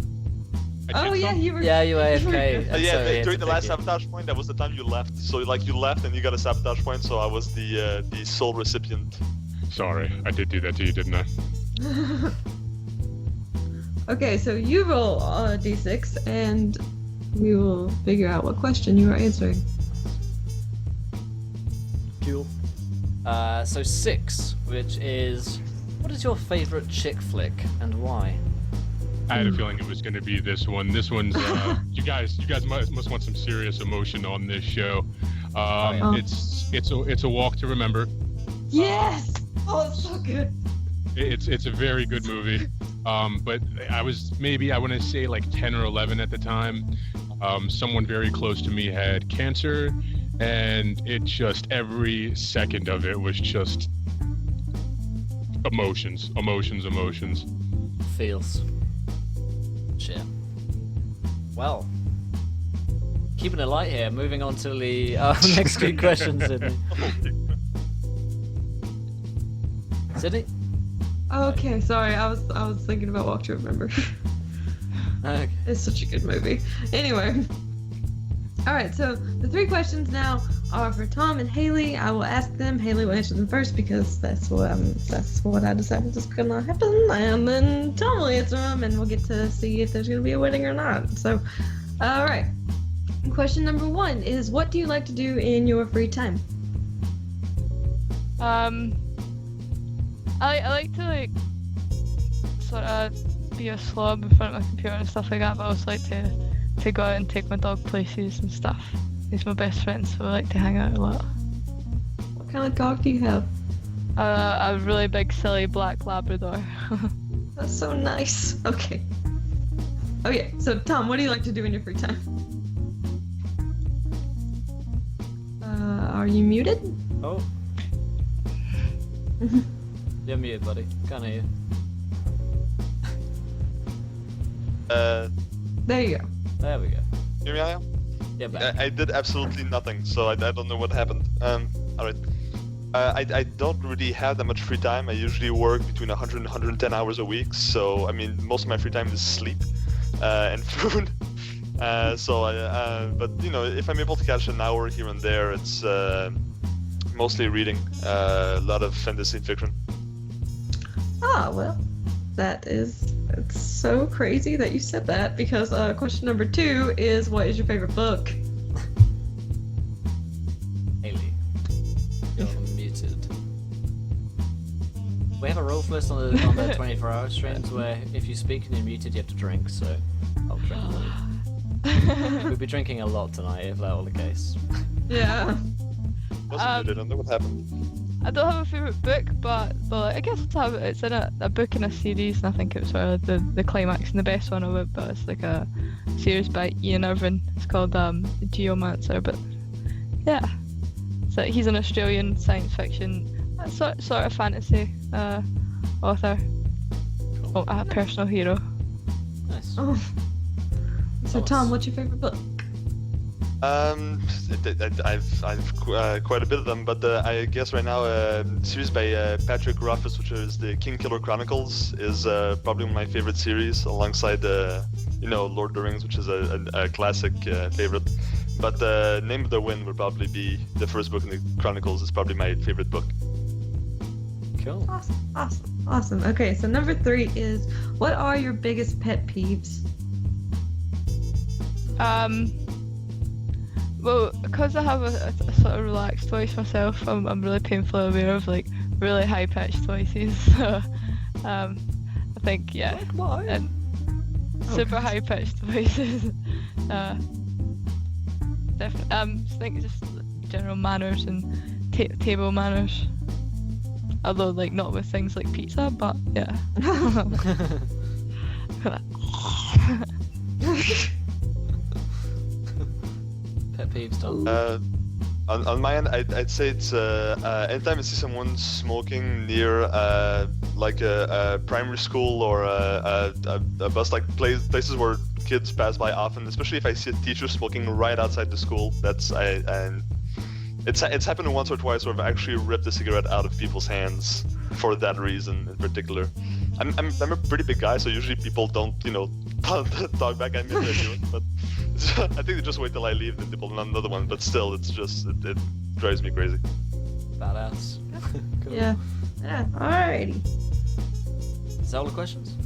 Oh yeah, you were. Yeah, you AFK. Yeah, so he had during to the last pick you. sabotage point, that was the time you left. So like you left and you got a sabotage point. So I was the sole recipient. Sorry, I did do that to you, didn't I? Okay, so you roll a d6, and we will figure out what question you are answering. Cool. So 6, which is, what is your favorite chick flick and why? I had a feeling it was going to be this one. This one's you guys must want some serious emotion on this show. yeah. It's a walk to remember. Yes! Oh, it's so good. It's a very good movie. But I was I want to say like 10 or 11 at the time. Someone very close to me had cancer, and it just every second of it was just emotions. Feels. Shit. Well, keeping it light here. Moving on to the next 2 questions, Sydney. Sydney? Okay, sorry, I was thinking about Walk to Remember. Okay. It's such a good movie. Anyway. Alright, so the 3 questions now are for Tom and Haley. I will ask them. Haley will answer them first because that's what I decided is gonna happen. And then Tom will answer them, and we'll get to see if there's gonna be a wedding or not. So, alright. Question number 1 is, what do you like to do in your free time? I like to sort of be a slob in front of my computer and stuff like that, but I also like to go out and take my dog places and stuff. He's my best friend, so I like to hang out a lot. What kind of dog do you have? A really big, silly black Labrador. That's so nice. Okay. Okay, so Tom, what do you like to do in your free time? Are you muted? Oh. You're muted, buddy. Can't hear you. There you go. There we go. Hear me now? Yeah, back. I did absolutely nothing, so I don't know what happened. Alright. I don't really have that much free time. I usually work between 100 and 110 hours a week, so I mean, most of my free time is sleep and food. But you know, if I'm able to catch an hour here and there, it's mostly reading, a lot of fantasy and fiction. Ah, well, it's so crazy that you said that, because question number 2 is, what is your favorite book? Haley, you're muted. We have a rule for this on the 24-hour streams where if you speak and you're muted, you have to drink, so I'll drink for you. We'll be drinking a lot tonight if that were the case. Yeah. Wasn't muted, I don't know what happened. I don't have a favourite book, but I guess it's in a book in a series, and I think it's sort of the climax and the best one of it, but it's like a series by Ian Irvin. It's called The Geomancer, but yeah. So he's an Australian science fiction, sort of fantasy author. Cool. Oh, a personal hero. Nice. Oh. So Thomas. Tom, what's your favorite book? I've quite a bit of them, but I guess right now a series by Patrick Rothfuss, which is the King Killer Chronicles, is probably one of my favorite series, alongside Lord of the Rings, which is a classic favorite. But Name of the Wind would probably be the first book in the Chronicles. Is probably my favorite book. Cool. Awesome. Okay, so number 3 is, what are your biggest pet peeves? Well, because I have a sort of relaxed voice myself, I'm really painfully aware of like really high pitched voices. So, I think and super high pitched voices. Definitely. I think just general manners and table manners. Although like not with things like pizza, but yeah. Pet peeves, Tom. On my end, I'd say it's anytime I see someone smoking near like a primary school or a bus, like places where kids pass by often, especially if I see a teacher smoking right outside the school. It's happened once or twice where I've actually ripped a cigarette out of people's hands for that reason in particular. I'm a pretty big guy, so usually people don't talk back at me if they do it, but I think they just wait till I leave, then they pull another one. But still, it's just it drives me crazy. Badass. Cool. Yeah. Alrighty. Is that all the questions?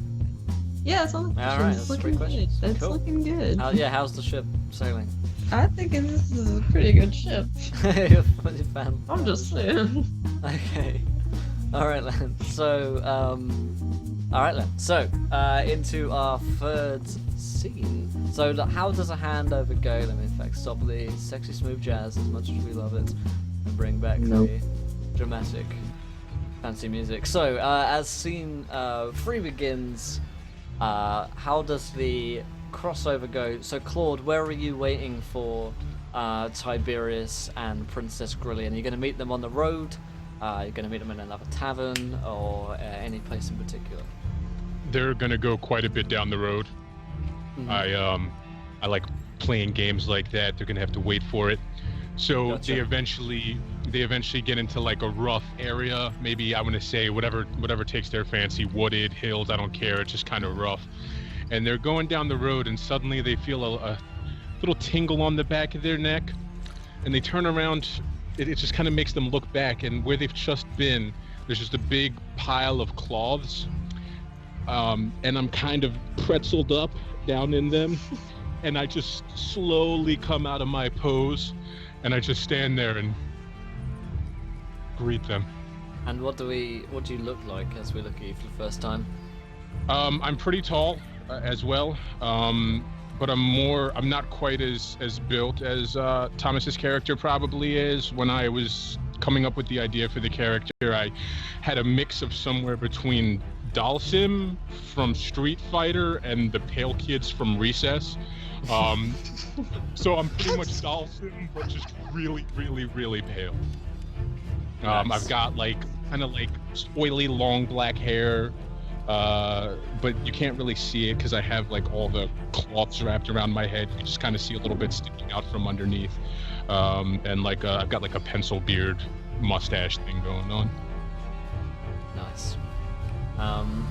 Yeah, that's all the questions. Alright, It's that's 3 looking questions. good. That's Cool. looking good. How's the ship sailing? I think this is a pretty good ship. You're a fan. I'm just saying. Okay. Alright then. So, into our third scene. So, how does a handover go? Let me in fact stop the sexy smooth jazz as much as we love it and bring back the dramatic fancy music. So, as scene 3 begins, how does the crossover go? So, Claude, where are you waiting for Tiberius and Princess Grillian? Are you going to meet them on the road? Are you going to meet them in another tavern, or any place in particular? They're gonna go quite a bit down the road. Mhm. I like playing games like that. They're gonna have to wait for it. So Gotcha. they eventually get into like a rough area. Maybe I want to say whatever takes their fancy, wooded hills. I don't care. It's just kind of rough. And they're going down the road, and suddenly they feel a little tingle on the back of their neck, and they turn around. It just kind of makes them look back, and where they've just been, there's just a big pile of cloths. And I'm kind of pretzeled up down in them, and I just slowly come out of my pose, and I just stand there and greet them. And what do you look like as we look at you for the first time? I'm pretty tall as well, but I'm not quite as built as Thomas's character probably is. When I was coming up with the idea for the character, I had a mix of somewhere between Dalsim from Street Fighter and the Pale Kids from Recess. So I'm pretty much Dalsim, but just really, really, really pale. Nice. I've got kind of oily long black hair, but you can't really see it because I have like all the cloths wrapped around my head. You just kind of see a little bit sticking out from underneath, and like I've got like a pencil beard mustache thing going on. Nice.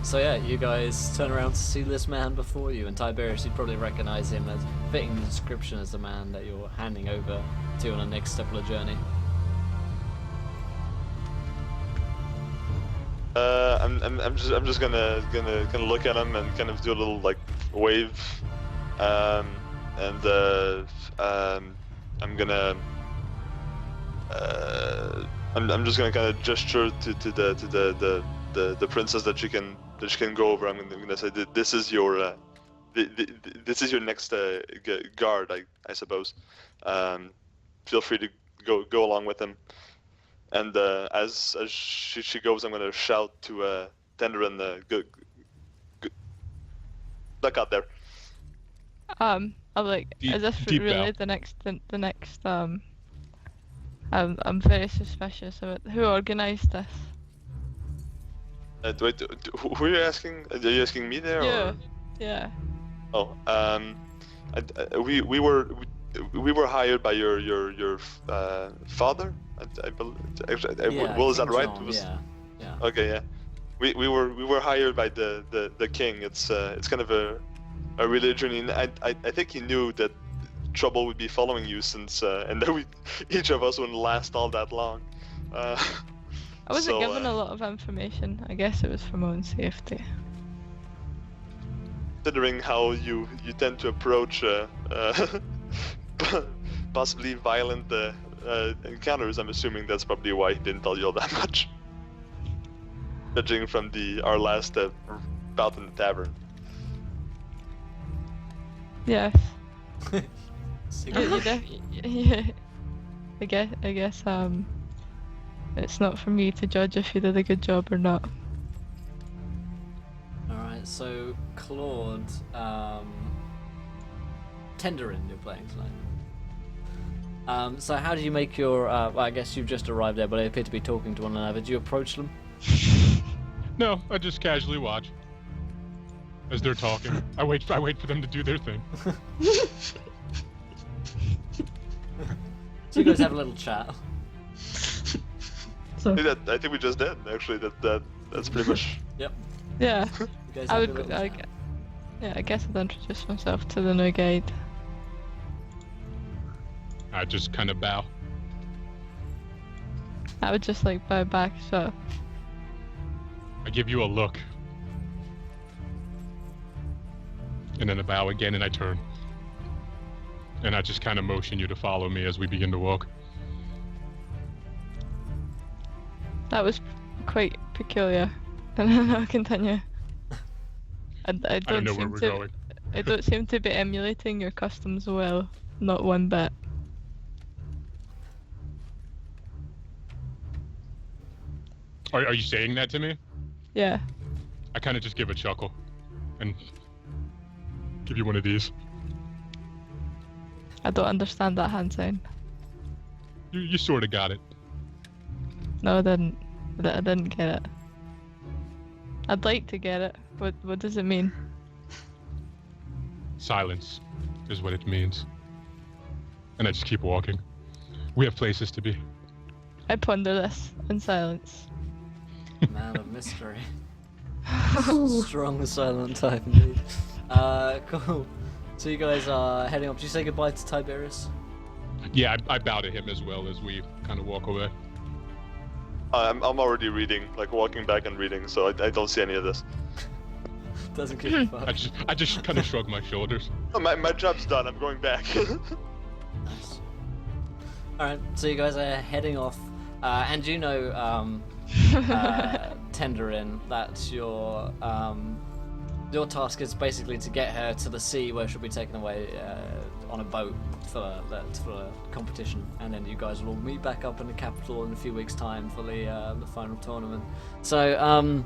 So yeah, you guys turn around to see this man before you, and Tiberius, you'd probably recognize him as fitting the description as the man that you're handing over to on the next step of the journey. I'm just gonna look at him and kind of do a little like wave, I'm just gonna kind of gesture to the princess that she can go over. I'm gonna say this is your this is your next guard, I suppose. Feel free to go along with him. And as she goes, I'm gonna shout to Tenderin, go duck out there. I'm like, is this deep really bow. the next? I'm very suspicious of it. Who organised this? Wait, who are you asking? Are you asking me there? Yeah. Or? Yeah. Oh, we were hired by your father. I believe. Actually, Yeah, Will, is that King right? John, It was- yeah. Okay, yeah. We were hired by the king. It's kind of a religion, and I think he knew that trouble would be following you since and that each of us wouldn't last all that long. I wasn't given a lot of information. I guess it was for my own safety. Considering how you tend to approach possibly violent encounters, I'm assuming that's probably why he didn't tell you all that much. Judging from our last bout in the tavern. Yes. Secret. Yeah. I guess it's not for me to judge if you did a good job or not. Alright, so Claude, Tenderin you're playing tonight. So how do you make your, well, I guess you've just arrived there, but they appear to be talking to one another. Do you approach them? No, I just casually watch as they're talking. I wait for them to do their thing. So you guys have a little chat. So I think we just did, actually. That's pretty much... Yep. Yeah. You guys I have a would. little chat. Yeah, I guess I'd introduce myself to the new guide. I just kind of bow. I would just like bow back, so. I give you a look. And then a bow again, and I turn. And I just kind of motion you to follow me as we begin to walk. That was quite peculiar. And then I'll continue. I I don't know where seem we're to. going. I don't seem to be emulating your customs well. Not one bit. Are you saying that to me? Yeah. I kind of just give a chuckle and give you one of these. I don't understand that hand sign. You sort of got it. No, I didn't. I didn't get it. I'd like to get it. What does it mean? Silence is what it means. And I just keep walking. We have places to be. I ponder this in silence. Man of mystery. Strong silent type indeed. Cool. So you guys are heading up. Do you say goodbye to Tiberius? Yeah, I bow to him as well as we kind of walk away. I'm already reading, like walking back and reading, so I don't see any of this. Doesn't give a fuck. I just kind of shrug my shoulders. Oh, my job's done. I'm going back. Nice. Alright, so you guys are heading off, and you know, Tenderin, that your task is basically to get her to the sea where she'll be taken away on a boat for the competition, and then you guys will all meet back up in the capital in a few weeks' time for the final tournament. So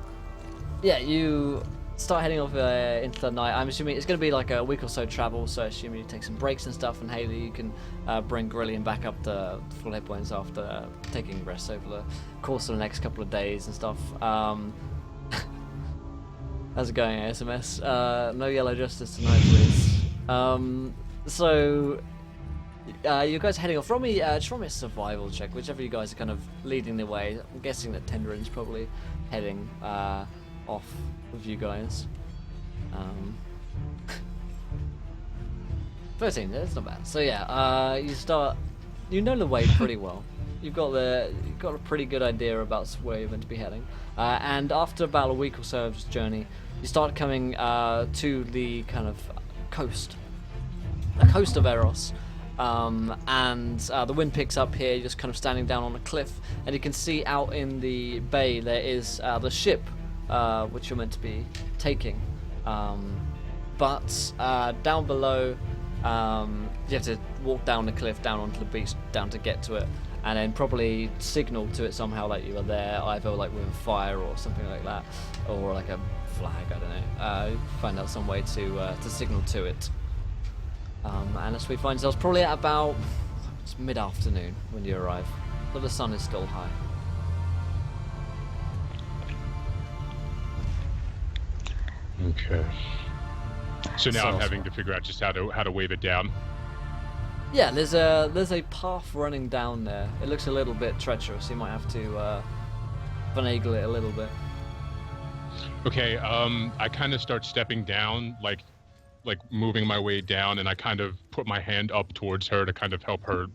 yeah, you start heading off into the night. I'm assuming it's going to be like a week or so travel, so assuming you take some breaks and stuff, and Haley, you can bring Grillian back up to full hit points after taking rests over the course of the next couple of days and stuff. How's it going, ASMS? No yellow justice tonight, please. So, you guys heading off. Just roll me a survival check, whichever you guys are kind of leading the way. I'm guessing that Tenderin's probably heading off with you guys. 13, that's not bad. So yeah, you know the way pretty well. You've got a pretty good idea about where you're meant to be heading. And after about a week or so of this journey, you start coming to the kind of coast. The coast of Eros. And the wind picks up here, you're just kind of standing down on a cliff, and you can see out in the bay there is the ship which you're meant to be taking. But down below, you have to walk down the cliff, down onto the beach, down to get to it, and then probably signal to it somehow like you are there, either like with a fire or something like that, or like a flag, I don't know. Find out some way to signal to it. And as we find ourselves probably at about it's mid-afternoon when you arrive, but the sun is still high. Okay. So now I'm So- having to figure out just how to wave it down. Yeah, there's a path running down there. It looks a little bit treacherous. You might have to finagle it a little bit. Okay. I kind of start stepping down, like moving my way down, and I kind of put my hand up towards her to kind of help her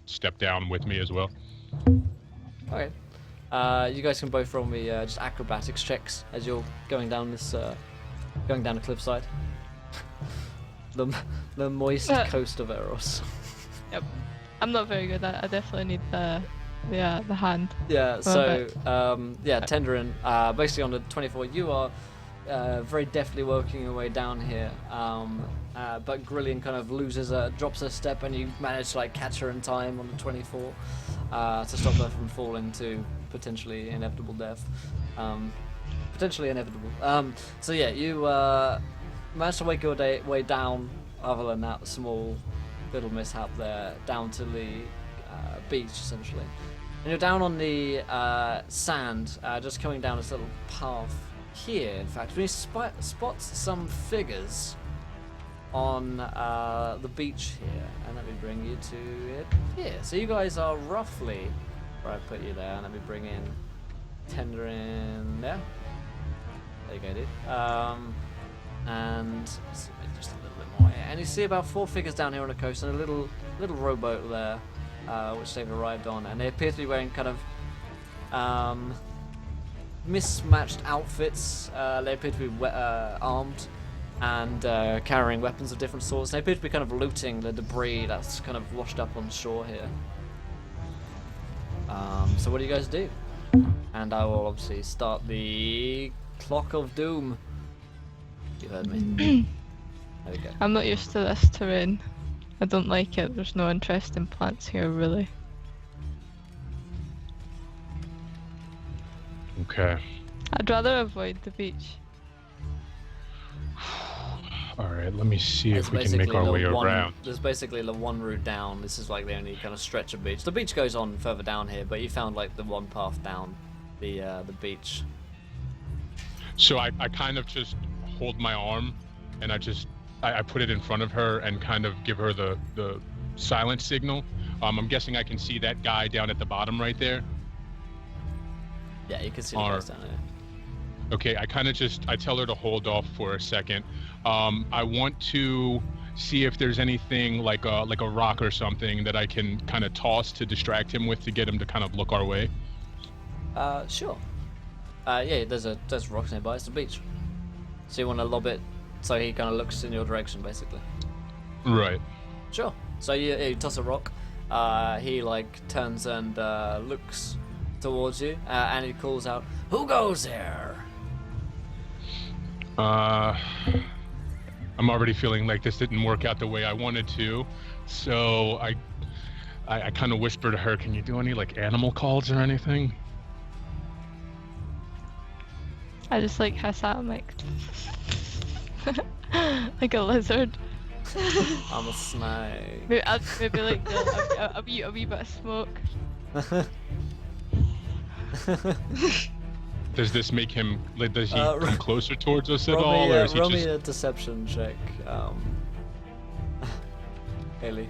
step down with me as well. Okay. You guys can both roll me just acrobatics checks as you're going down this going down the cliffside. the moist coast of Eros. Yep. I'm not very good at it. I definitely need the hand. Yeah, so Okay. Tenderin, basically on the 24, you are very deftly working your way down here, but Grillian kind of drops a step, and you manage to like catch her in time on the 24 to stop her from falling to potentially inevitable death. Potentially inevitable. So yeah, you managed to make your way down. Other than that small little mishap there, down to the beach essentially, and you're down on the sand, just coming down this little path. Here, in fact, we spot some figures on the beach here, and let me bring you to it here. So you guys are roughly where I put you there, and let me bring in Tender in there. There you go, dude. And just a little bit more here. And you see about 4 figures down here on the coast, and a little rowboat there, which they've arrived on, and they appear to be wearing kind of mismatched outfits. They appear to be armed and carrying weapons of different sorts. They appear to be kind of looting the debris that's kind of washed up on shore here. So what do you guys do? And I will obviously start the clock of doom. You heard me. There we go. I'm not used to this terrain. I don't like it. There's no interesting plants here, really. Okay. I'd rather avoid the beach. All right. Let me see It's if we can make our basically way the one- around. There's basically the one route down. This is like the only kind of stretch of beach. The beach goes on further down here, but you found like the one path down the beach. So I kind of just hold my arm, and I put it in front of her and kind of give her the silent signal. I'm guessing I can see that guy down at the bottom right there. Yeah, you can see the guys down there. Okay, I tell her to hold off for a second. I want to see if there's anything like a rock or something that I can kind of toss to distract him with to get him to kind of look our way. Sure. Yeah, there's rocks nearby. It's the beach. So you want to lob it so he kind of looks in your direction, basically. Right. Sure. So you toss a rock. He like turns and looks towards you, and he calls out, "Who goes there?" I'm already feeling like this didn't work out the way I wanted to, so I kind of whisper to her, "Can you do any like animal calls or anything?" I just like hiss at him like like a lizard. I'm a snake. Maybe like a wee bit of smoke. Does this make him? Like, does he Uh, come closer towards us at roll all, me, or is he roll just? me a deception check, Haley. See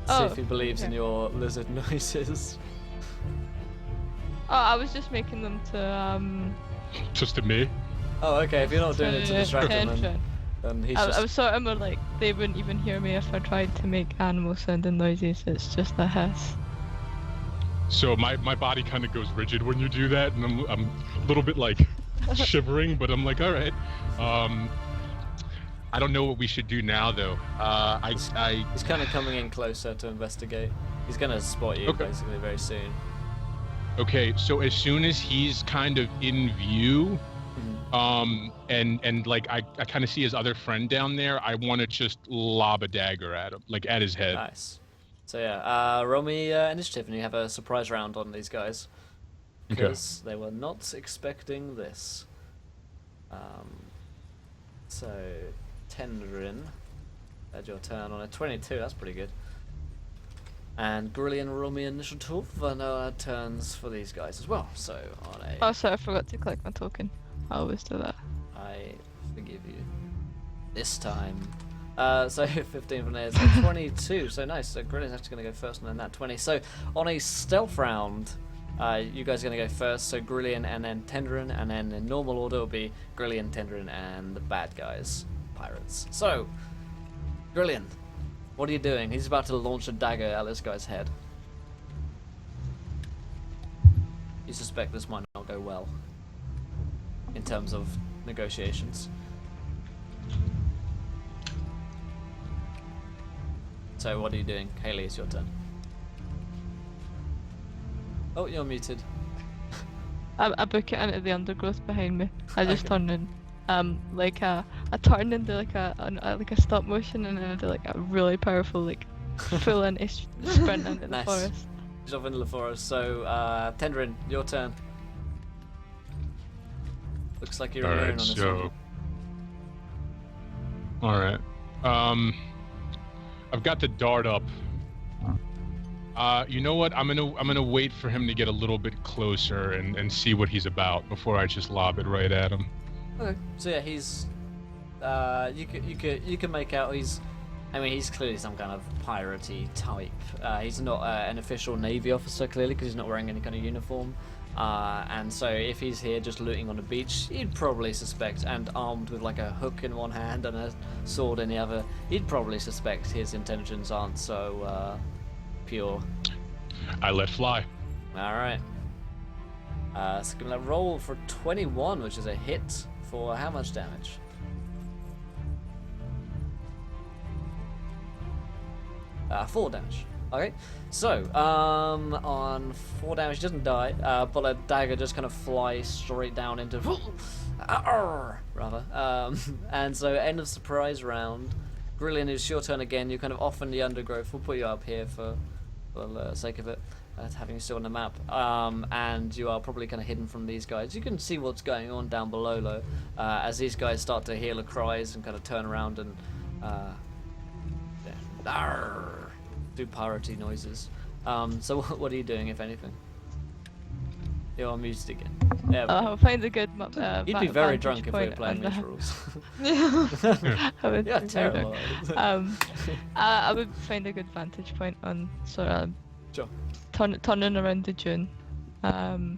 Oh, if he believes in okay. your lizard noises. Oh, I was just making them to Just to me? Oh, okay. If you're not doing it to distract him, attention. then he's I just. was sort of more like they wouldn't even hear me if I tried to make animal sounding noises. It's just a hiss. So my body kind of goes rigid when you do that, and I'm a little bit like shivering, but I'm like, all right. I don't know what we should do now, though. He's kind of coming in closer to investigate. He's gonna spot you Okay. basically very soon. Okay, so as soon as he's kind of in view, and like I kind of see his other friend down there, I want to just lob a dagger at him, like at his head. Nice. So yeah, roll me initiative, and you have a surprise round on these guys Okay. because they were not expecting this. So Tendrin, had your turn on a 22. That's pretty good. And Brilliant, roll me initiative, and turns for these guys as well. So on a, Oh, sorry, I forgot to click my token. I always do that. I forgive you. This time. So 15 from there, so 22. So nice. So Brilliant's actually going to go first, and then that 20. So on a stealth round, you guys are going to go first. So Brilliant, and then Tendrin, and then in normal order will be Brilliant, Tendrin, and the bad guys, pirates. So Brilliant, what are you doing? He's about to launch a dagger at this guy's head. You suspect this might not go well in terms of negotiations. So what are you doing? Haley, it's your turn. Oh, you're muted. I book it into the undergrowth behind me. I just Okay. turn in, I turn into like a stop motion, and then I do like a really powerful like full in sprint into Nice. the forest. He's off into the forest. So, Tendrin, your turn. Looks like you're immune on Alright, this so. one. Alright. I've got the dart up. You know what? I'm gonna wait for him to get a little bit closer and see what he's about before I just lob it right at him. Okay. So yeah, he's. You can make out he's. I mean, he's clearly some kind of piratey type. He's not an official Navy officer, clearly, because he's not wearing any kind of uniform. And so if he's here just looting on the beach, you'd probably suspect, and armed with like a hook in one hand and a sword in the other, you'd probably suspect his intentions aren't so pure. I let fly. Alright. So give me that roll for 21, which is a hit for how much damage? Four damage. Okay, so on 4 damage, he doesn't die, but a dagger just kind of flies straight down into rather. And so end of surprise round. Brilliant, it's your turn again. You're kind of off in the undergrowth. We'll put you up here for the sake of it, having you still on the map. And you are probably kind of hidden from these guys. You can see what's going on down below, though, as these guys start to hear the cries and kind of turn around and do piratey noises. So what are you doing, if anything? You're muted again. There we go. I'll find a good You'd be very drunk if we were playing these rules. I would Yeah, be very terrible. drunk. I would find a good vantage point on sort of Sure. turning around the dune, and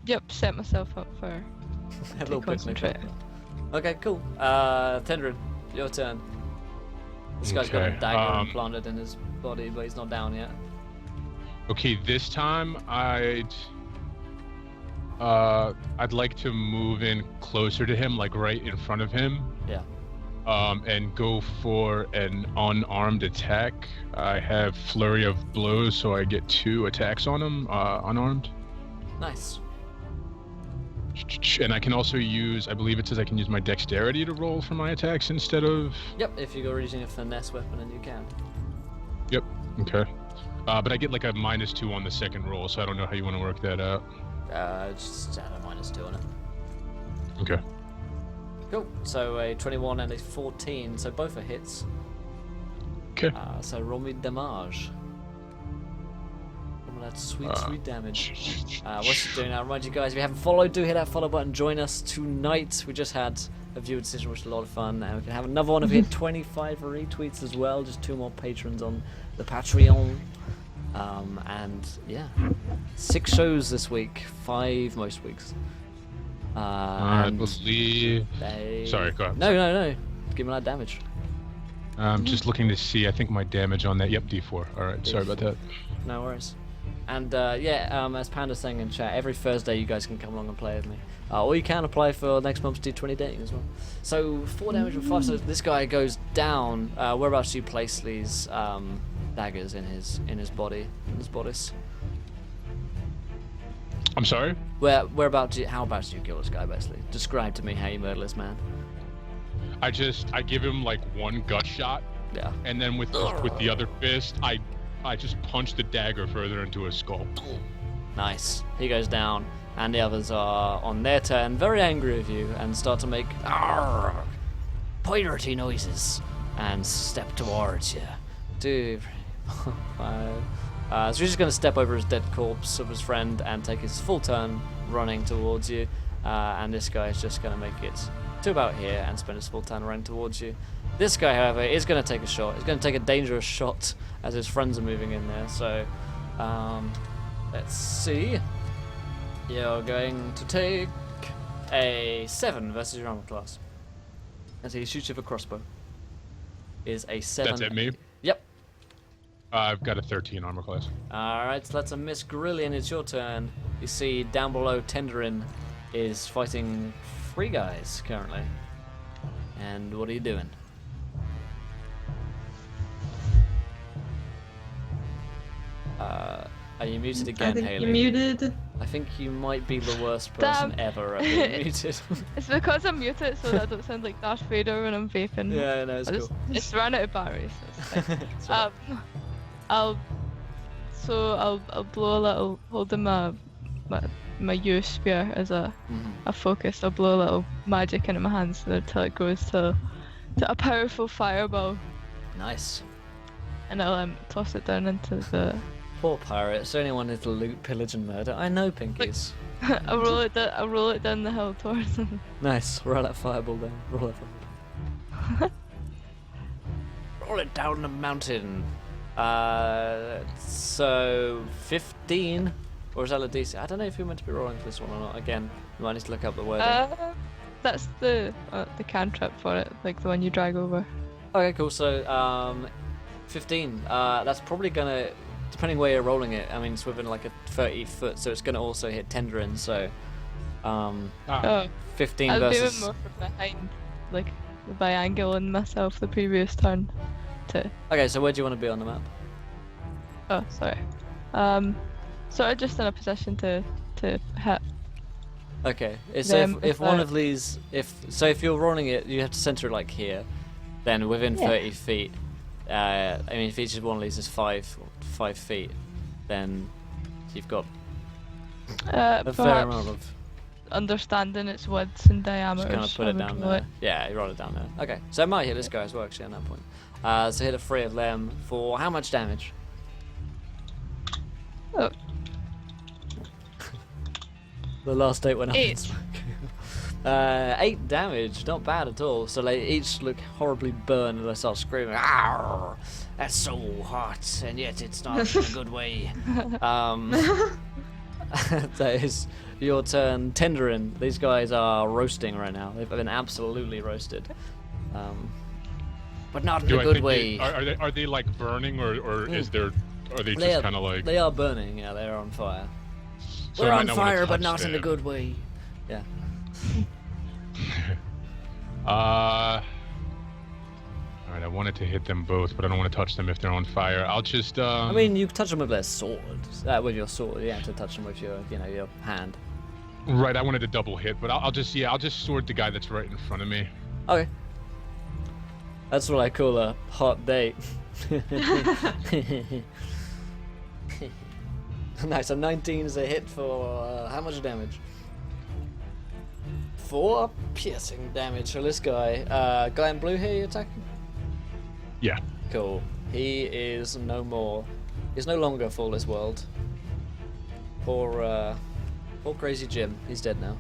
yep, set myself up for Have a to little picnic. concentrate. Okay, cool. Tendrin, your turn. This guy's got a Okay, dagger implanted in his body, but he's not down yet. Okay, this time I'd like to move in closer to him, like right in front of him. Yeah. And go for an unarmed attack. I have flurry of blows, so I get 2 attacks on him, unarmed. Nice. And I can also use, I believe it says I can use my dexterity to roll for my attacks instead of. Yep, if you're using a finesse weapon, then you can. Yep. Okay. But I get like a -2 on the second roll, so I don't know how you want to work that out. Just add a -2 on it. Okay. Cool. So a 21 and a 14, so both are hits. Okay. So roll me damage. that sweet, sweet damage. What's he doing now? Remind you guys, if you haven't followed, do hit that follow button. Join us tonight. We just had a viewer decision, which was a lot of fun, and we can have another one if we hit 25 retweets as well. Just 2 more patrons on the Patreon. And yeah, 6 shows this week, 5 most weeks. I believe. Sorry, go ahead. No. Give me that damage. I'm just looking to see. I think my damage on that. Yep, D4. All right, sorry about that. No worries. And as Panda's saying in chat, every Thursday you guys can come along and play with me. Or you can apply for next month's D20 dating as well. So 4 damage with 5. So this guy goes down. Whereabouts do you place these daggers in his body, in his bodice? I'm sorry? How about do you kill this guy, basically? Describe to me how you murder this man. I give him like 1 gut shot. Yeah. And then with the other fist, I just punch the dagger further into his skull. Nice. He goes down, and the others are on their turn, very angry with you, and start to make piratey noises and step towards you. 2, 3, 4, 5. So he's just going to step over his dead corpse of his friend and take his full turn running towards you. And this guy is just going to make it to about here and spend his full turn running towards you. This guy, however, is going to take a shot. He's going to take a dangerous shot as his friends are moving in there. So, let's see. You're going to take a 7 versus your armor class. As he shoots you with a crossbow. Is a 7. That's at me? Yep. I've got a 13 armor class. Alright, so that's a miss. Grillian, it's your turn. You see down below Tenderin is fighting 3 guys currently. And what are you doing? Are you muted again, I think Haley? you're muted. I think you might be the worst person ever at being muted. It's because I'm muted, so that I don't sound like Darth Vader when I'm vaping. Yeah, no, it's I cool. just ran out of batteries. So it's fine. It's alright. I'll blow a little, holding my U spear as a focus. I'll blow a little magic into my hands until it goes to a powerful fireball, Nice. and I'll toss it down into the. Poor pirates. Only wanted to loot, pillage, and murder. I know, Pinkies. I'll roll it down the hill towards them. Nice. Roll that fireball down. Roll that fireball. Roll it down the mountain. So 15, or is that a DC? I don't know if you're meant to be rolling for this one or not. Again, you might need to look up the wording. That's the cantrip for it, like the one you drag over. Okay, cool. So 15. That's probably gonna, depending where you're rolling it. I mean, it's within like a 30 foot, so it's gonna also hit Tenderin. So 15 I'll versus. be more from behind, like by angling myself the previous turn. Okay, so where do you want to be on the map? Oh, sorry. Sort of just in a position to hit. Okay, so Them, if one of these, if you're rolling it, you have to center it like here, then within 30 feet. I mean, if each one of these is 5 feet, then you've got a fair amount of. Understanding its widths and diameters. Just kind of put it down there. Yeah, you roll it down there. Okay, so it might hit this guy as well, actually, at that point. So hit a 3 of them for how much damage? Oh. The last 8 went up. 8. 8 damage, not bad at all. So they each look horribly burned and they start screaming, "Arr, that's so hot, and yet it's not in a good way." That is your turn. Tenderin, these guys are roasting right now. They've been absolutely roasted. But not in a good way. Are they like burning, or are they just kind of like? They are burning, yeah, they're on fire. So We're I on might not wanna fire, but touch not in a them. good way. Yeah. Alright, I wanted to hit them both, but I don't want to touch them if they're on fire. I'll just I mean, you can touch them with their sword. With your sword, you have to touch them with your, your hand. Right, I wanted to double hit, but I'll just sword the guy that's right in front of me. Okay. That's what I call a hot date. Nice, a 19 is a hit for how much damage? 4 piercing damage. So this guy in blue here, you attacking? Yeah. Cool. He is no more. He's no longer for this world. Poor crazy Jim. He's dead now.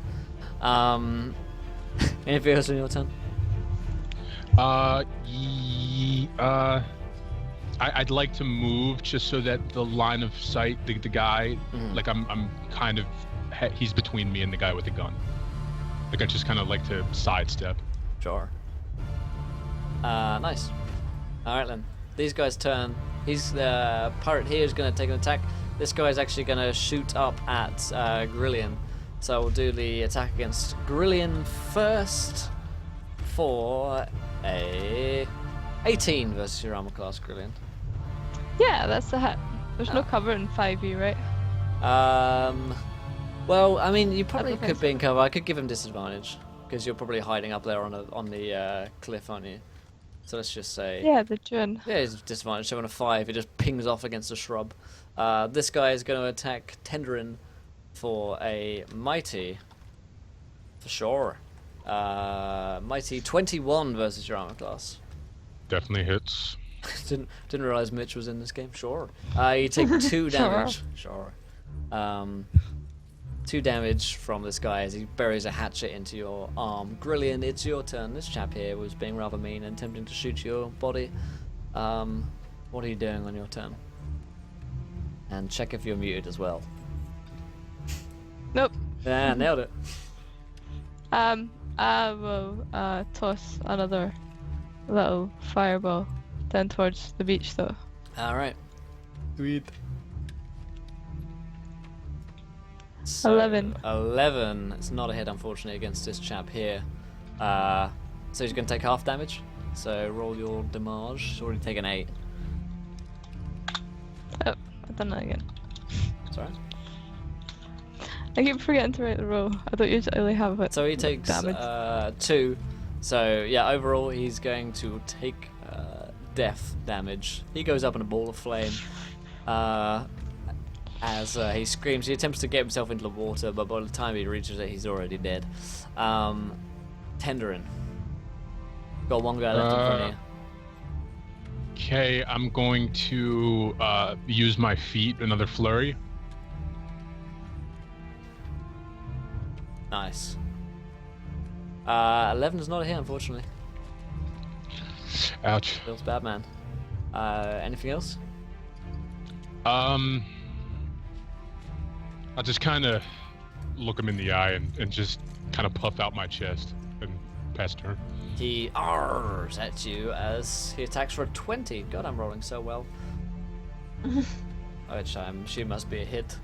Anything else on your turn? I'd like to move just so that the line of sight, the guy, like I'm kind of, he's between me and the guy with the gun. Like I just kind of like to sidestep. Sure. Nice. All right then. These guys turn. He's the pirate here is going to take an attack. This guy is actually going to shoot up at Grillian. So we'll do the attack against Grillian first for a 18 versus your armor class, Grillian. Yeah, that's a hit. There's no cover in 5e, right? Well, I mean, you probably don't could think be in cover. I could give him disadvantage because you're probably hiding up there on the cliff, aren't you? So let's just say. Yeah, the June. Yeah, he's disadvantage. So on a 5, it just pings off against a shrub. This guy is going to attack Tenderin for a mighty. For sure. Mighty 21 versus your armor class. Definitely hits. didn't realize Mitch was in this game. Sure. You take 2 damage. Sure. 2 damage from this guy as he buries a hatchet into your arm. Grillian, it's your turn. This chap here was being rather mean and attempting to shoot your body. What are you doing on your turn? And check if you're muted as well. Nope. Yeah, nailed it. I will toss another little fireball down towards the beach, though. All right. Sweet. So, 11. 11. It's not a hit, unfortunately, against this chap here. So he's going to take half damage. So roll your damage. He's already taken 8. Oh, I've done that again. Sorry. I keep forgetting to write the roll. I don't usually have it. So he takes damage. 2. So yeah, overall he's going to take death damage. He goes up in a ball of flame. As he screams, he attempts to get himself into the water, but by the time he reaches it, he's already dead. Tenderin. Got one guy left in front of you. Okay, I'm going to use my feet, another flurry. Nice. 11 is not a hit, unfortunately. Ouch. Feels bad, man. Anything else? I'll just kind of look him in the eye and just kind of puff out my chest and pass turn. He arrs at you as he attacks for a 20. God, I'm rolling so well. Which she must be a hit.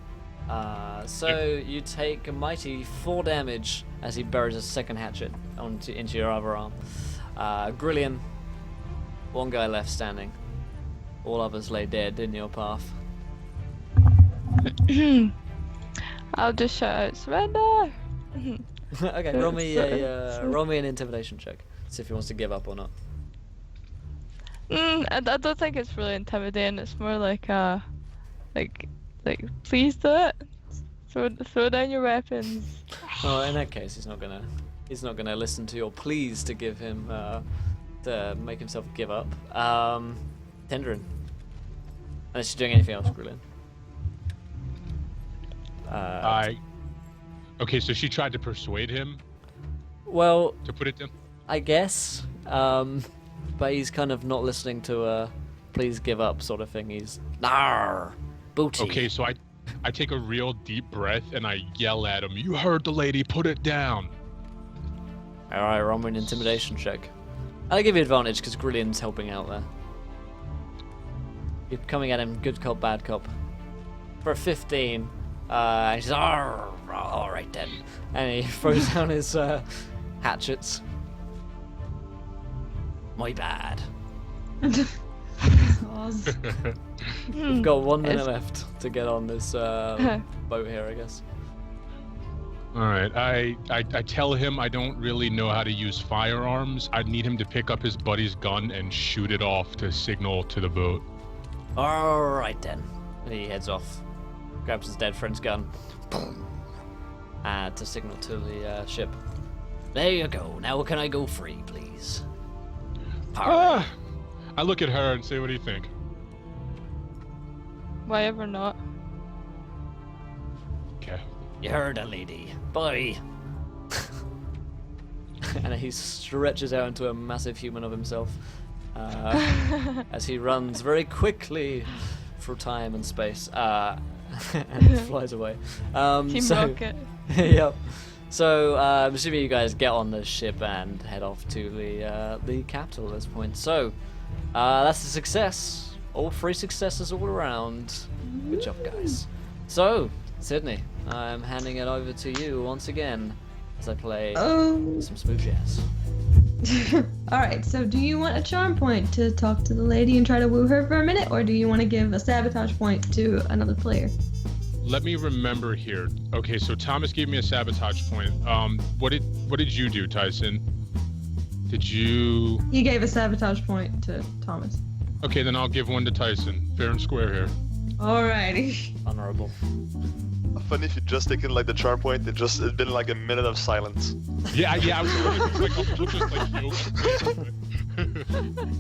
So you take a mighty 4 damage as he buries a second hatchet into your other arm. Grillian, one guy left standing. All others lay dead in your path. I'll just shout out, surrender! Okay, roll me an intimidation check. See if he wants to give up or not. I don't think it's really intimidating. It's more like please do it. Throw down your weapons. Oh, in that case, he's not gonna listen to your pleas to give him to make himself give up. Tenderin. Unless you're doing anything else, Grillian. Okay, so she tried to persuade him. Well, to put it down. I guess. But he's kind of not listening to a please give up sort of thing. He's nar booty. Okay, so I take a real deep breath and I yell at him, "You heard the lady, put it down." Alright, roll me an intimidation check. I'll give you advantage because Grillian's helping out there. You're coming at him, good cop, bad cop. For a 15, he says, alright then. And he throws down his hatchets. My bad. We've got 1 minute left to get on this boat here, I guess. Alright, I tell him I don't really know how to use firearms. I need him to pick up his buddy's gun and shoot it off to signal to the boat. Alright then. And he heads off, grabs his dead friend's gun, to signal to the ship. There you go. Now can I go free, please? I look at her and say, "What do you think?" Why ever not? You heard her, lady. Bye. And he stretches out into a massive human of himself as he runs very quickly through time and space and flies away. Team so, Rocket. Yep. So I'm assuming you guys get on the ship and head off to the capital at this point. So that's a success. All 3 successes all around. Good job, guys. So Sydney, I'm handing it over to you once again as I play some smooth jazz. Alright, so do you want a charm point to talk to the lady and try to woo her for a minute, or do you want to give a sabotage point to another player? Let me remember here. Okay, so Thomas gave me a sabotage point. What did you do, Tyson? Did you? He gave a sabotage point to Thomas. Okay, then I'll give one to Tyson. Fair and square here. Alrighty. Honorable. Funny if you just taken like the charm point, it'd been like a minute of silence. Yeah, I was wondering if people just like yoke.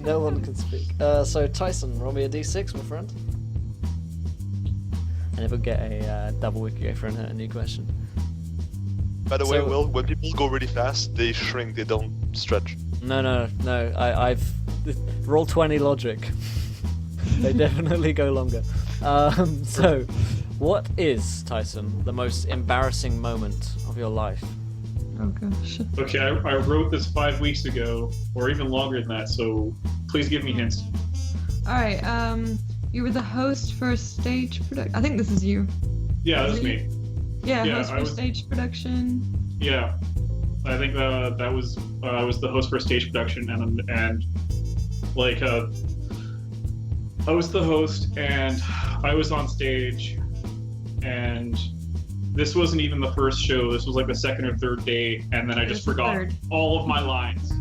No one can speak. So Tyson, roll me a d6, my friend. And if we get a double, we can go for a new question. By the way, So- Will, when people go really fast, they shrink, they don't stretch. No. I've roll 20 logic. They definitely go longer. So, what is, Tyson, the most embarrassing moment of your life? Oh gosh. Okay, I wrote this 5 weeks ago, or even longer than that. So please give me hints. Alright, you were the host for a stage production. I think this is you. Yeah, that's me. Yeah, Yeah, host I for was- stage production. Yeah, I think that was I was the host for a stage production, and like I was the host, and I was on stage, and this wasn't even the first show. This was like the second or third day, and then I It just was the forgot third. all of my lines,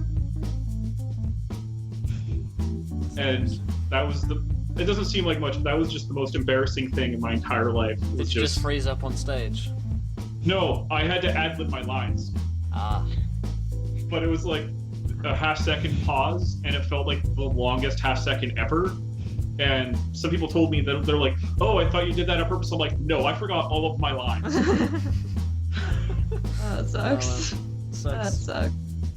and that was the. It doesn't seem like much. That was just the most embarrassing thing in my entire life. It was Did you just freeze up on stage? no. I had to ad-lib my lines. Ah. But it was like a half-second pause, and it felt like the longest half-second ever. And some people told me that they're like, "Oh, I thought you did that on purpose." I'm like, "No, I forgot all of my lines." That sucks. That Sucks.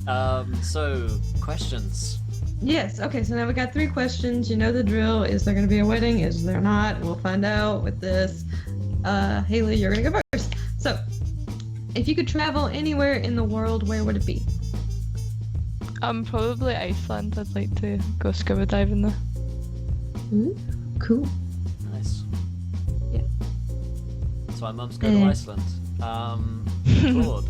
sucks. So, questions. Yes, okay, so now we got 3 questions. You know the drill. Is there going to be a wedding? Is there not? We'll find out with this. Haley, you're going to go first. So, if you could travel anywhere in the world, where would it be? Probably Iceland. I'd like to go scuba diving there. Ooh, cool. Nice. Yeah. So my mum's going to Iceland. Claude.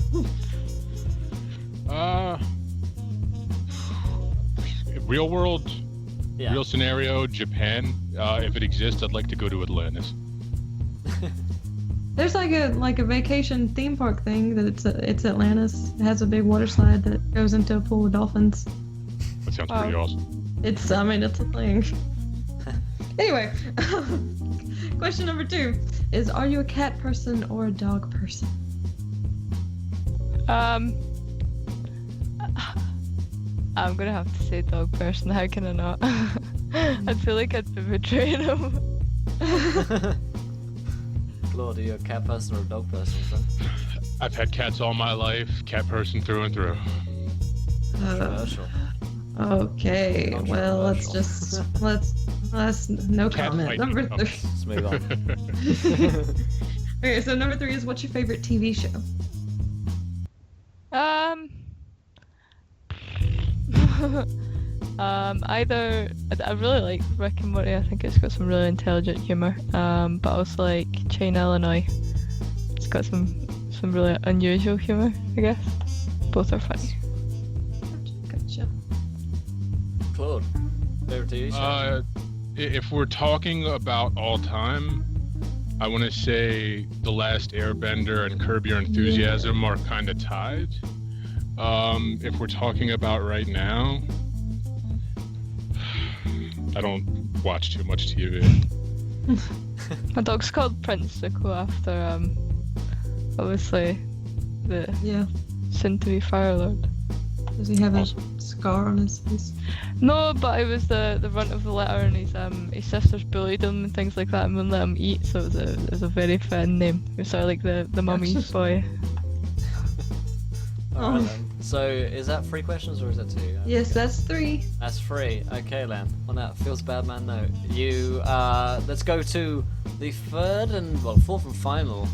Real world, Yeah. real scenario, Japan. If it exists, I'd like to go to Atlantis. There's like a vacation theme park thing that it's Atlantis. It has a big water slide that goes into a pool with dolphins. That sounds pretty awesome. It's a thing. Anyway, question number 2 is: are you a cat person or a dog person? I'm gonna have to say dog person. How can I not? I feel like I'd be betraying him. Claude, are you a cat person or a dog person, friend? I've had cats all my life. Cat person through and through. Controversial. Okay, well Controversial. let's no Cat comment. fight Number becomes- 3. Let's move on. Okay, so number 3 is: what's your favorite TV show? Either I really like Rick and Morty. I think it's got some really intelligent humor. But I also like Chain Illinois. It's got some really unusual humor, I guess. Both are funny. Gotcha. Claude, favorite TV show? If we're talking about all time, I want to say The Last Airbender and Curb Your Enthusiasm are kind of tied. If we're talking about right now, I don't watch too much TV. My dog's called Prince to go after obviously the Yeah. soon-to-be Fire Lord. Does he have a Awesome. scar on his face? No, but it was the runt of the litter, and his sisters bullied him and things like that, and wouldn't let him eat. So it was a very fun name. It was sort of like the mummy's boy. Alright then. So is that 3 questions or is that 2? Yes, that's 3. That's 3. Okay, Len. On that feels bad man note, you let's go to the 4th and final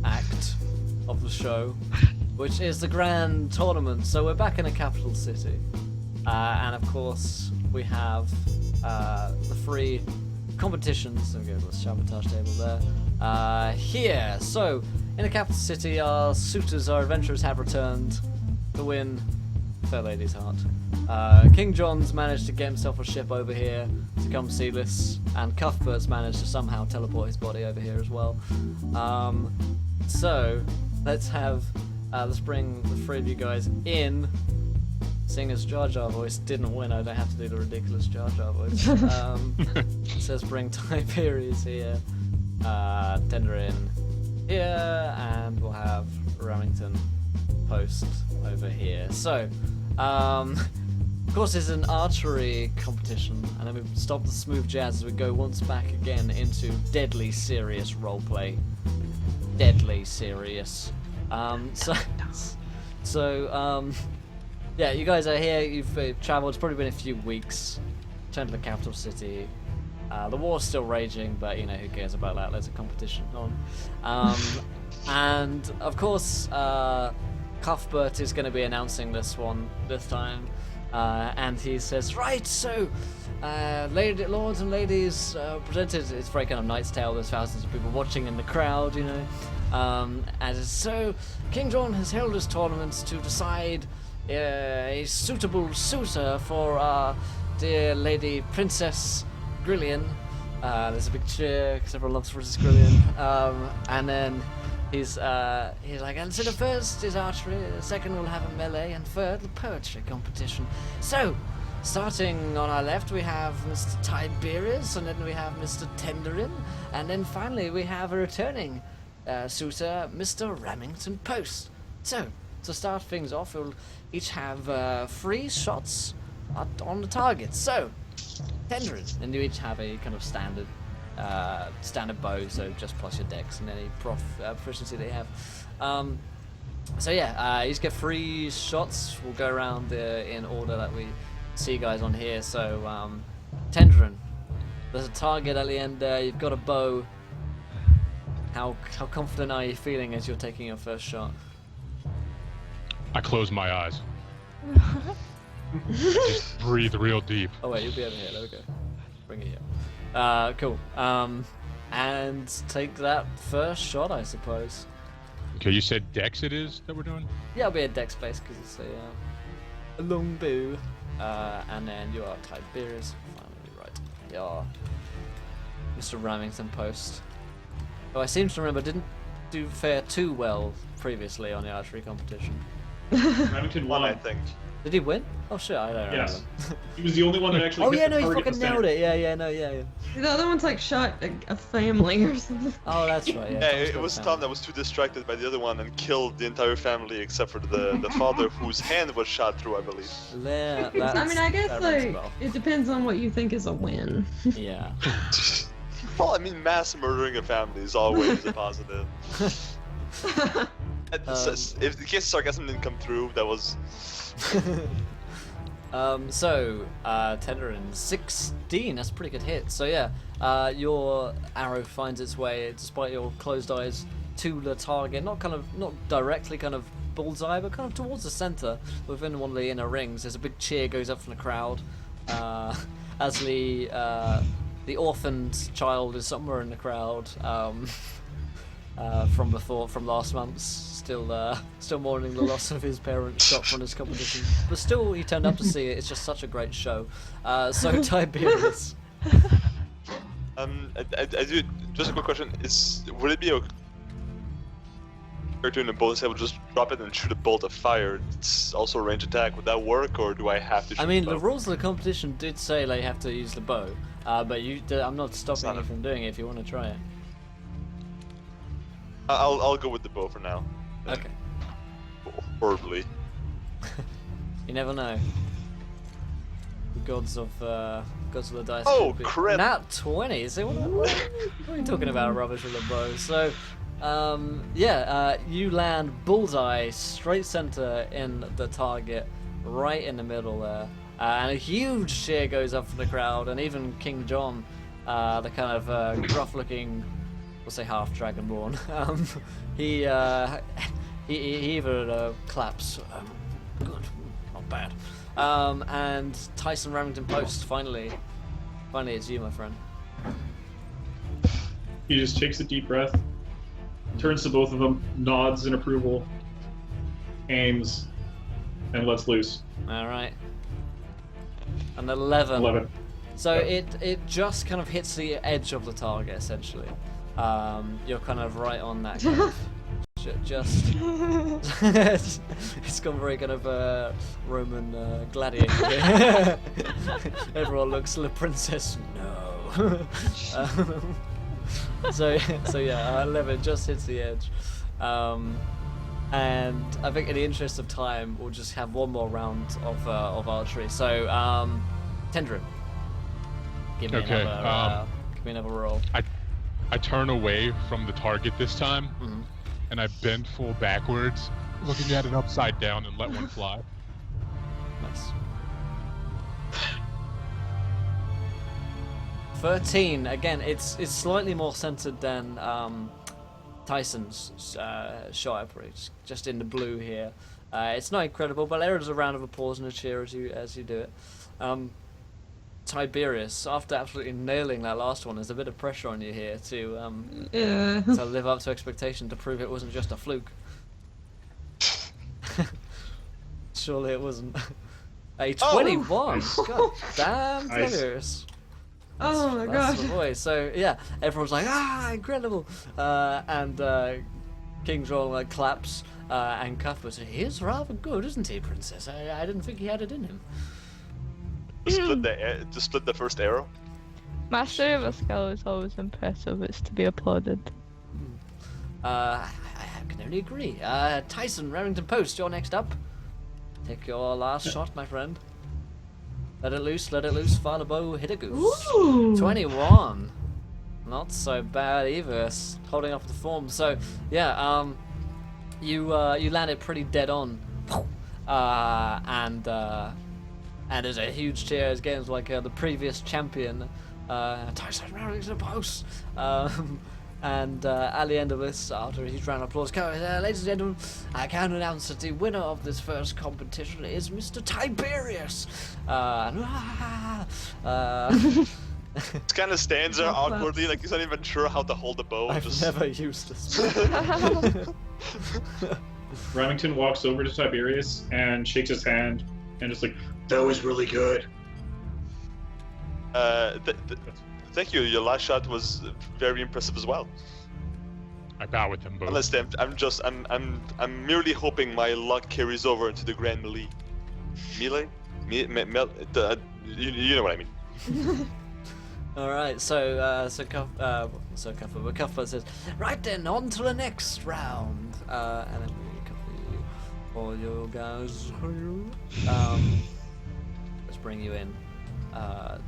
act of the show, which is the grand tournament. So we're back in a capital city, and of course we have the 3 competitions. Let me go to the sabotage table there. Here, so in the capital city, our suitors, our adventurers have returned to win Fair Lady's heart. King John's managed to get himself a ship over here to come see this, and Cuthbert's managed to somehow teleport his body over here as well. So let's bring the 3 of you guys in. Seeing as Jar Jar voice didn't win, I don't have to do the ridiculous Jar Jar voice. It says bring Tiberius here, Tenderin here, and we'll have Remington Post over here. So, of course, it's an archery competition, and then we stop the smooth jazz as we go once back again into deadly serious roleplay. Deadly serious. Yeah, you guys are here. You've travelled. It's probably been a few weeks. Returned to the capital city. The war's still raging, but you know who cares about that? There's a competition on. And of course, Cuthbert is going to be announcing this time, and he says, "Right, so, lords and ladies, presented." It's very kind of Knight's Tale. There's thousands of people watching in the crowd, you know. And so, King John has held his tournaments to decide a suitable suitor for our dear Lady Princess Grillian. There's a big cheer because everyone loves Princess Grillian. And then he's like, and so the first is archery, the second will have a melee, and third the poetry competition. So, starting on our left, we have Mr. Tiberius, and then we have Mr. Tenderin, and then finally we have a returning suitor, Mr. Remington Post. So, to start things off, we'll each have 3 shots on the target. So, Tenderin, and you each have a kind of standard bow, so just plus your dex and any proficiency that you have. So yeah, you just get 3 shots. We'll go around in order that we see guys on here. So, Tenderin, there's a target at the end there. You've got a bow. How confident are you feeling as you're taking your first shot? I close my eyes. Just breathe real deep. Oh wait, you'll be over here. There we go. Bring it here. Cool. And take that first shot, I suppose. Okay, you said dex it is that we're doing? Yeah, it'll be a dex base because it's a long bow. And then you are Tiberius. Finally, right. You're Mr. Remington Post. Oh, I seem to remember didn't do fare too well previously on the archery competition. Remington One, won. I think. Did he win? Oh shit, I don't remember. Yes. He was the only one that actually Oh hit yeah, the no, he target fucking in the nailed center. it. Yeah. The other one's like shot a family or something. Oh, that's right. Yeah, Yeah, Tom's it got was the Tom that was too distracted by the other one and killed the entire family except for the father whose hand was shot through, I believe. Yeah, I mean, I guess that rings a like bell. it depends on what you think is a win. Yeah. Well, I mean, mass murdering a family is always a positive. If the case of sarcasm didn't come through, that was... Tenderin, 16, that's a pretty good hit. So yeah, your arrow finds its way, despite your closed eyes, to the target, not directly kind of bullseye, but kind of towards the center, within one of the inner rings. There's a big cheer goes up from the crowd, as the orphaned child is somewhere in the crowd, from last month's, still mourning the loss of his parents shot from his competition. But still, he turned up to see it. It's just such a great show. So Tiberius. I do, just a quick question, would it be okay doing a bolt, I would just drop it and shoot a bolt of fire? It's also a range attack. Would that work, or do I have to shoot I mean, the the bow? rules of the competition did say they have to use the bow, but I'm not stopping not you a- from doing it if you want to try it. I'll go with the bow for now. Okay. Horribly. You never know. The gods of the dice. Oh, could be- crap. Nat 20. So what are you talking about, rubbish with a bow? So, you land bullseye straight center in the target, right in the middle there, and a huge cheer goes up from the crowd, and even King John, the kind of gruff-looking, we'll say half dragonborn, he even claps. Good, not bad. And Tyson Remington Post, finally it's you, my friend. He just takes a deep breath, turns to both of them, nods in approval, aims, and lets loose. All right. An 11. 11. So Yep. it just kind of hits the edge of the target, essentially. You're kind of right on that. Kind of, just it's gone very kind of Roman gladiator here. Everyone looks at the princess. No. So yeah, 11 just hits the edge. And I think in the interest of time, we'll just have one more round of archery. So, Tendrin, give me Okay, another roll. I turn away from the target this time, Mhm. and I bend full backwards, looking at it upside down, and let one fly. Nice. 13. Again, it's slightly more centered than Tyson's shot approach, just in the blue here. It's not incredible, but there is a round of applause and a cheer as you do it. Tiberius, after absolutely nailing that last one, there's a bit of pressure on you here to live up to expectation, to prove it wasn't just a fluke. Surely it wasn't. A 21. God damn, Nice. Tiberius. Oh my That's gosh. the boy. So yeah, everyone's like, incredible, and King John like claps, and Cuthbert says, "He's rather good, isn't he, Princess? I didn't think he had it in him." To split the first arrow. Mastery of a skill is always impressive. It's to be applauded. I can only agree. Tyson Remington Post, you're next up. Take your last shot, my friend. Let it loose, fire the bow, hit a goose. Ooh. 21. Not so bad either, holding off the form. So, yeah, you land it pretty dead on. And there's a huge cheer as games like the previous champion, Tyson Remington Post. And at the end of this, after a huge round of applause, ladies and gentlemen, I can announce that the winner of this first competition is Mr. Tiberius. It kind of stands there awkwardly, like he's not even sure how to hold the bow. I've Just never used this. Remington walks over to Tiberius and shakes his hand and just like, That was really good. Thank you. Your last shot was very impressive as well. I bow with them both. Unless I'm merely hoping my luck carries over into the grand melee. Melee? You know what I mean. All right, so Cuthbert says, right then, on to the next round, and then we cover you, all you guys. Let's bring you in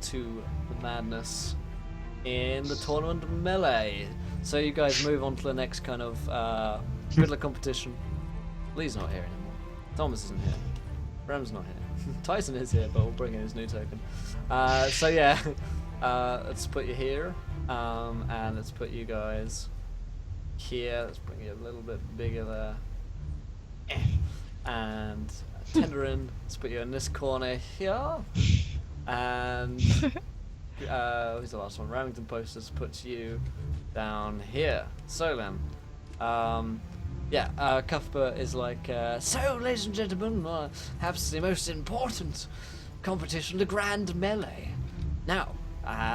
to the madness in the tournament melee. So you guys move on to the next kind of middle of competition. Lee's not here anymore. Thomas isn't here. Rem's not here. Tyson is here, but we'll bring in his new token. So yeah, let's put you here, and let's put you guys here. Let's bring you a little bit bigger there. And Tenderin, let's put you in this corner here. And who's the last one? Remington Posters puts you down here. So then, Cuthbert is like, so ladies and gentlemen, perhaps the most important competition, the Grand Melee. Now,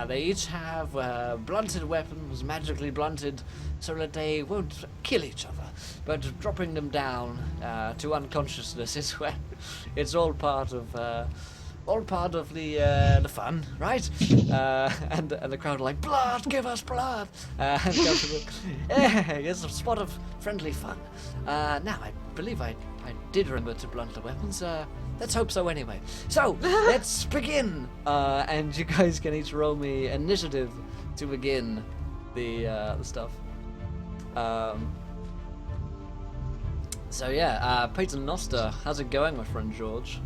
they each have blunted weapons, magically blunted, so that they won't kill each other, but dropping them down to unconsciousness is when it's all part of all part of the fun, right? And the crowd are like, blood, give us blood. And go to the, yeah, it's a spot of friendly fun. Now, I believe I did remember to blunt the weapons. Let's hope so anyway. So, let's begin. And you guys can each roll me initiative to begin the stuff. So yeah, Peter Noster, how's it going, my friend George?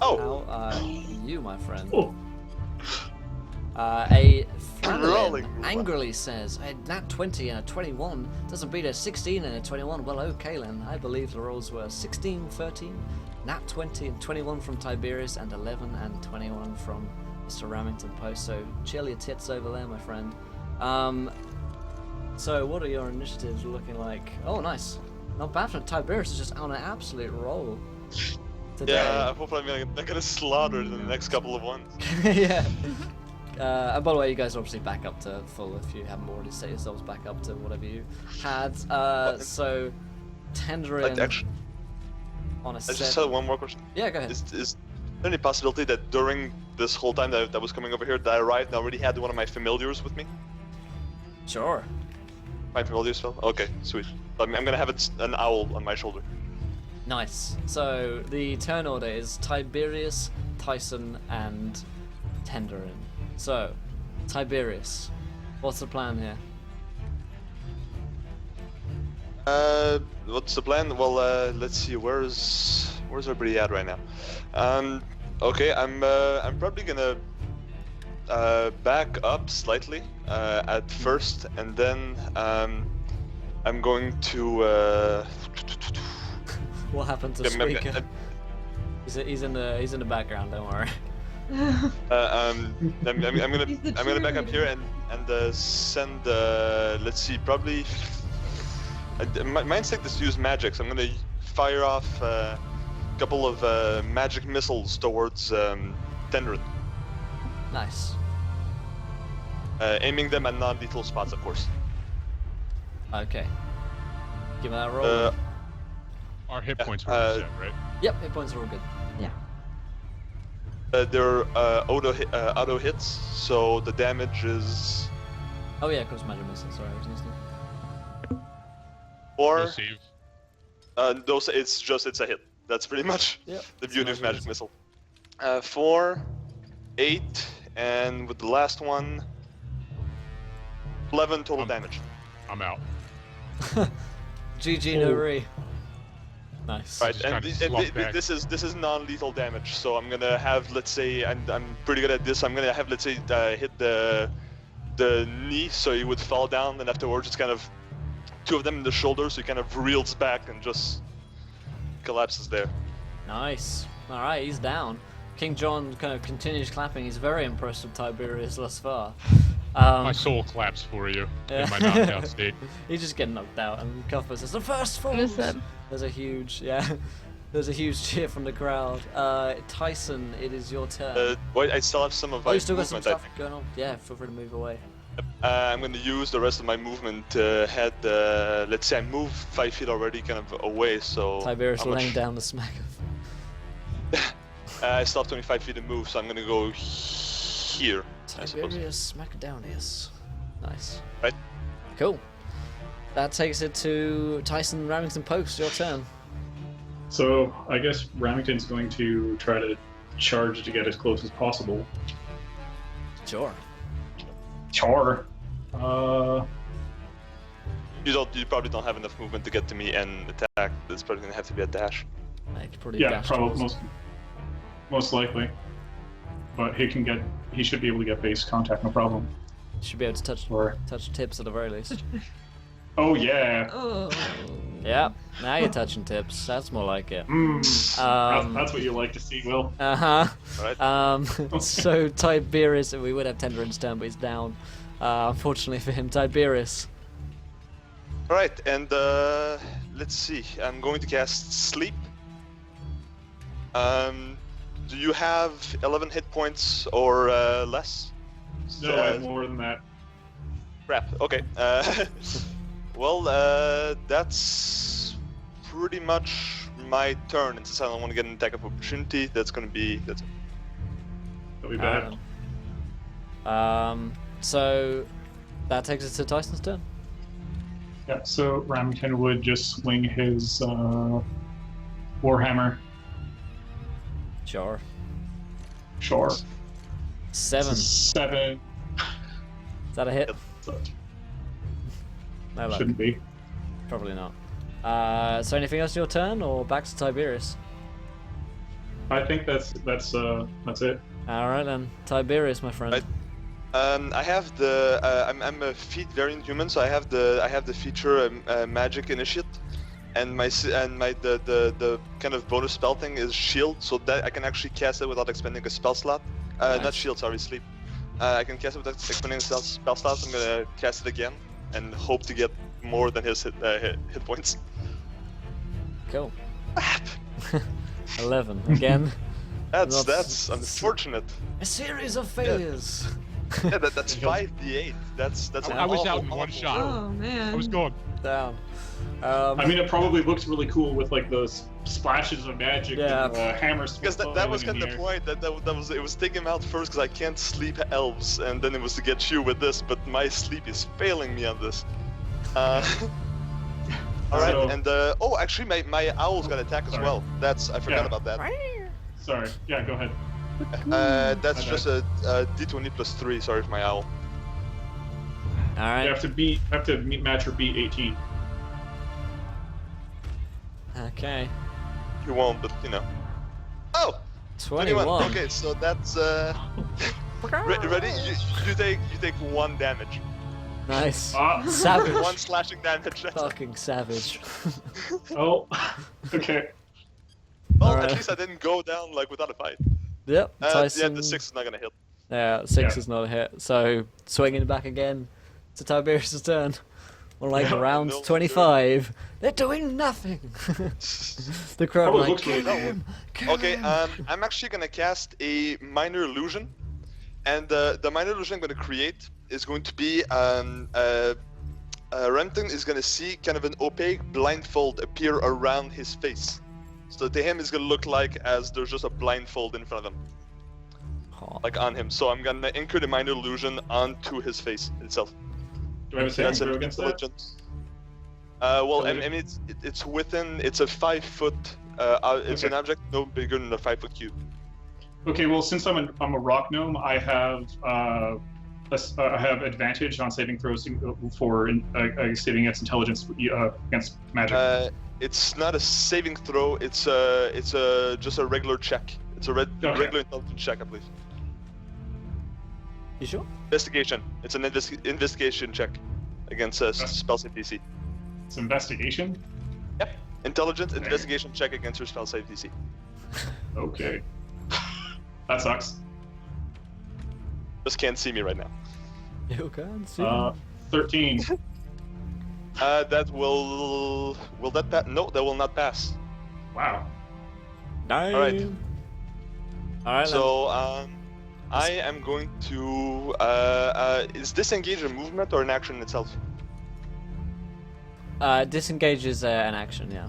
Oh, How are you, my friend? Oh. A Rolling. Flanelin angrily says, a nat 20 and a 21 doesn't beat a 16 and a 21. Well, okay, Len. I believe the rolls were 16, 13, nat 20 and 21 from Tiberius, and 11 and 21 from Mr. Ramington Post. So chill your tits over there, my friend. So what are your initiatives looking like? Oh, nice. Not bad for Tiberius. Is just on an absolute roll today. yeah. Hopefully, I'm not gonna slaughter in the next couple of ones. Yeah. And by the way, you guys are obviously back up to full if you haven't already set yourselves back up to whatever you had. So, Tenderin Actually, on a I 7. just had one more question. Yeah, go ahead. Is there any possibility that during this whole time that I was coming over here, that I arrived and already had one of my familiars with me? Sure. My familiar spell? Okay, sweet. I'm gonna have an owl on my shoulder. Nice. So, the turn order is Tiberius, Tyson, and Tenderin. So, Tiberius, what's the plan here? What's the plan? Well, let's see. Where's everybody at right now? Okay, I'm probably gonna back up slightly at first, and then I'm going to. What happened to Speaker? He's in the background. Don't worry. I'm gonna He's the back up here and send let's see, probably my instinct is to use magic, so I'm gonna fire off a couple of magic missiles towards Tenderin, Nice. aiming them at non-lethal spots, of course. Okay. Give me that roll. Our hit points were reset, right? Yep, hit points are all good. They're auto hits, so the damage is Oh yeah, of course, magic missile. Sorry, I was listening. or No save. it's a hit. That's pretty much Yep. the it's beauty of magic missile. 4, 8, and with the last one, 11 total damage. I'm out. GG no re. Nice. Right, Just and, kinda slump back. this is non-lethal damage. So I'm gonna have, let's say, I'm pretty good at this. I'm gonna have, let's say, hit the knee, so he would fall down, and afterwards it's kind of 2 of them in the shoulder, so he kind of reels back and just collapses there. Nice. All right, he's down. King John kind of continues clapping. He's very impressed with Tiberius thus far. My soul claps for you Yeah. in my knocked out state. He's just getting knocked out, and Cuthbert says, "The first falls." Listen. There's a huge, there's a huge cheer from the crowd. Tyson, it is your turn. Wait, I still have some of Oh, my you still got some movement. stuff going on? Yeah, feel free to move away. I'm going to use the rest of my movement to head, let's say I move 5 feet already kind of away, so... Tiberius how much- laying down the smack of... I still have 25 feet to move, so I'm going to go here, I suppose. Tiberius Smackdownius. Nice. Right. Cool. That takes it to Tyson Ramington Post, your turn. So I guess Ramington's going to try to charge to get as close as possible. Sure. Char. You probably don't have enough movement to get to me and attack. It's probably going to have to be a dash. I could probably Yeah, dash probably towards- most likely. But he should be able to get base contact, no problem. Should be able to Or touch tips at the very least. oh yeah. Oh. Yeah, now you're touching tips. That's more like it. That's what you like to see, Will. Uh-huh. Alright. So Tiberius, we would have Tenderin's turn, but he's down. Unfortunately for him, Tiberius. Alright, and let's see. I'm going to cast Sleep. Do you have 11 hit points or less? No, I have more than that. Crap. Okay. Well, that's pretty much my turn. And since I don't want to get an attack of opportunity, that's gonna be That'll be bad. So that takes us to Tyson's turn. Yeah, so Ramkin would just swing his Warhammer. Sure. Sure. 7. Is 7. that a hit? No luck. Shouldn't be. Probably not. So anything else your turn, or back to Tiberius? I think that's it. All right then, Tiberius, my friend. Right. I have the I'm a feat variant human, so I have the feature magic initiate, and the kind of bonus spell thing is shield, so that I can actually cast it without expending a spell slot. Nice. Not shield, sorry, sleep. I can cast it without expending a spell slot. I'm gonna cast it again and hope to get more than his hit points. Cool. 11 again. That's unfortunate. A series of failures. Yeah, that's 5d8. That's I was out in one shot. Oh man. I was going. Down. I mean, it probably looks really cool with like those splashes of magic Yeah. and hammers. because that was kind of the point. It was taking him out first because I can't sleep elves, and then it was to get you with this. But my sleep is failing me on this. All right, So- and actually, my owl's got attack as Sorry. well. I forgot Yeah. about that. Sorry. Yeah, go ahead. That's Okay. just a d20 plus 3. Sorry for my owl. All You right. have to match or beat 18. Okay. You won't, but you know. Oh, 21. Okay, so that's ready. You take 1 damage. Nice. Ah. Savage. 1 slashing damage. Fucking savage. Oh. Okay. Well, Alright. at least I didn't go down like without a fight. Yep. Yeah, Tyson. the 6 is not gonna hit. Yeah, 6 Yeah. is not a hit. So swinging back again to Tiberius' turn. Well, like Yeah. round No, 25, they're doing nothing. The crowd Probably like, looks really kill cool. him, kill Okay, him. I'm actually gonna cast a minor illusion, and the minor illusion I'm gonna create is going to be Renton is gonna see kind of an opaque blindfold appear around his face. So to him, it's gonna look like as there's just a blindfold in front of him, Aw. like on him. So I'm gonna incur the minor illusion onto his face itself. Do I have a saving That's throw an against that? intelligence. Well, I Intelligence? mean, it's within. It's a 5 foot. It's an Okay. object no bigger than a 5 foot cube. Okay, well, since I'm a rock gnome, I have advantage on saving throws for saving against intelligence against magic. It's not a saving throw. It's just a regular check. It's a Okay. regular intelligence check, I believe. You sure? Investigation. It's an investigation check against a spell save DC. It's investigation. Yep. Intelligence Okay. investigation check against your spell save DC. Okay. That sucks. Just can't see me right now. You can see. 13. That will that pass? No, that will not pass. Wow. Nice. alright. Alright, So I am going to. Is disengage a movement or an action in itself? disengage is an action, yeah.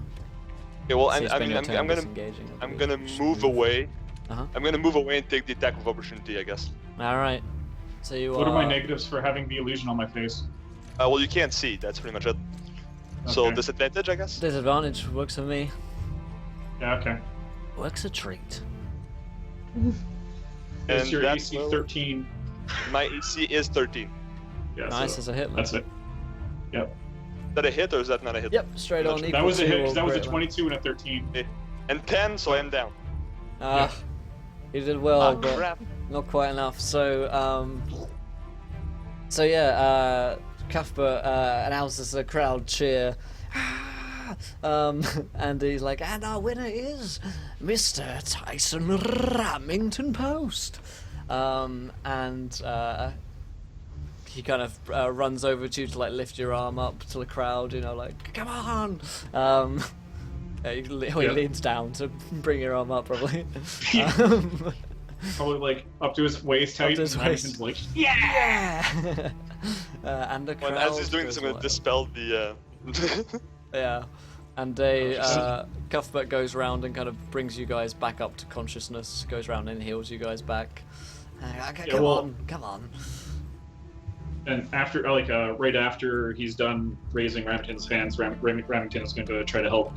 Okay, well, So you spend your I'm turn gonna disengaging, I I'm believe. gonna move away. Uh-huh. I'm gonna move away and take the attack of opportunity, I guess. Alright. So you What are my negatives for having the illusion on my face? Well, you can't see. That's pretty much it. So Okay. disadvantage, I guess. Disadvantage works for me. Yeah, okay. Works a treat. Is And your that AC will- 13? My AC is 13. Yeah, Nice so as a hit, man. that's it. Yep. Is that a hit or is that not a hit? Yep, straight on. That equal was a to hit your 'cause that was a great one. 22 and a 13. And 10, so I am down. Ah, you did well, Ah, but crap. not quite enough. So, Cuthbert announces a crowd cheer. And he's like, and our winner is Mr. Tyson Ramington Post. He kind of runs over to you to like lift your arm up to the crowd, you know, like, come on. He leans down to bring your arm up, probably. Probably like up to his waist Up height. to his and waist. Ramson's like, Yeah. And the crowd. Well, as he's doing this, I'm goes gonna dispel the. Yeah, and Cuthbert goes round and kind of brings you guys back up to consciousness, goes round and heals you guys back. Come on. And after, right after he's done raising Remington's hands, Remington is going to try to help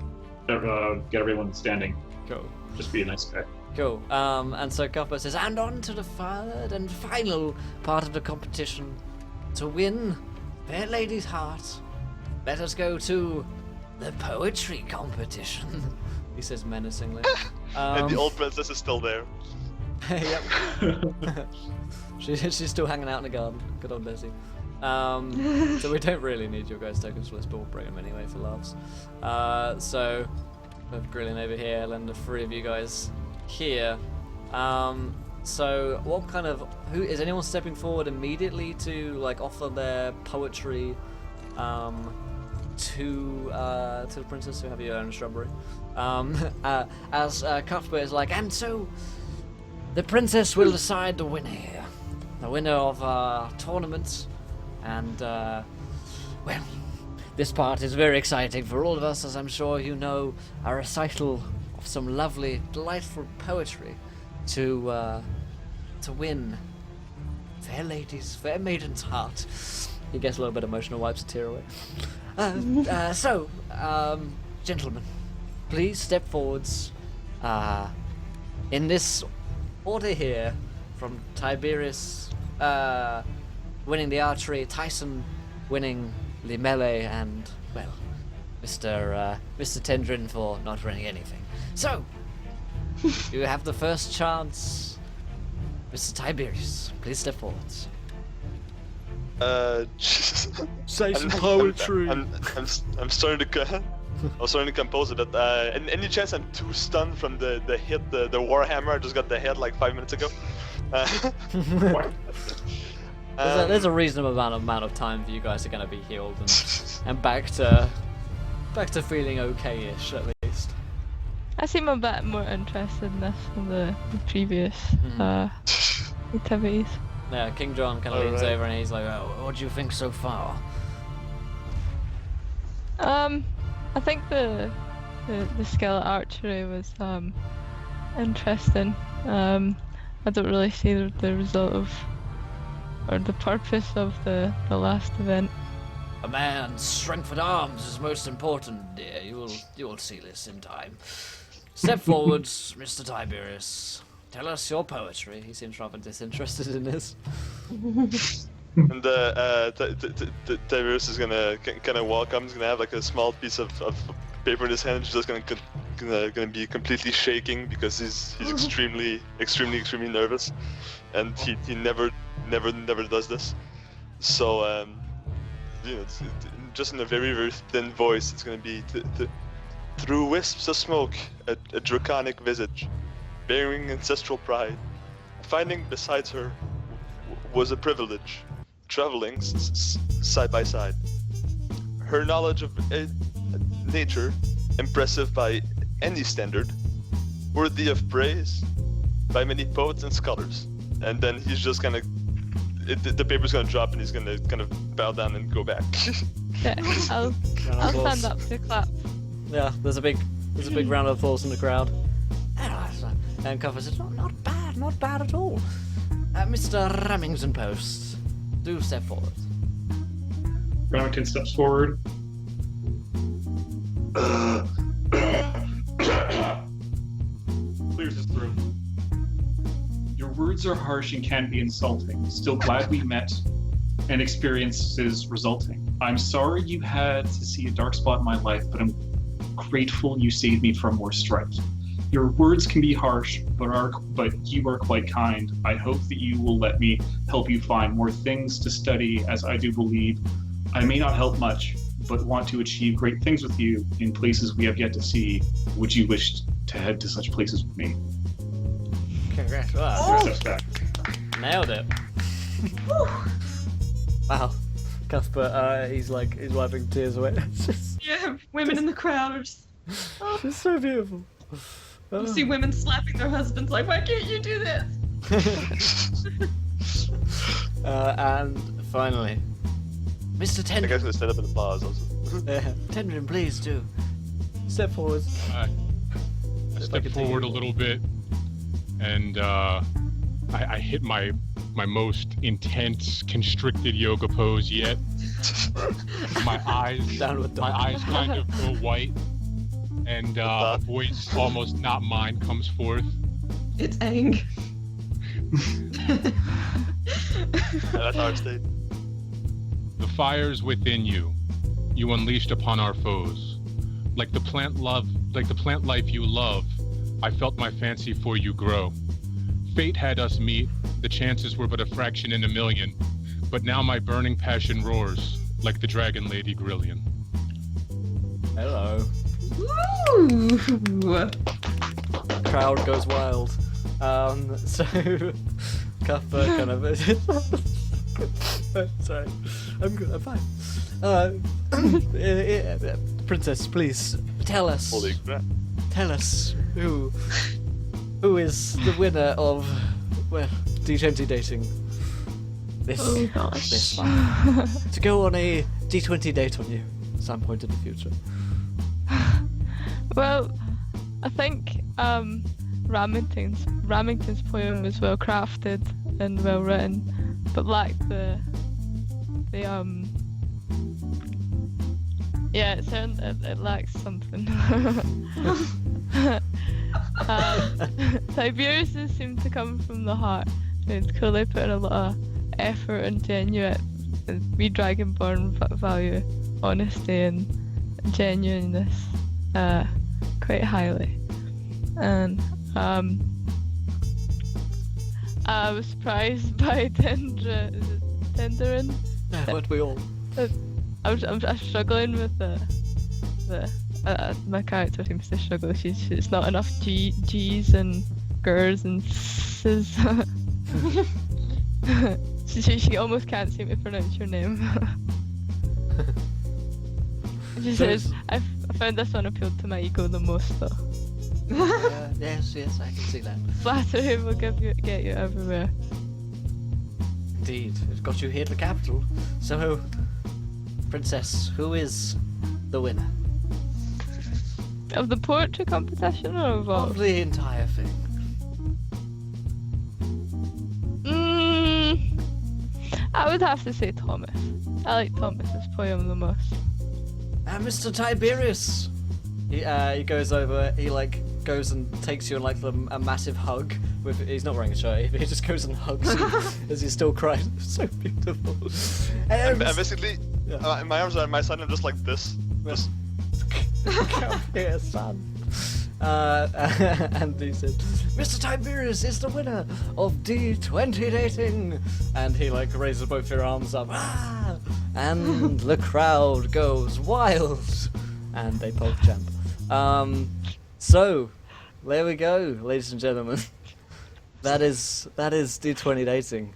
get everyone standing. Cool. Just be a nice guy. Cool. And so Cuthbert says, and on to the third and final part of the competition. To win fair lady's heart, let us go to the poetry competition. He says menacingly. And the old princess is still there. Yep. She's still hanging out in the garden. Good old Lizzie. So we don't really need your guys' tokens for this, but we'll bring them anyway for laughs. So we have Grillian over here, and the three of you guys here. So what kind of is anyone stepping forward immediately to like offer their poetry to the princess who have your own shrubbery? As Cuthbert is like, and so the princess will decide the winner here, the winner of our tournament, and well, this part is very exciting for all of us, as I'm sure you know, a recital of some lovely, delightful poetry to win fair ladies, fair maiden's heart. He gets a little bit emotional, wipes a tear away. So, gentlemen, please step forwards. In this order here, from Tiberius winning the archery, Tyson winning the melee, and, well, Mr. Tendrin for not winning anything. So, you have the first chance. Mr. Tiberius, please step forwards. Say some poetry. I'm starting to I'm starting to compose it. And any chance I'm too stunned from the hit, the Warhammer I just got the head like 5 minutes ago? There's a reasonable amount of time for you guys to kind of be healed and back to feeling okay-ish at least. I seem a bit more interested in this than the previous activities. Yeah, King John kind of leans over and he's like, oh, "What do you think so far?" I think the skill at archery was interesting. I don't really see the result of or the purpose of the last event. A man's strength at arms is most important, dear. You will see this in time. Step forwards, Mr. Tiberius. Tell us your poetry. He seems rather disinterested in this. And Tiberius is gonna kind of walk up. He's gonna have like a small piece of paper in his hand. He's just gonna be completely shaking because he's extremely nervous, and he never does this. So just in a very thin voice, it's gonna be through wisps of smoke, a draconic visage, bearing ancestral pride. Finding besides her was a privilege, traveling side by side. Her knowledge of nature, impressive by any standard, worthy of praise by many poets and scholars. And then he's just gonna, the paper's gonna drop and he's gonna kind of bow down and go back. Yeah, I'll stand up to clap. Yeah, there's a big round of applause from the crowd. And Cuthbert says, not bad at all. Mr. Remington Post, do step forward. Remington steps forward. Clears his throat. Your words are harsh and can be insulting. Still glad we met and experiences resulting. I'm sorry you had to see a dark spot in my life, but I'm grateful you saved me from more strife. Your words can be harsh, but you are quite kind. I hope that you will let me help you find more things to study, as I do believe I may not help much, but want to achieve great things with you in places we have yet to see. Would you wish to head to such places with me? Congrats. Steps back. Nailed it. Wow. Cuthbert, he's wiping tears away. Yeah, women in the crowd are just. Oh. It's so beautiful. You see women slapping their husbands like, why can't you do this? And finally, Mr. I Tendrin. guess we set up an applause also. Tendrin, please do. Step forward. I step forward a little bit and I hit my most intense constricted yoga pose yet. My eyes kind of go white, and a voice almost not mine comes forth. It's Aang. That's our state. The fires within you, you unleashed upon our foes. Like the plant life you love, I felt my fancy for you grow. Fate had us meet, the chances were but a fraction in a million, but now my burning passion roars, like the dragon lady Grillion. Hello. Ooh. Crowd goes wild. So Cuthbert kind of sorry. I'm good, I'm fine. Princess, please tell us. Holy crap. Tell us who is the winner of D20 dating this this month. To go on a D20 date on you at some point in the future. Well, I think Ramington's poem was well crafted and well written, but lacked the yeah, it lacks something. Tiberius seemed to come from the heart. It's clearly put in a lot of effort and genuine. We Dragonborn value honesty and genuineness quite highly, and I was surprised by Tenderin. Yeah, weren't we all? I'm struggling with my character seems to struggle. It's not enough G's and G's and S's. she almost can't seem to pronounce your name. She says, I found this one appealed to my ego the most though. Yes, I can see that. Flattery will get you everywhere. Indeed, it got you here to the capital. So, Princess, who is the winner? Of the poetry competition or of all? Of the entire thing. I would have to say Thomas. I like Thomas's poem the most. Mr. Tiberius! He goes over, he goes and takes you in a massive hug. He's not wearing a shirt, but he just goes and hugs you as he's still crying. So beautiful. And basically, my arms are on my side and I'm just like this. Just... Come here, son. And he said, Mr. Tiberius is the winner of D20 dating. And he raises both your arms up. Ah! And the crowd goes wild. And they poke champ. So, there we go, ladies and gentlemen. That is D20 dating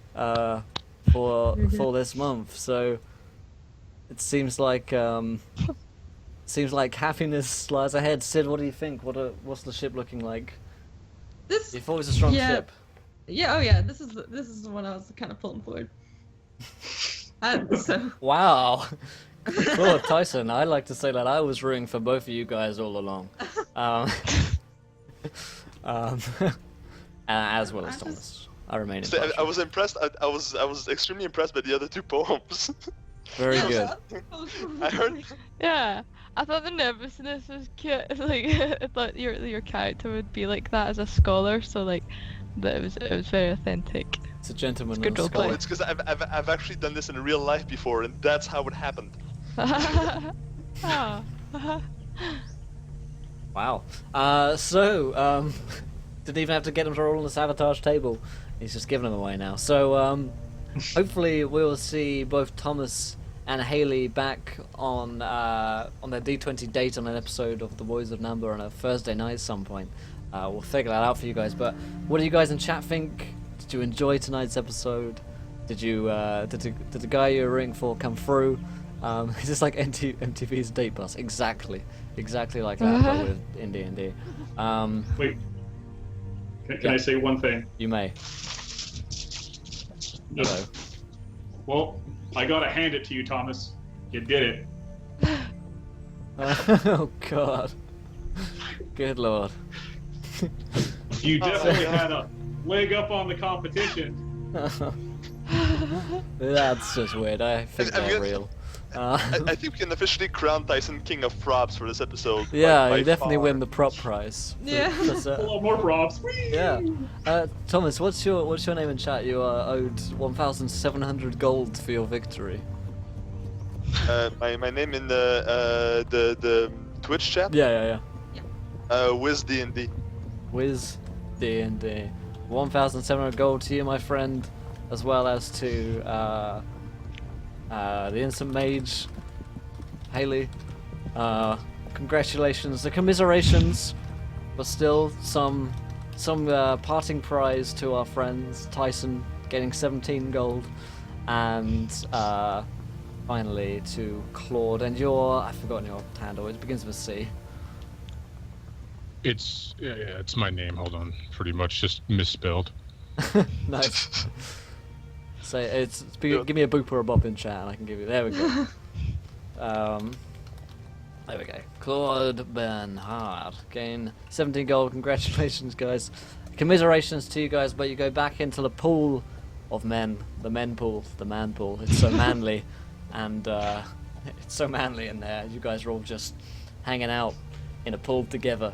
for this month. So it seems like happiness lies ahead. Sid, what do you think? What's the ship looking like? You thought it was a strong ship. Yeah. Oh yeah. This is the one I was kind of pulling forward. So. Wow. Cool, Tyson. I like to say that I was rooting for both of you guys all along. As well as Thomas. I remain impressed. I was impressed. I was extremely impressed by the other two poems. Very good. I heard. Yeah, I thought the nervousness was cute. I thought your character would be like that as a scholar. So that it was very authentic. It's a gentleman. It's good and a scholar. Oh, it's because I've actually done this in real life before, and that's how it happened. Oh. Wow. So, didn't even have to get him to roll on the sabotage table. He's just giving them away now. So, hopefully we'll see both Thomas and Haley back on their D20 date on an episode of The Boys of Number on a Thursday night at some point. We'll figure that out for you guys. But what do you guys in chat think? Did you enjoy tonight's episode? Did the guy you were rooting for come through? Is this like MTV's Date Bus? Exactly like that, but with in D&D. Wait. Can I say one thing? You may. Hello. Well, I gotta hand it to you, Thomas. You did it. Oh God. Good Lord. You definitely leg up on the competition. That's just weird. I think I'm they're gonna- real. I think we can officially crown Tyson king of props for this episode. Yeah, by you definitely far. win the prop prize. Yeah. That's, A lot more props. Whee! yeah. Thomas, what's your name in chat? You are owed 1,700 gold for your victory. My name in the Twitch chat. Yeah. Wiz D&D. Wiz D&D. 1,700 gold to you, my friend, as well as to the Instant Mage, Haley. Congratulations, the commiserations, but still some parting prize to our friends. Tyson getting 17 gold, and finally to Claude and I've forgotten your handle. It begins with a C. It's it's my name. Hold on, pretty much just misspelled. Nice. So give me a boop or a bop in chat, and I can give you. There we go. There we go. Claude Bernhard gain 17 gold. Congratulations, guys. Commiserations to you guys, but you go back into the pool of men, the men pool, the man pool. It's so manly, and it's so manly in there. You guys are all just hanging out in a pool together.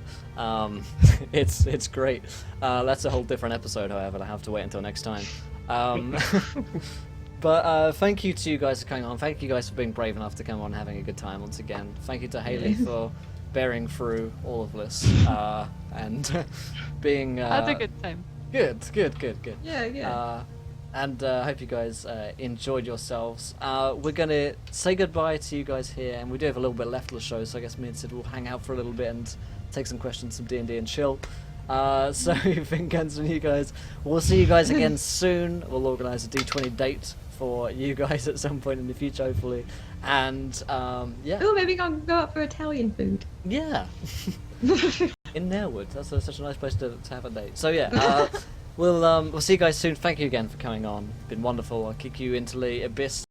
It's great. That's a whole different episode, however. I have to wait until next time. But thank you to you guys for coming on. Thank you guys for being brave enough to come on and having a good time once again. Thank you to Haley for bearing through all of this and being I had a good time. Good. Yeah. And I hope you guys enjoyed yourselves. We're going to say goodbye to you guys here, and we do have a little bit left of the show, so I guess me and Sid will hang out for a little bit and take some questions, some D&D, and chill. So think guns on you guys. We'll see you guys again soon. We'll organise a D20 date for you guys at some point in the future, hopefully. And yeah. Oh, maybe go out for Italian food. Yeah. In Nailwood. That's such a nice place to have a date. So yeah, we'll see you guys soon. Thank you again for coming on. Been wonderful. I'll kick you into the abyss.